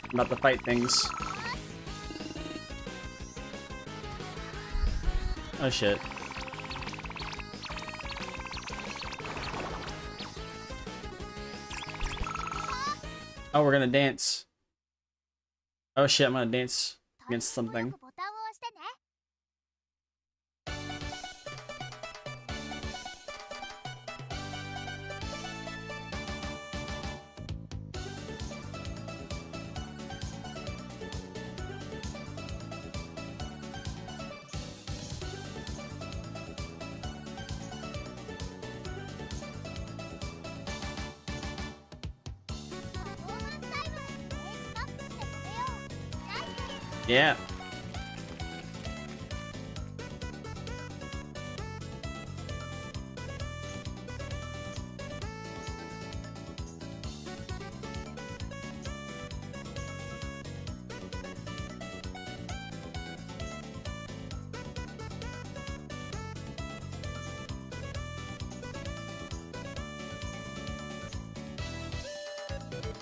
I'm about to fight things. Oh shit. Oh, we're gonna dance. Oh shit, I'm gonna dance against something. Yeah.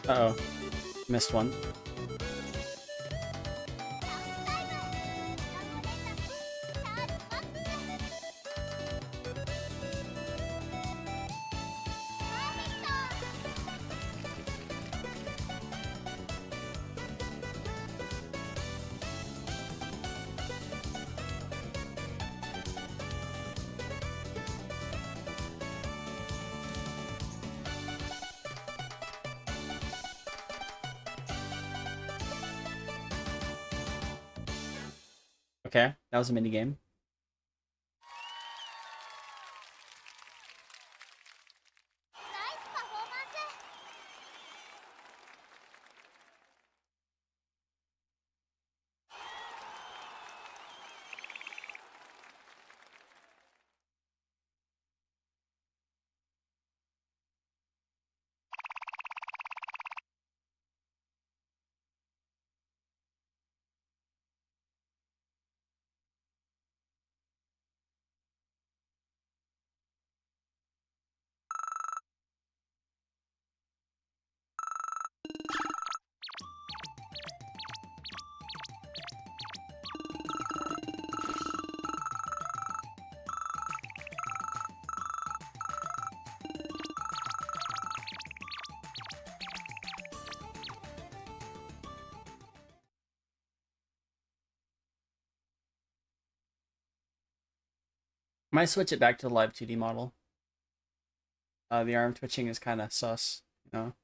Uh-oh. Missed one. Okay, that was a mini game. Might switch it back to the live 2D model. The arm twitching is kind of sus, you know.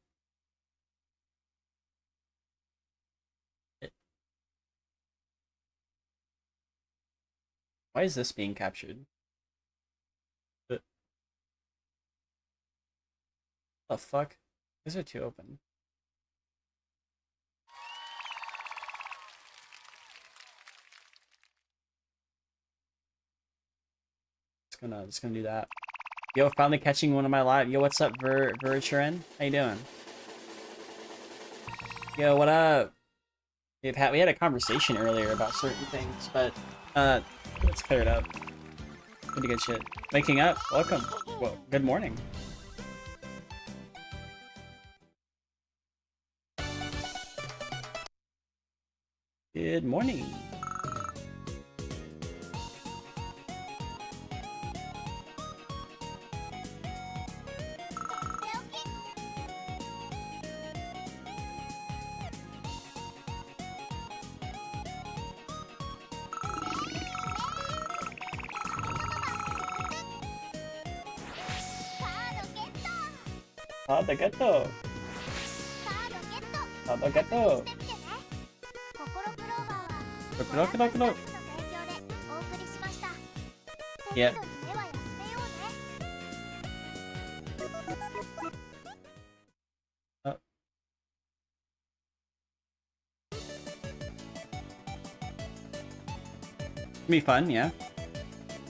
Why is this being captured? The fuck? These are too open. Just gonna do that. Yo, finally catching one of my live. Yo, what's up, Verchuren? How you doing? Yo, what up? We had a conversation earlier about certain things, but let's clear it up. Pretty good shit. Waking up, welcome. Well, good morning. Good morning. How'd get though? How'd get though? Yep. Oh. Be fun, yeah.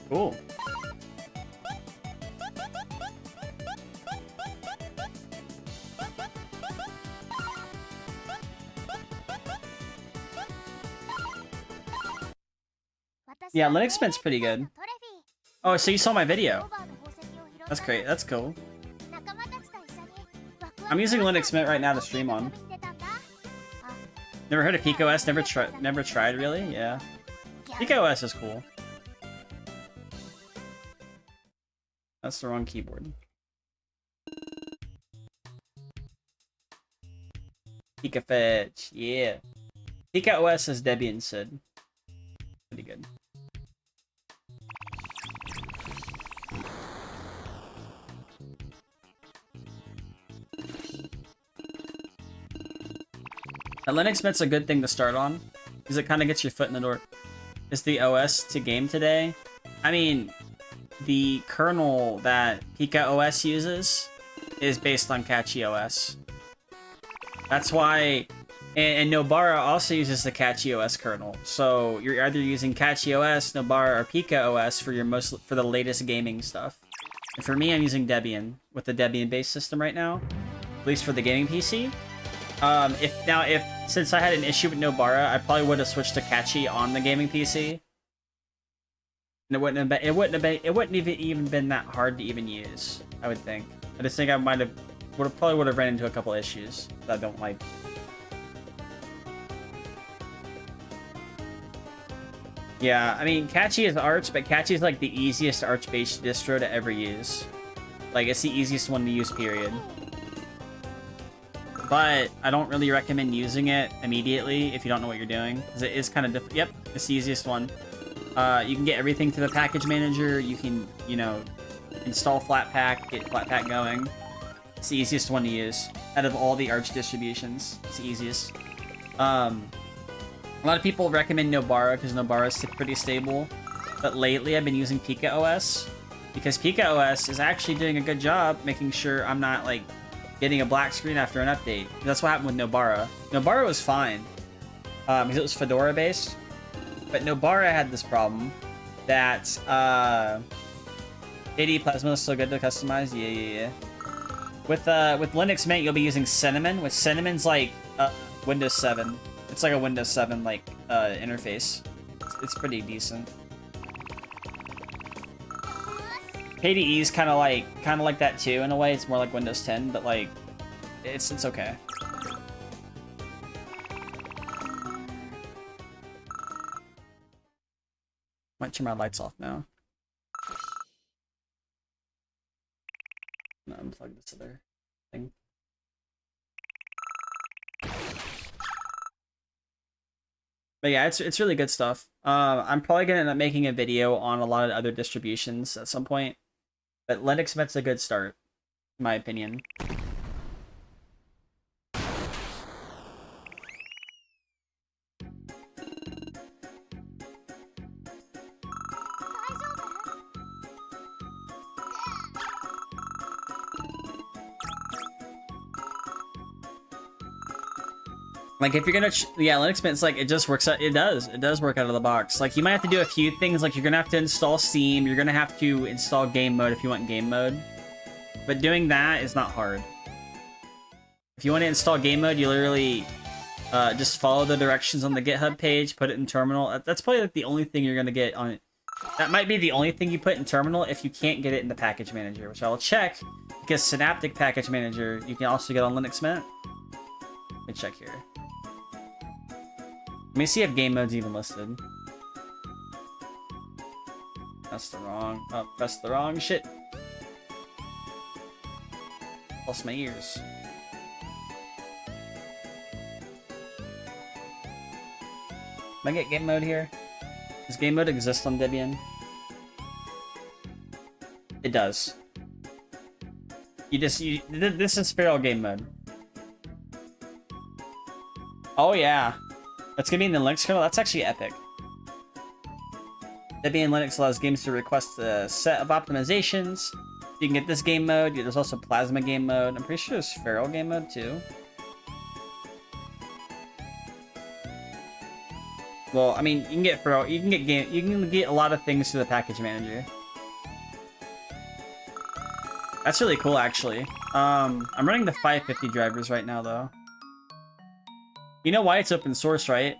Cool. Yeah, Linux Mint's pretty good. Oh, so you saw my video. That's great. That's cool. I'm using Linux Mint right now to stream on. Never heard of PeakOS? Never tried really? Yeah. PeakOS is cool. That's the wrong keyboard. PikaFetch, yeah. PeakOS as Debian said. Pretty good. And Linux Mint's a good thing to start on, because it kind of gets your foot in the door. Is the OS to game today? I mean, the kernel that PikaOS uses is based on CatchyOS. That's why, and Nobara also uses the CatchyOS kernel. So you're either using CatchyOS, Nobara, or PikaOS for the latest gaming stuff. And for me, I'm using Debian with the Debian-based system right now, at least for the gaming PC. If since I had an issue with Nobara, I probably would have switched to Catchy on the gaming PC. And it wouldn't have even been that hard to even use, I would think. I just think I probably would have ran into a couple issues that I don't like. Yeah, I mean, Catchy is Arch, but Catchy is like the easiest Arch-based distro to ever use. Like, it's the easiest one to use, period. But I don't really recommend using it immediately if you don't know what you're doing, because it is kind of difficult. Yep, it's the easiest one. You can get everything through the package manager. You can, install Flatpak, get Flatpak going. It's the easiest one to use out of all the Arch distributions. It's the easiest. A lot of people recommend Nobara because Nobara is pretty stable, but lately I've been using PikaOS because PikaOS is actually doing a good job making sure I'm not like getting a black screen after an update. That's what happened with Nobara. Nobara was fine because it was Fedora based, but Nobara had this problem that AD Plasma is still good to customize. Yeah. With Linux Mint, you'll be using Cinnamon, which Cinnamon's like Windows 7. It's like a Windows 7 like interface. It's pretty decent. KDE is kind of like that too in a way. It's more like Windows 10, but like it's okay. Might turn my lights off now. No, unplug this other thing. But yeah, it's really good stuff. I'm probably gonna end up making a video on a lot of other distributions at some point, but Linux Mit's a good start, in my opinion. Like, if you're gonna, yeah, Linux Mint's like, it just works out, it does work out of the box. Like, you might have to do a few things, like, you're gonna have to install Steam, you're gonna have to install game mode if you want game mode. But doing that is not hard. If you want to install game mode, you literally just follow the directions on the GitHub page, put it in terminal. That's probably like the only thing you're gonna get on it. That might be the only thing you put in terminal if you can't get it in the package manager, which I'll check, because Synaptic Package Manager you can also get on Linux Mint. Let me check here. Let me see if game mode's even listed. That's the wrong. Oh, that's the wrong shit. Lost my ears. Can I get game mode here? Does game mode exist on Debian? It does. This is feral game mode. Oh yeah. That's gonna be in the Linux kernel? That's actually epic. Debian Linux allows games to request a set of optimizations. You can get this game mode. There's also Plasma game mode. I'm pretty sure there's feral game mode too. Well, I mean, you can get feral. You can get a lot of things through the package manager. That's really cool, actually. I'm running the 550 drivers right now, though. You know why it's open source, right?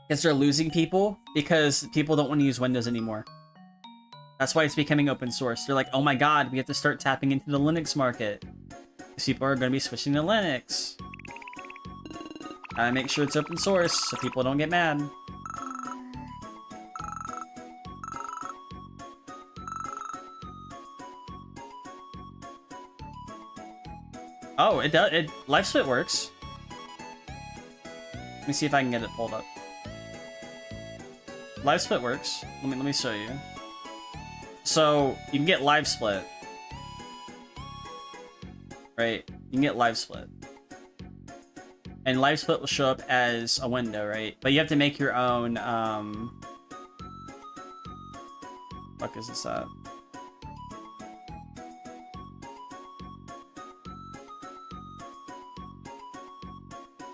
Because they're losing people, because people don't want to use Windows anymore. That's why it's becoming open source. They're like, oh my god, we have to start tapping into the Linux market. Because people are going to be switching to Linux. Gotta make sure it's open source so people don't get mad. Oh, it does. LiveSplit works. Let me see if I can get it pulled up. LiveSplit works. Let me show you. So you can get LiveSplit, right? You can get LiveSplit, and LiveSplit will show up as a window, right? But you have to make your own. Fuck is this at?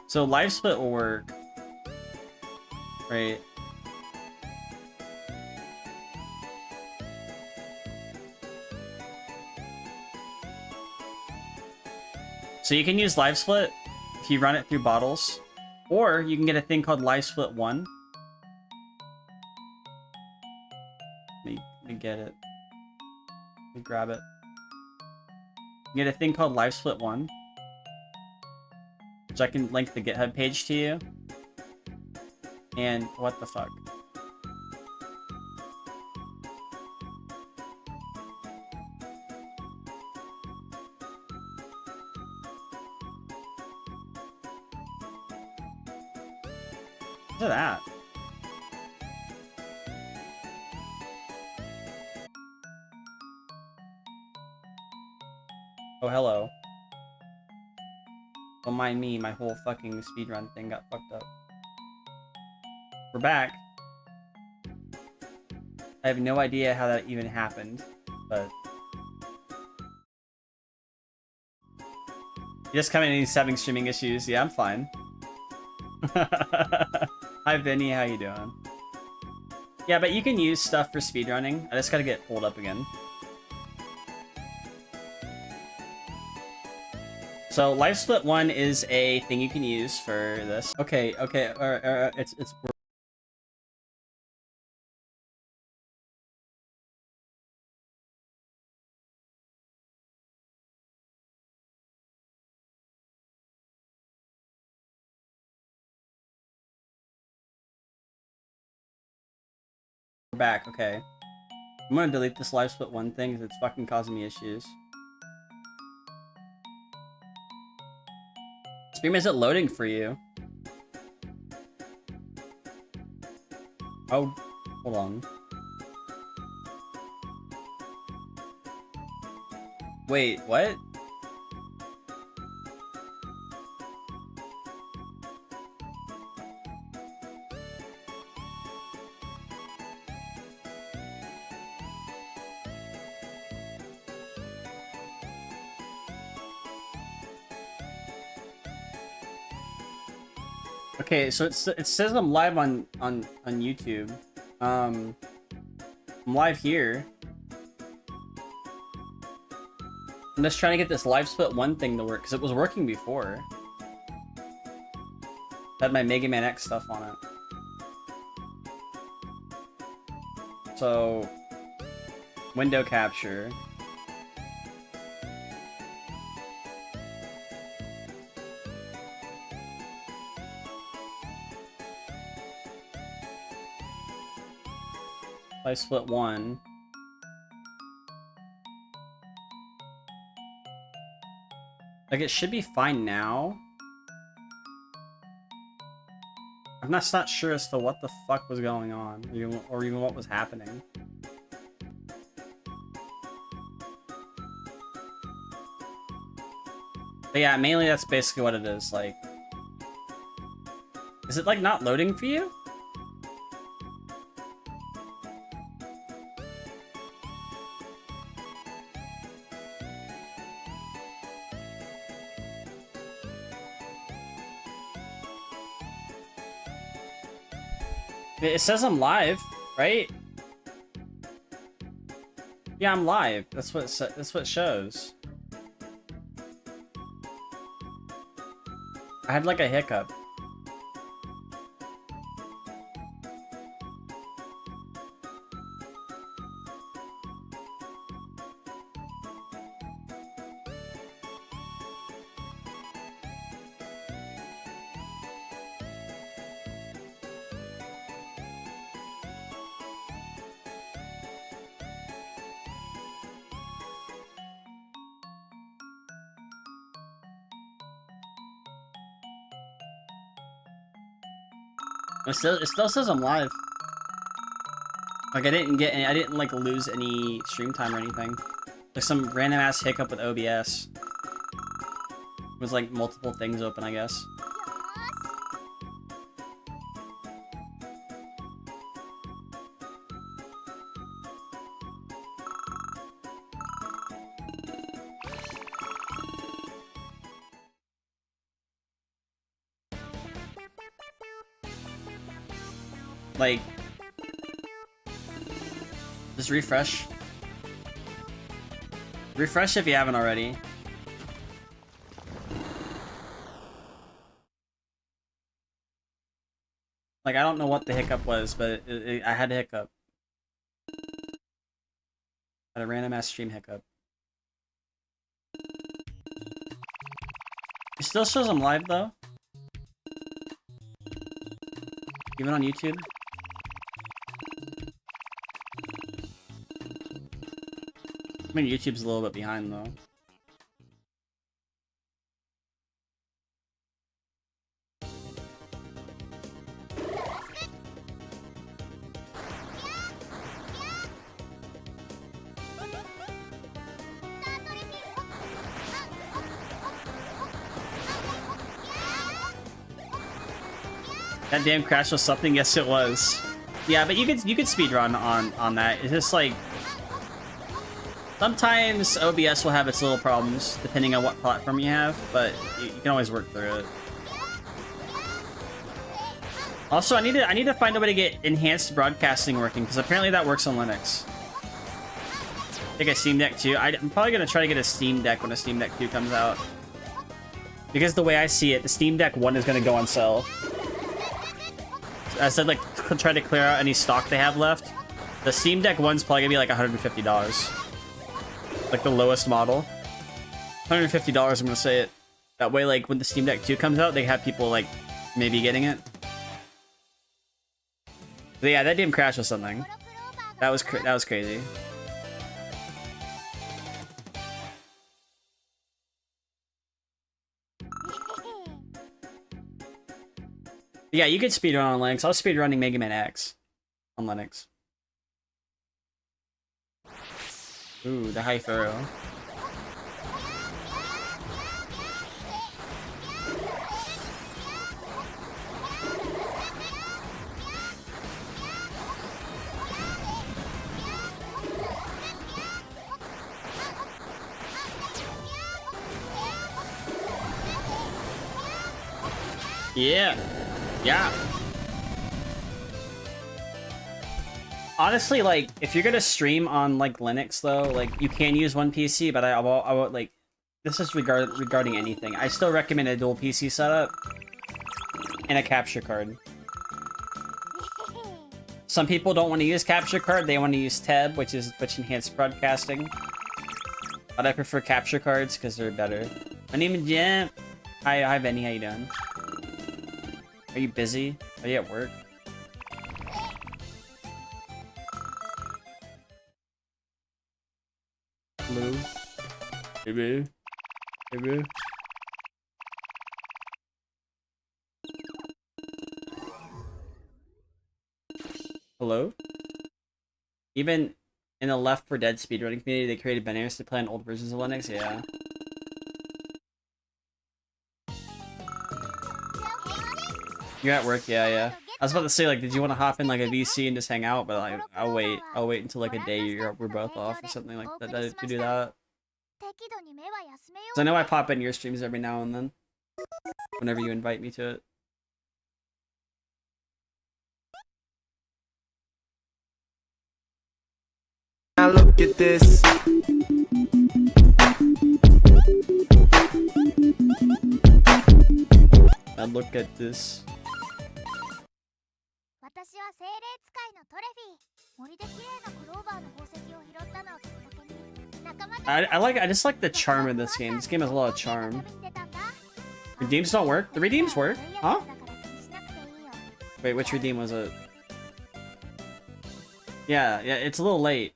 So LiveSplit will work, right? So you can use LiveSplit if you run it through bottles, or you can get a thing called LiveSplit 1. Let me get it. Let me grab it. You get a thing called LiveSplit 1, which I can link the GitHub page to you. And what the fuck? Look at that. Oh, hello. Don't mind me, my whole fucking speedrun thing got fucked up. We're back. I have no idea how that even happened, but... You just come in and he's having streaming issues. Yeah, I'm fine. Hi, Vinny. How you doing? Yeah, but you can use stuff for speedrunning. I just gotta get pulled up again. So, LiveSplit 1 is a thing you can use for this. Okay, it's... We're back, okay. I'm gonna delete this LiveSplit 1 thing because it's fucking causing me issues. Stream isn't loading for you. Oh, hold on. Wait, what? Okay, so it says I'm live on YouTube. I'm live here. I'm just trying to get this live split 1 thing to work because it was working before. Had my Mega Man X stuff on it. So window capture. I split 1. Like, it should be fine now. I'm not sure as to what the fuck was going on, or even what was happening. But yeah, mainly that's basically what it is. Like, is it like not loading for you? It says I'm live, right? Yeah, I'm live. That's what it shows. I had like a hiccup. It still says I'm live. Like I didn't like lose any stream time or anything. Like some random ass hiccup with OBS. It was like multiple things open, I guess. Like, just refresh. Refresh if you haven't already. Like, I don't know what the hiccup was, but I had a hiccup. I had a random ass stream hiccup. It still shows I'm live though. Even on YouTube. I mean, YouTube's a little bit behind though. That damn crash was something. Yes, it was. Yeah, but you could speedrun on that. It's just like sometimes OBS will have its little problems depending on what platform you have, but you can always work through it. Also, I need to find a way to get enhanced broadcasting working because apparently that works on Linux. I think a Steam Deck 2. I'm probably gonna try to get a Steam Deck when a Steam Deck 2 comes out. Because the way I see it, the Steam Deck 1 is gonna go on sale. I said, like, try to clear out any stock they have left. The Steam Deck 1's probably gonna be like $150. Like the lowest model. $150, I'm gonna say it. That way, like, when the Steam Deck 2 comes out, they have people, like, maybe getting it. But yeah, that damn crash was something. That was crazy. Yeah, you could speedrun on Linux. I was speedrunning Mega Man X. on Linux. Ooh, the high throw. Yeah. Yeah. Honestly, like, if you're gonna stream on, like, Linux, though, like, you can use one PC, but I will, like, this is regarding anything. I still recommend a dual PC setup and a capture card. Some people don't want to use capture card, they want to use TEB, which enhanced broadcasting. But I prefer capture cards because they're better. My name is Jim. Hi, Benny, how you doing? Are you busy? Are you at work? Hello? Hey, boo. Hey, boo. Hello? Even in the Left 4 Dead speedrunning community, they created banners to play on old versions of Linux? Yeah. You're at work? Yeah. I was about to say, like, did you want to hop in, like, a VC and just hang out? But, like, I'll wait until, like, a day we're both off or something like that to do that. So I know I pop in your streams every now and then. Whenever you invite me to it. Now look at this. Now look at this. I just like the charm of this game. This game has a lot of charm. Redeems don't work? The redeems work? Huh? Wait, which redeem was it? Yeah, it's a little late.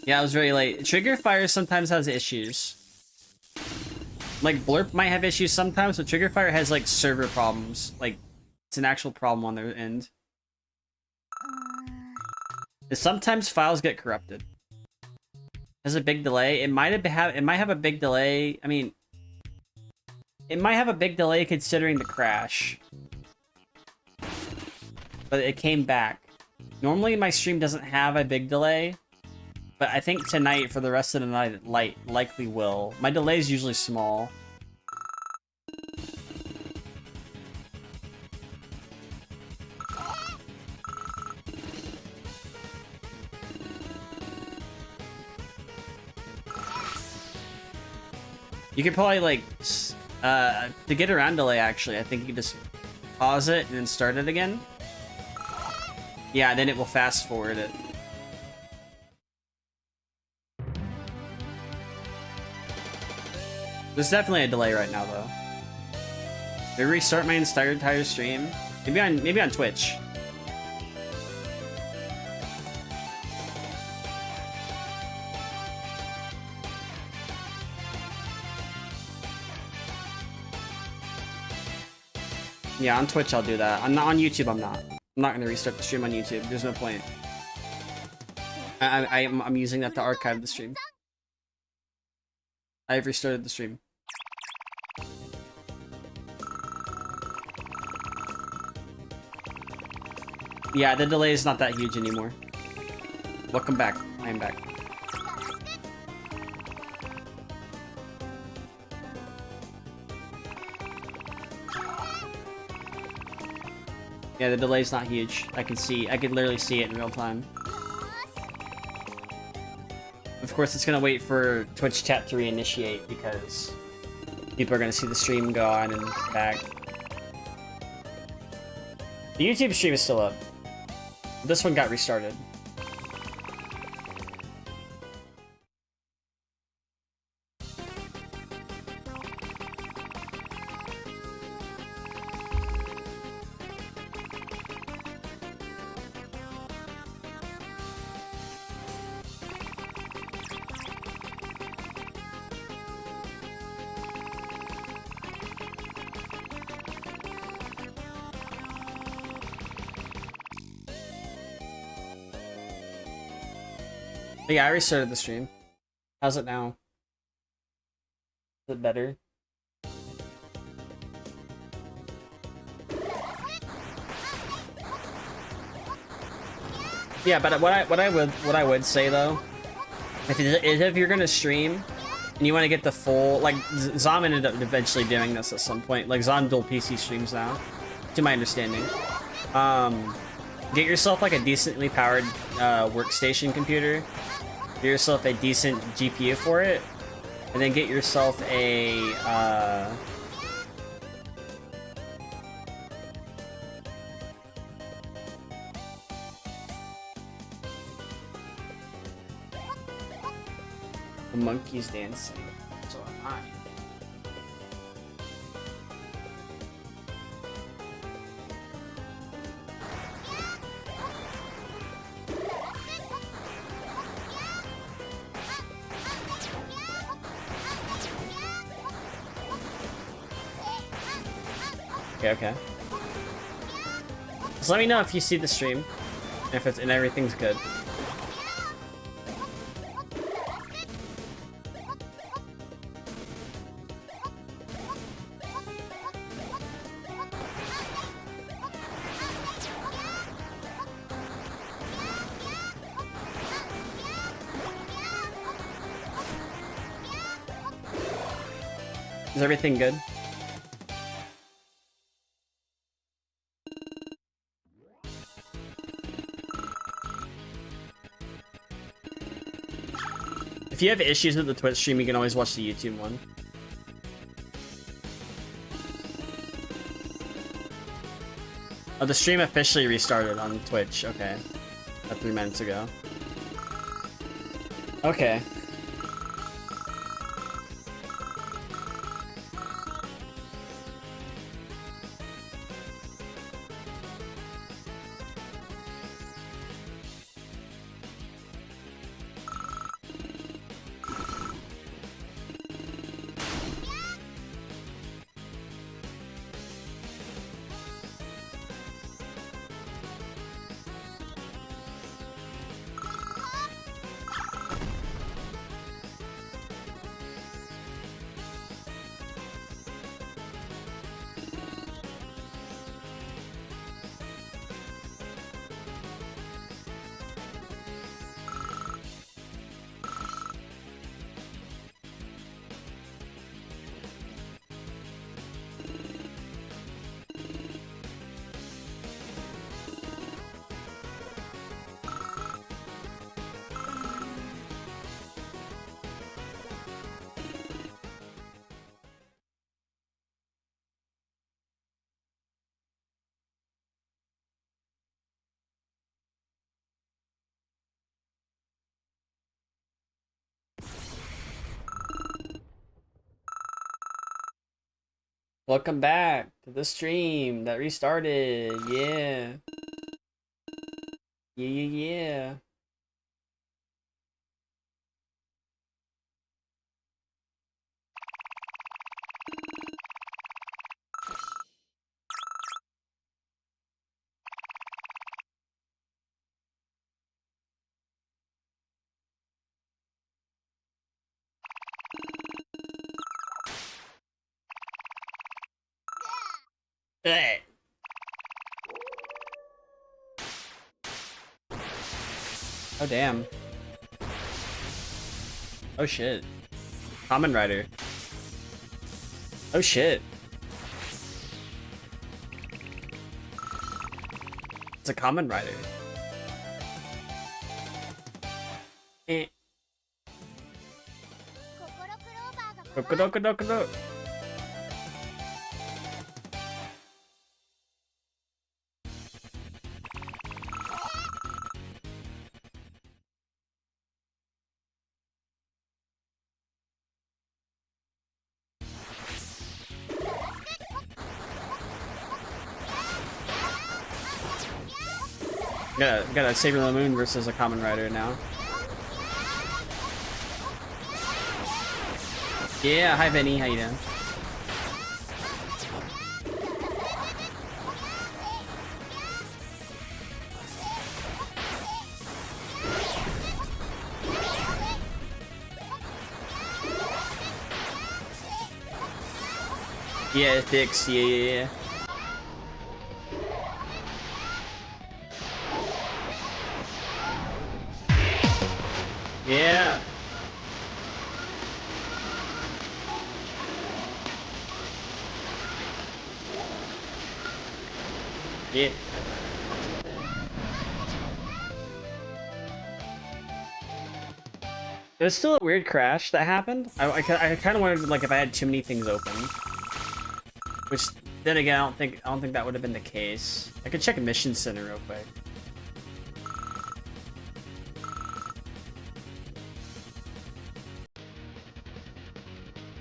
Yeah, it was very late. Trigger Fire sometimes has issues. Like, Blurp might have issues sometimes, but Trigger Fire has, like, server problems. Like, it's an actual problem on their end. Sometimes files get corrupted. Has a big delay. It might have a big delay. I mean, it might have a big delay considering the crash. But it came back. Normally my stream doesn't have a big delay, but I think tonight for the rest of the night it likely will. My delay is usually small. You could probably, like, to get around delay, actually, I think you just pause it and then start it again. Yeah, then it will fast forward it. There's definitely a delay right now, though. Maybe restart my entire stream. Maybe on Twitch. Yeah, on Twitch I'll do that. I'm not on YouTube. I'm not gonna restart the stream on YouTube. There's no point. I'm using that to archive the stream. I've restarted the stream. Yeah, the delay is not that huge anymore. Welcome back. I am back. Yeah, the delay's not huge. I can literally see it in real time. Of course, it's gonna wait for Twitch chat to reinitiate because people are gonna see the stream go on and back. The YouTube stream is still up. This one got restarted. But yeah, I restarted the stream. How's it now? Is it better? Yeah, but what I would say though, if you're gonna stream and you want to get the full, like Zom ended up eventually doing this at some point. Like Zom dual PC streams now, to my understanding. Get yourself like a decently powered workstation computer. Get yourself a decent GPU for it, and then get yourself a the monkey's dancing. So am I. Okay. So let me know if you see the stream, and everything's good. Is everything good? If you have issues with the Twitch stream, you can always watch the YouTube one. Oh, the stream officially restarted on Twitch. Okay. About 3 minutes ago. Okay. Welcome back to the stream that restarted. Yeah. Yeah. Hey. Oh damn. Oh shit. Common Rider. Oh shit. It's a Common Rider. Eh. KoKoroClover. Got a Saber of the Moon versus a Common Rider now. Yeah, hi Vinny, how you doing? Yeah, fixed. Yeah. Yeah. Yeah. It was still a weird crash that happened. I kind of wondered like if I had too many things open, which then again I don't think that would have been the case. I could check a mission center real quick.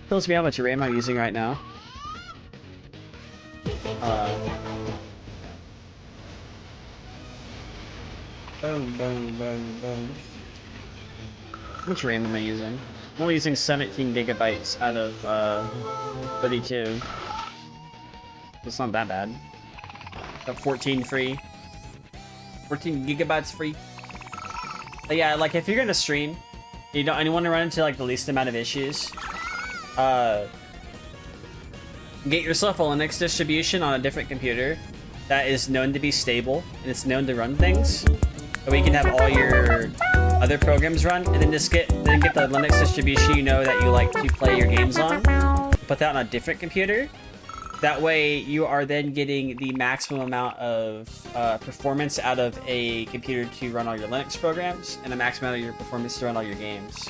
Tells me how much RAM I'm using right now. Boom, boom, boom, boom. How much RAM am I using? I'm only using 17 gigabytes out of 32. It's not that bad. Got 14 free. 14 gigabytes free. But yeah, like if you're gonna stream, you don't want to run into like the least amount of issues. Get yourself a Linux distribution on a different computer that is known to be stable and it's known to run things. So we can have all your other programs run, and then get the Linux distribution you know that you like to play your games on. Put that on a different computer. That way, you are then getting the maximum amount of performance out of a computer to run all your Linux programs, and the maximum amount of your performance to run all your games.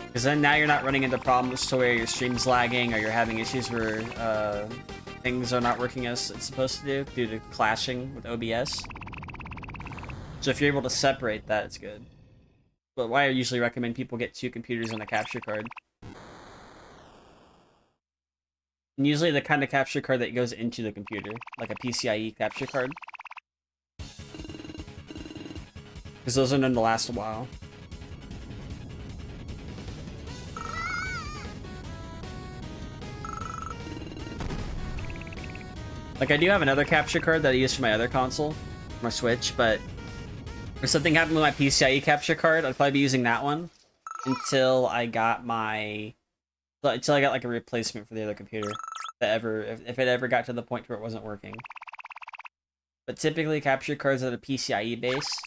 Because then now you're not running into problems to where your stream's lagging or you're having issues where things are not working as it's supposed to do due to clashing with OBS. So if you're able to separate that, it's good. But why I usually recommend people get 2 computers and a capture card. And usually the kind of capture card that goes into the computer, like a PCIe capture card. Because those are known to last a while. Like, I do have another capture card that I use for my other console, my Switch, but if something happened with my PCIe capture card, I'd probably be using that one until I got like a replacement for the other computer. If it ever got to the point where it wasn't working. But typically, capture cards that are PCIe based,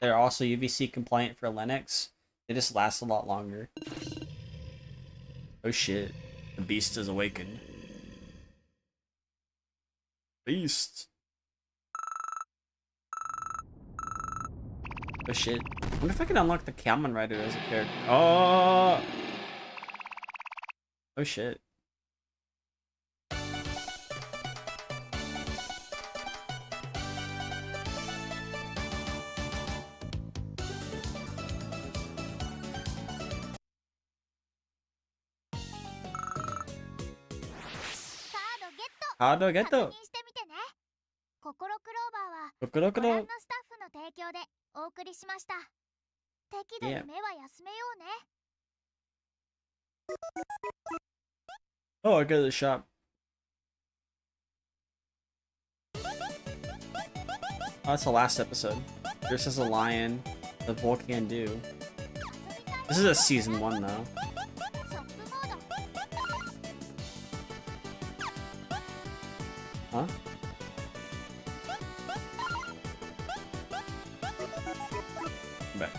they're also UVC compliant for Linux. They just last a lot longer. Oh shit. The beast is awakened. Beast. Oh shit. I wonder if I can unlock the Kamen Rider as a character. Oh! Oh shit. Kaado geto! ココロクローバーは KoKoroClover! ご覧のスタッフの提供でお送りしました。適度に目は休めようね。Oh, I go to the shop. Oh, that's the last episode. There's just a lion, the Volcan do. This is a season 1 though. ショップモード Huh? Bet.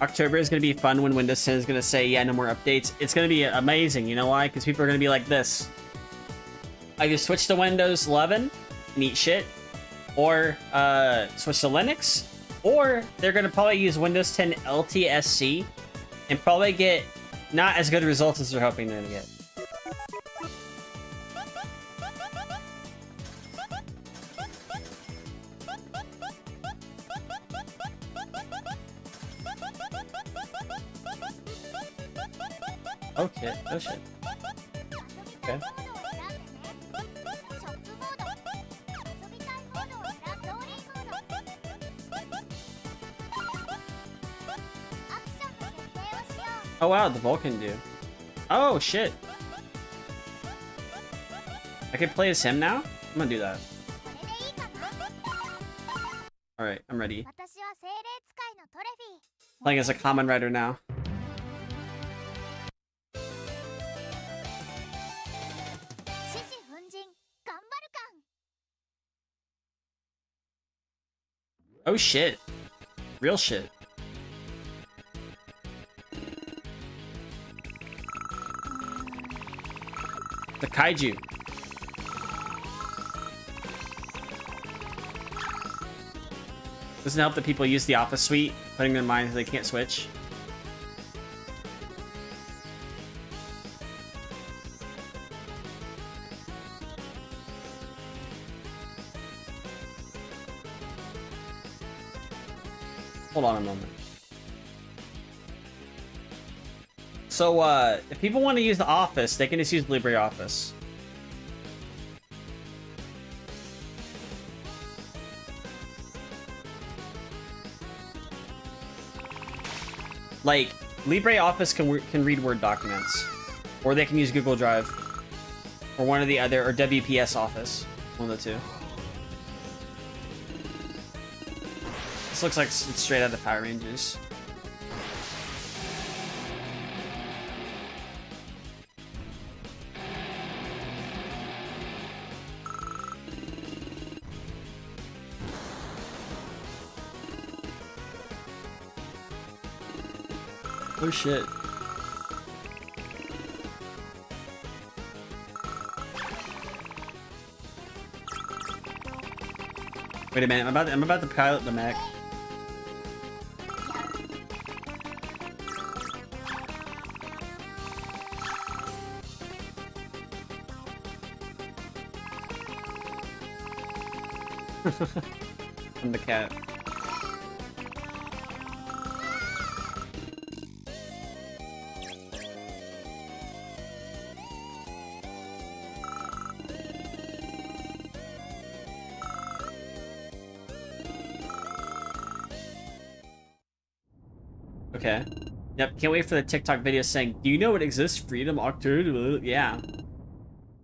October is going to be fun when Windows 10 is going to say, yeah, no more updates. It's going to be amazing. You know why? Because people are going to be like this. Either switch to Windows 11 and eat shit, or switch to Linux, or they're going to probably use Windows 10 LTSC and probably get not as good results as they're hoping they're going to get. Okay, oh shit. Okay. モードを選んでね。ショップモード、遊びたいモードを選んで、ストーリーモード。アクションの設定をしよう。 Oh wow, the Vulcan dude. Oh shit. I can play as him now? I'm gonna do that. これでいいかな。 Alright, I'm ready. 私は精霊使いのトレフィー。 Playing as a common rider now. 獅子奮陣、頑張る感。 Oh shit. Real shit. The kaiju. Doesn't it help that people use the office suite, putting their minds they can't switch. Hold on a moment. So, if people want to use the office, they can just use LibreOffice. Like, LibreOffice can read Word documents, or they can use Google Drive, or one or the other, or WPS Office, one of the two. This looks like it's straight out of Power Rangers. Oh shit. Wait a minute, I'm about to pilot the mech. I'm the cat. Okay. Yep, can't wait for the TikTok video saying, do you know what exists? Freedom October? Yeah.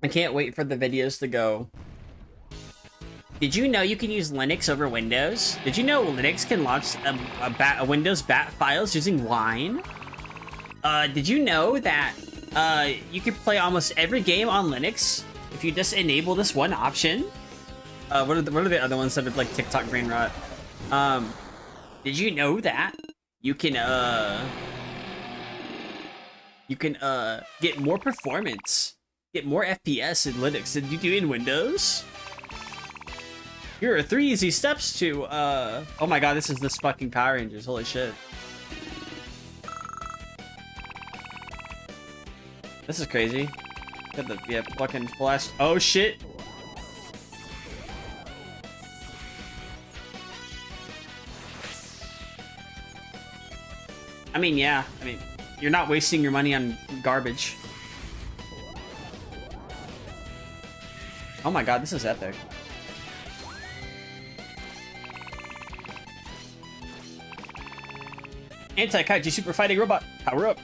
I can't wait for the videos to go. Did you know you can use Linux over Windows? Did you know Linux can launch a Windows bat files using Wine? Did you know that you can play almost every game on Linux if you just enable this one option? What are the other ones that are like TikTok brain rot? Did you know that you can get more performance, get more FPS in Linux than you do in Windows? Here are 3 easy steps to oh my god, this is this fucking Power Rangers, holy shit. This is crazy. Got the fucking flash. Oh shit. I mean, yeah. I mean, you're not wasting your money on garbage. Oh my god, this is epic. Anti-Kaiju Super Fighting Robot, power up.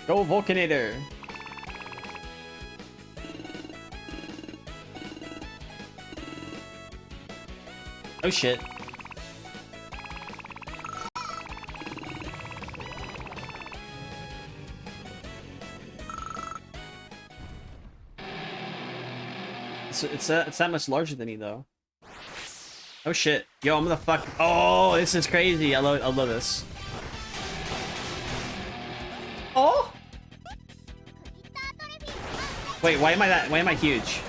Go Vulcanator. Oh shit. It's that much larger than me though. Oh shit. Yo, I'm gonna fuck. Oh, this is crazy. I love this. Oh! Wait, why am I huge?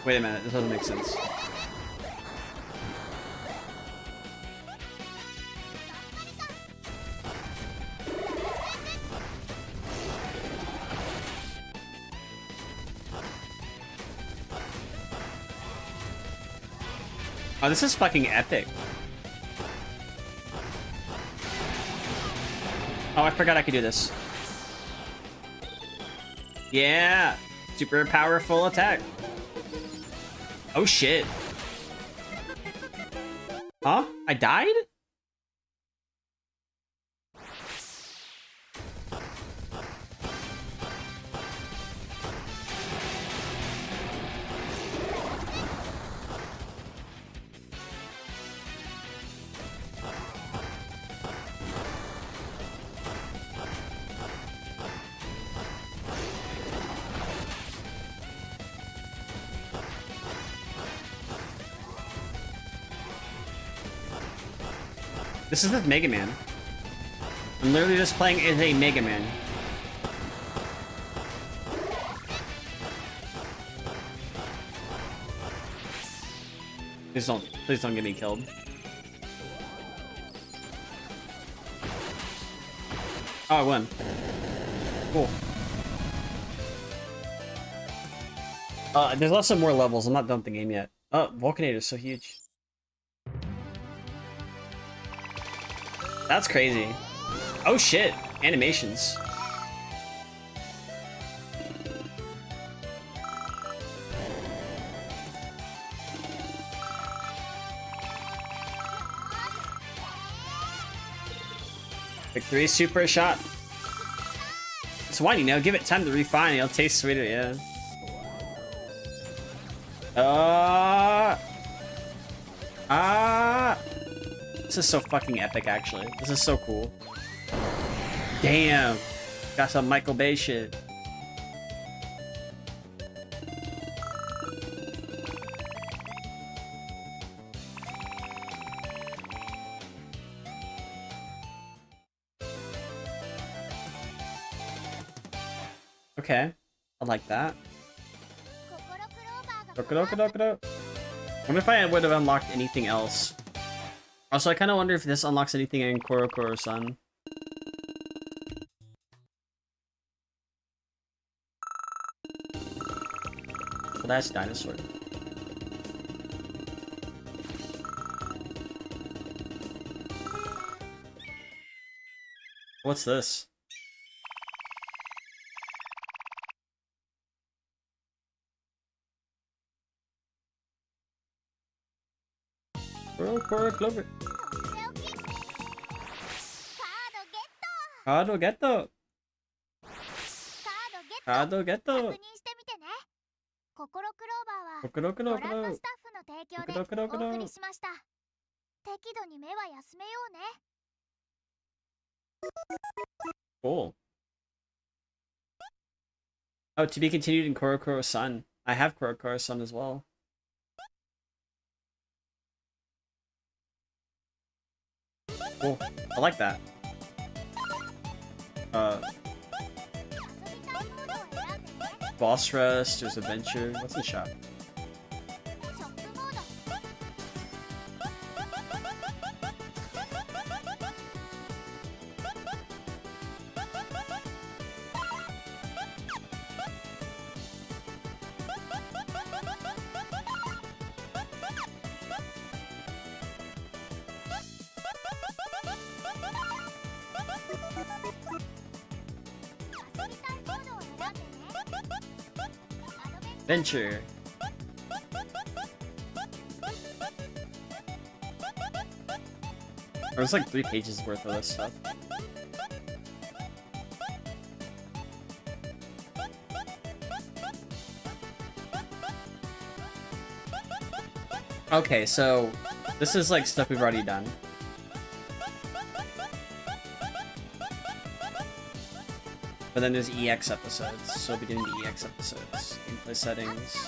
Wait a minute, this doesn't make sense. Oh, this is fucking epic. Oh, I forgot I could do this. Yeah! Super powerful attack. Oh shit. Huh? I died? This is with Mega Man. I'm literally just playing as a Mega Man. Please don't get me killed. Oh, I won. Cool. There's lots of more levels. I'm not done with the game yet. Oh, Vulcanator is so huge. That's crazy. Oh shit, animations. Victory super shot. It's whiny now, give it time to refine, it'll taste sweeter, yeah. This is so fucking epic, actually. This is so cool. Damn. Got some Michael Bay shit. Okay. I like that. KoKoroClover. I wonder if I would have unlocked anything else. Also, I kind of wonder if this unlocks anything in KoKoroClover. Well, that's dinosaur. What's this? KoKoroClover. Cardゲット。カードゲット。確認してみてね。ココロクローバーはご覧のスタッフの提供でお送りしました。適度に目は休めようね。Cool. Oh, to be continued in KoKoroClover. I have KoKoroClover as well. Cool. I like that. Boss rush, there's adventure. What's in the shop? Adventure. There's like 3 pages worth of this stuff. Okay, so this is like stuff we've already done. But then there's EX episodes, so beginning the EX episodes. Gameplay settings.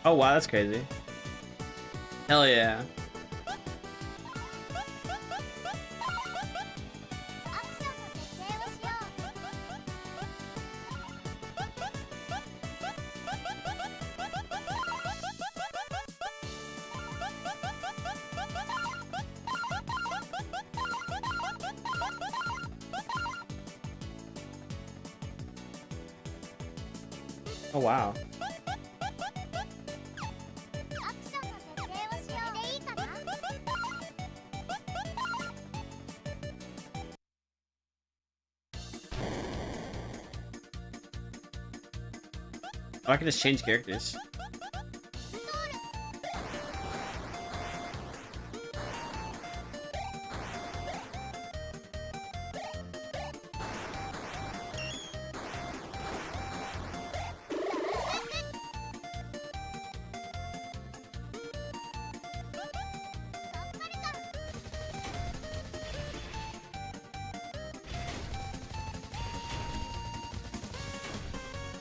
Oh wow, that's crazy. Hell yeah. Oh wow. アクションの設定をしようでいいかな。 Oh, I can just change characters.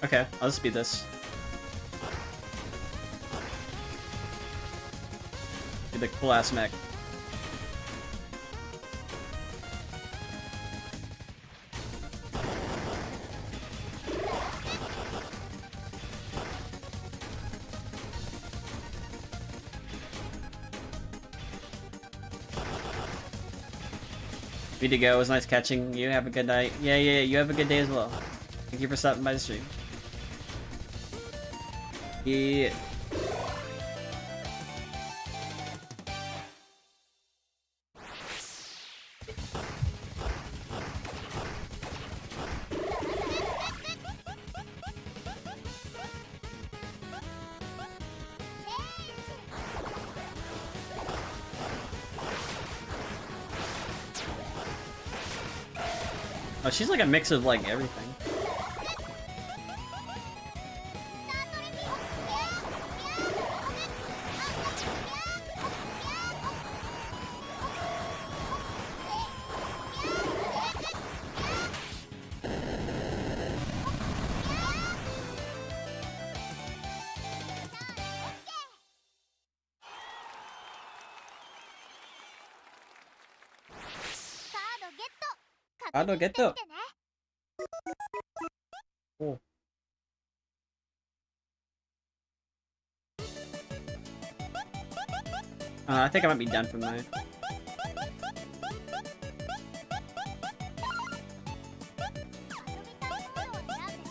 Okay, I'll just beat this. Be the cool ass mech. Need to go. It was nice catching you. Have a good night. Yeah, you have a good day as well. Thank you for stopping by the stream. Yeah. Oh, she's like a mix of like everything. Card get though. Cool. I think I might be done for the night.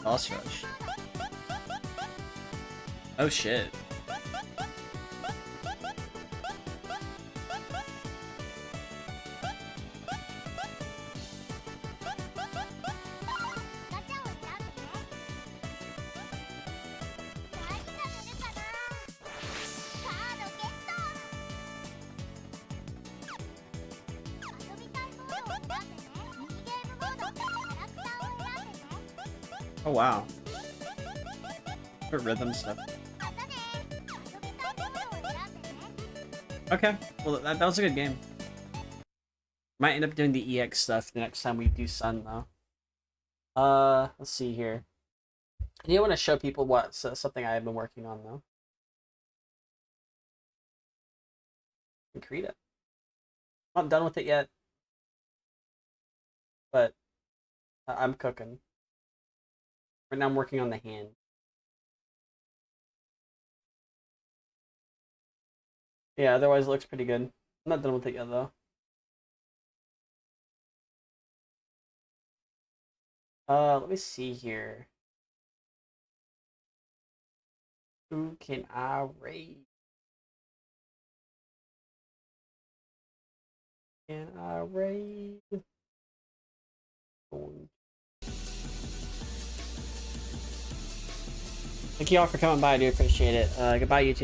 Boss rush. Oh shit. Oh wow. For rhythm stuff. Okay, well that was a good game. Might end up doing the EX stuff the next time we do Sun though. Let's see here. I do want to show people what something I've been working on though. Concrete it. Not done with it yet, but I'm cooking. Right now I'm working on the hand. Yeah, otherwise it looks pretty good. I'm not done with it yet though. Let me see here. Who can I raid? Can I raid? Thank you all for coming by. I do appreciate it. Goodbye, YouTube.